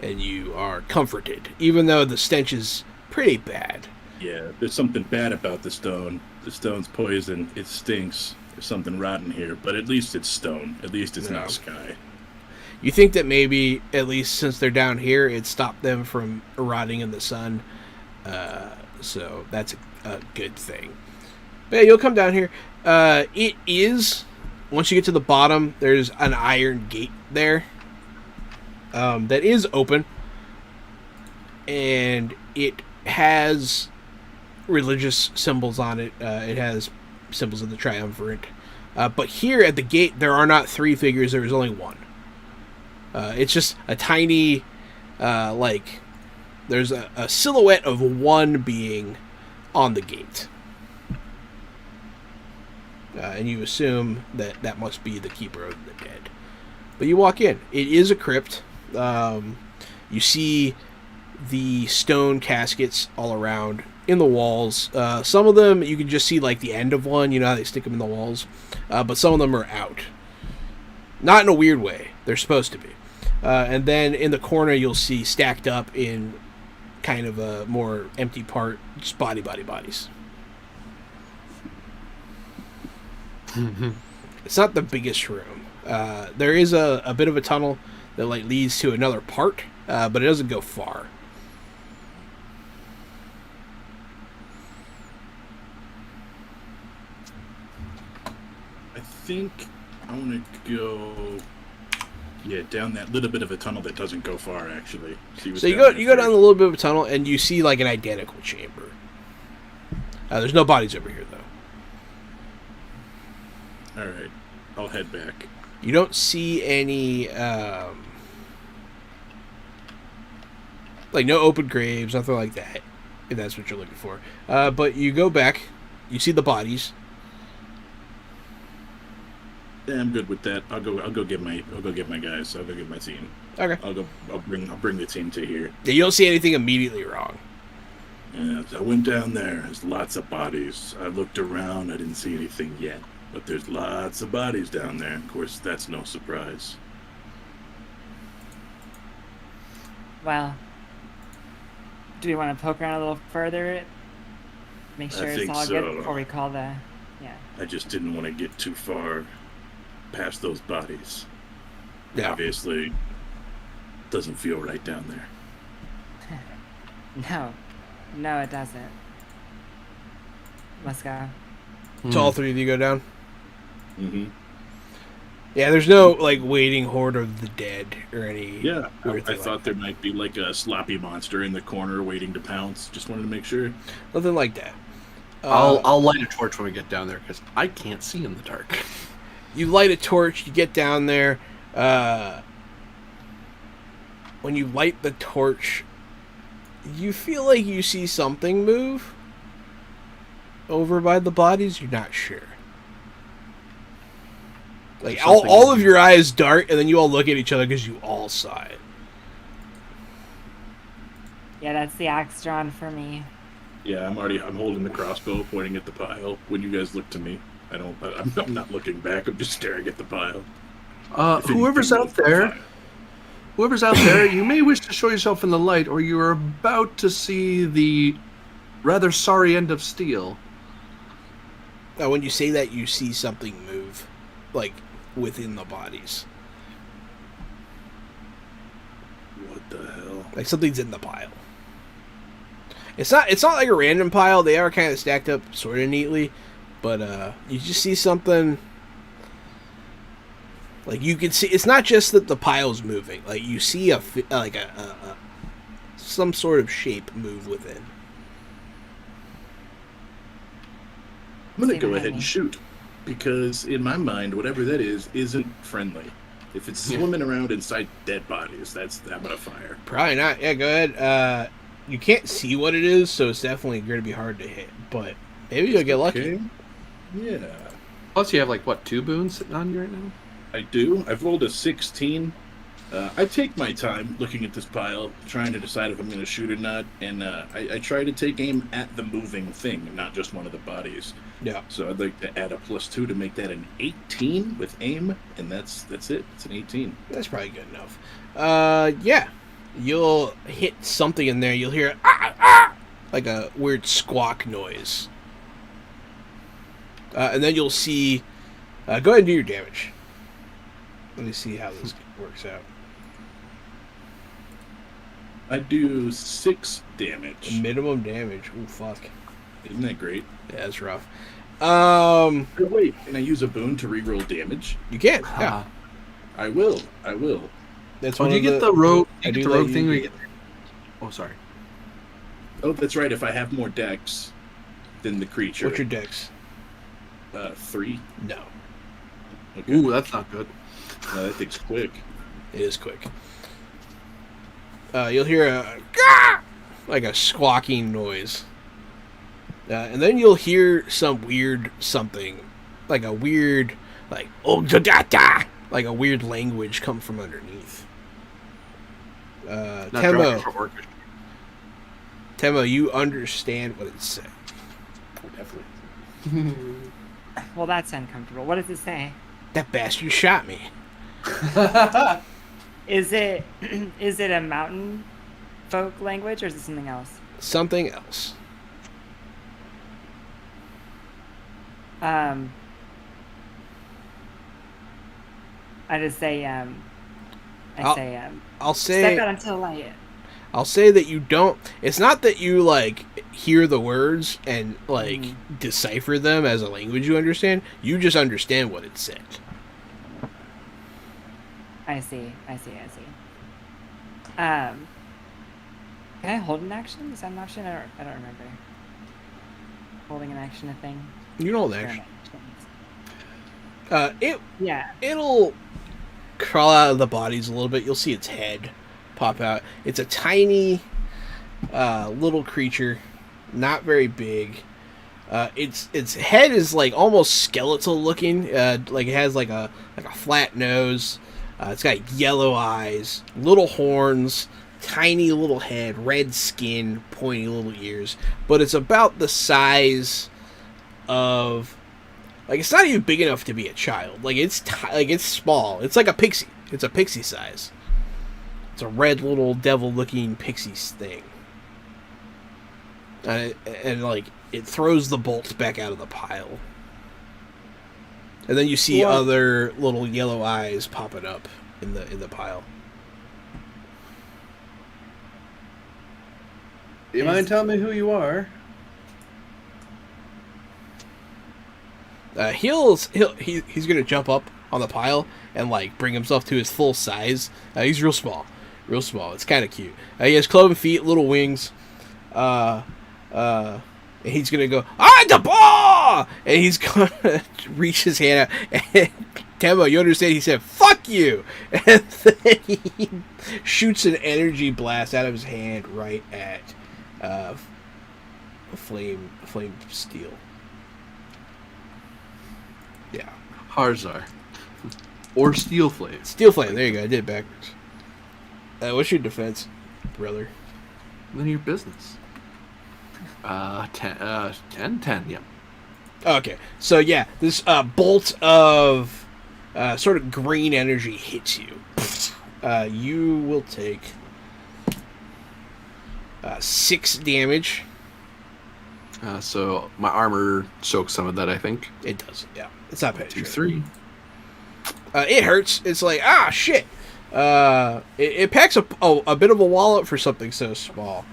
and you are comforted, even though the stench is pretty bad.
Yeah, there's something bad about the stone. The stone's poison. It stinks. There's something rotten here, but at least it's stone. At least it's not sky.
You think that maybe, at least since they're down here, it stopped them from rotting in the sun. So that's a good thing. But yeah, you'll come down here. It is, once you get to the bottom, there's an iron gate there that is open. And it has religious symbols on it. It has symbols of the Triumvirate. But here at the gate, there are not 3 figures. There is only one. It's just a tiny, like there's a silhouette of one being on the gate. And you assume that must be the Keeper of the Dead. But you walk in. It is a crypt. You see the stone caskets all around in the walls. Some of them, you can just see like the end of one. You know how they stick them in the walls? But some of them are out. Not in a weird way. They're supposed to be. And then in the corner, you'll see stacked up in kind of a more empty part, just bodies. It's not the biggest room. There is a bit of a tunnel that like leads to another part, but it doesn't go far.
I think I want to go, down that little bit of a tunnel that doesn't go far, actually.
So you go down a little bit of a tunnel, and you see like an identical chamber. There's no bodies over here, though.
All right, I'll head back.
You don't see any, like no open graves, nothing like that, if that's what you're looking for. But you go back, you see the bodies.
Yeah, I'm good with that. I'll go get my guys. I'll go get my team.
Okay.
I'll bring the team to here.
Yeah, you don't see anything immediately wrong.
Yeah, I went down there. There's lots of bodies. I looked around. I didn't see anything yet. But there's lots of bodies down there. Of course, that's no surprise.
Well, do we want to poke around a little further? Make sure
I
it's
think
all
so.
good before we call the... Yeah.
I just didn't want to get too far past those bodies.
Yeah.
Obviously, doesn't feel right down there.
No, it doesn't. Let's go.
So all three of you go down?
Mm-hmm.
Yeah, there's no, like, waiting horde of the dead or any...
Yeah,
weird
I
thing
thought
like
there might be like a sloppy monster in the corner waiting to pounce. Just wanted to make sure.
Nothing like that.
I'll light a torch when we get down there because I can't see in the dark.
You light a torch, you get down there. When you light the torch, you feel like you see something move over by the bodies. You're not sure. Like all of your eyes dart, and then you all look at each other because you all saw it.
Yeah, that's the axe drawn for me.
Yeah, I'm holding the crossbow, pointing at the pile. When you guys look to me, I'm not looking back. I'm just staring at the pile.
Whoever's out there, you may wish to show yourself in the light, or you are about to see the rather sorry end of steel.
Now, when you say that, you see something move, like within the bodies.
What the hell?
Like something's in the pile. It's not like a random pile. They are kind of stacked up sort of neatly, but you just see something. Like you can see, it's not just that the pile's moving. Like you see some sort of shape move within.
I'm gonna go ahead and shoot, because in my mind, whatever that is isn't friendly. If it's swimming around inside dead bodies, I'm gonna fire.
Probably not. Yeah, go ahead. You can't see what it is, so it's definitely going to be hard to hit. But maybe you'll get lucky.
Okay. Yeah.
Plus, you have like what, 2 boons sitting on you right now?
I do. I've rolled a 16. I take my time looking at this pile, trying to decide if I'm going to shoot or not, and I try to take aim at the moving thing, not just one of the bodies.
Yeah.
So I'd like to add a +2 to make that an 18 with aim, and that's it. It's an 18.
That's probably good enough. Yeah. You'll hit something in there. You'll hear like a weird squawk noise. And then you'll see... go ahead and do your damage. Let me see how this works out.
I do 6 damage.
Minimum damage. Ooh, fuck.
Isn't that great?
Yeah, that's rough.
Wait, can I use a boon to reroll damage?
You can. Yeah.
I will.
That's
When
one
you
of
get the rogue,
I do
rogue
let
thing.
you
We
get-
get... Oh, sorry.
Oh, that's right. If I have more dex than the creature.
What's your dex?
3.
No.
Okay.
Ooh, that's not good.
That thing's quick.
It is quick. You'll hear a... Gah! squawking noise. And then you'll hear some weird something, like a weird, like, oh, da da da, like a weird language come from underneath.
Not Drackish or Orcish.
Temo, you understand what it said.
Oh, definitely.
Well, that's uncomfortable. What does it say?
That bastard shot me.
Is it a mountain folk language or is it something else?
Something else.
I just say
I'll say
step out until light.
I'll say that you don't. It's not that you like hear the words and like decipher them as a language you understand. You just understand what it said.
I see. Can I hold an action? Is that an option? I don't remember. Holding an action a thing?
You know that. It'll crawl out of the bodies a little bit. You'll see its head pop out. It's a tiny little creature, not very big. Its head is like almost skeletal looking. Like it has like a flat nose. It's got yellow eyes, little horns, tiny little head, red skin, pointy little ears. But it's about the size of, like, it's not even big enough to be a child. Like it's small. It's like a pixie. It's a pixie size. It's a red little devil-looking pixie thing. And like it throws the bolts back out of the pile. And then you see other little yellow eyes popping up in the pile.
Do you mind telling me who you are?
He's gonna jump up on the pile and like bring himself to his full size. He's real small. It's kind of cute. He has cloven feet, little wings. And he's gonna go, the ball! And he's gonna reach his hand out. And Temo, you understand? He said, "Fuck you!" And then he shoots an energy blast out of his hand right at flame steel. Yeah,
Harzar. Or Steel Flame.
Steel flame. There you go. I did it backwards. What's your defense, brother?
None of your business. 10, yeah.
Okay, so yeah, this bolt of sort of green energy hits you. You will take 6 damage.
So my armor soaks some of that, I think.
It does, yeah. It's not bad.
2, 3.
It hurts. It's like, shit. It packs a bit of a wallop for something so small.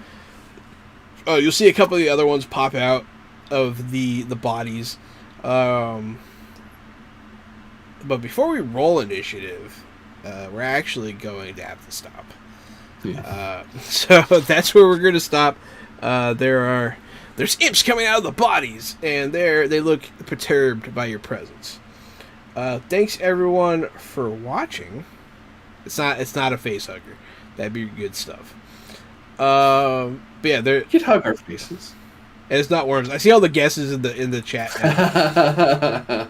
You'll see a couple of the other ones pop out of the bodies. But before we roll initiative, we're actually going to have to stop.
Yeah.
So that's where we're going to stop. There's imps coming out of the bodies, and they look perturbed by your presence. Thanks everyone for watching. It's not a face hugger. That'd be good stuff. But yeah,
You could hug our faces.
And it's not worms. I see all the guesses in the chat now.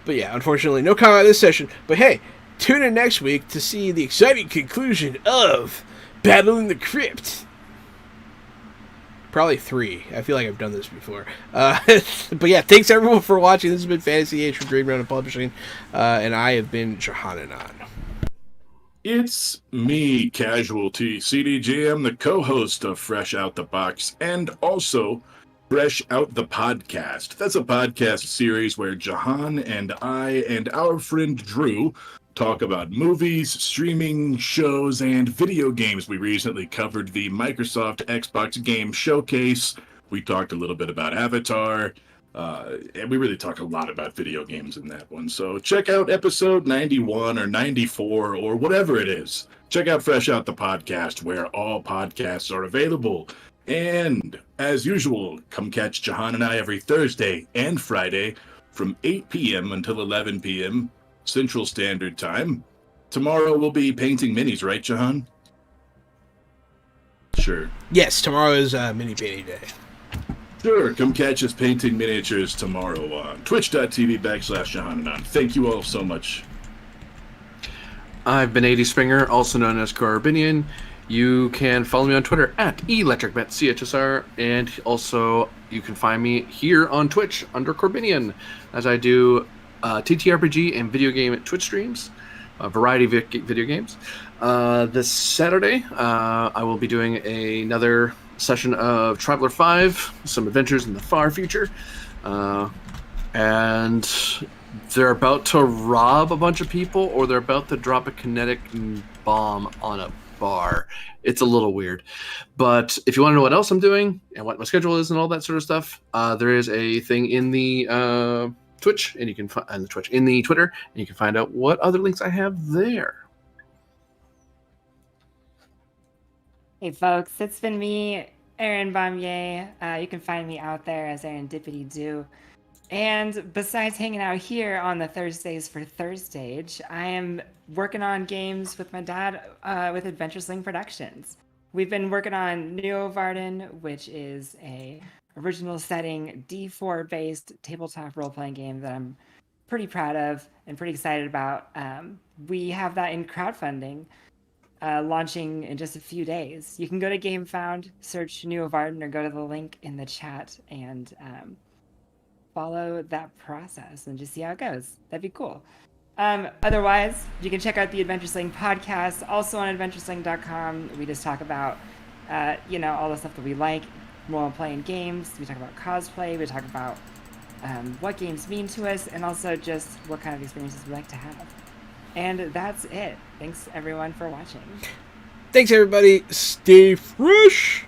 But yeah, unfortunately, no comment this session. But hey, tune in next week to see the exciting conclusion of Battling the Crypt. Probably 3. I feel like I've done this before. But yeah, thanks everyone for watching. This has been Fantasy Age from Dream Round and Publishing. And I have been Johannanon.
It's me, Casualty CDG. I'm the co-host of Fresh Out the Box and also Fresh Out the Podcast. That's a podcast series where Jahan and I and our friend Drew talk about movies, streaming shows, and video games. We recently covered the Microsoft Xbox Game Showcase. We talked a little bit about Avatar. And we really talk a lot about video games in that one. So check out episode 91 or 94 or whatever it is. Check out Fresh Out the Podcast, where all podcasts are available. And as usual, come catch Jahan and I every Thursday and Friday from 8 p.m. until 11 p.m. Central Standard Time. Tomorrow we'll be painting minis, right, Jahan? Sure.
Yes, tomorrow is mini painting day.
Sure, come catch us painting miniatures tomorrow on twitch.tv/Johananon. Thank you all so much.
I've been AD Springer, also known as Corbinian. You can follow me on Twitter at ElectricBetCHSR, and also you can find me here on Twitch under Corbinian, as I do TTRPG and video game Twitch streams, a variety of video games. This Saturday, I will be doing another session of Traveler 5, some adventures in the far future, and they're about to rob a bunch of people, or they're about to drop a kinetic bomb on a bar. It's a little weird, but if you want to know what else I'm doing and what my schedule is and all that sort of stuff, there is a thing in the Twitch, and you can find in the Twitter, and you can find out what other links I have there.
Hey folks, it's been me, Aaron Bamier. You can find me out there as Aaron Dippity Do. And besides hanging out here on the Thursdays for Thurstage, I am working on games with my dad with Adventure Sling Productions. We've been working on Neovarden, which is a original setting D4 based tabletop role-playing game that I'm pretty proud of and pretty excited about. We have that in crowdfunding, launching in just a few days. You can go to GameFound, search Neovarden, or go to the link in the chat and follow that process and just see how it goes. That'd be cool. Otherwise, you can check out the Adventure Sling podcast, also on adventuresling.com. We just talk about, all the stuff that we like while playing games. We talk about cosplay. We talk about what games mean to us, and also just what kind of experiences we like to have. And that's it. Thanks, everyone, for watching.
Thanks, everybody. Stay fresh.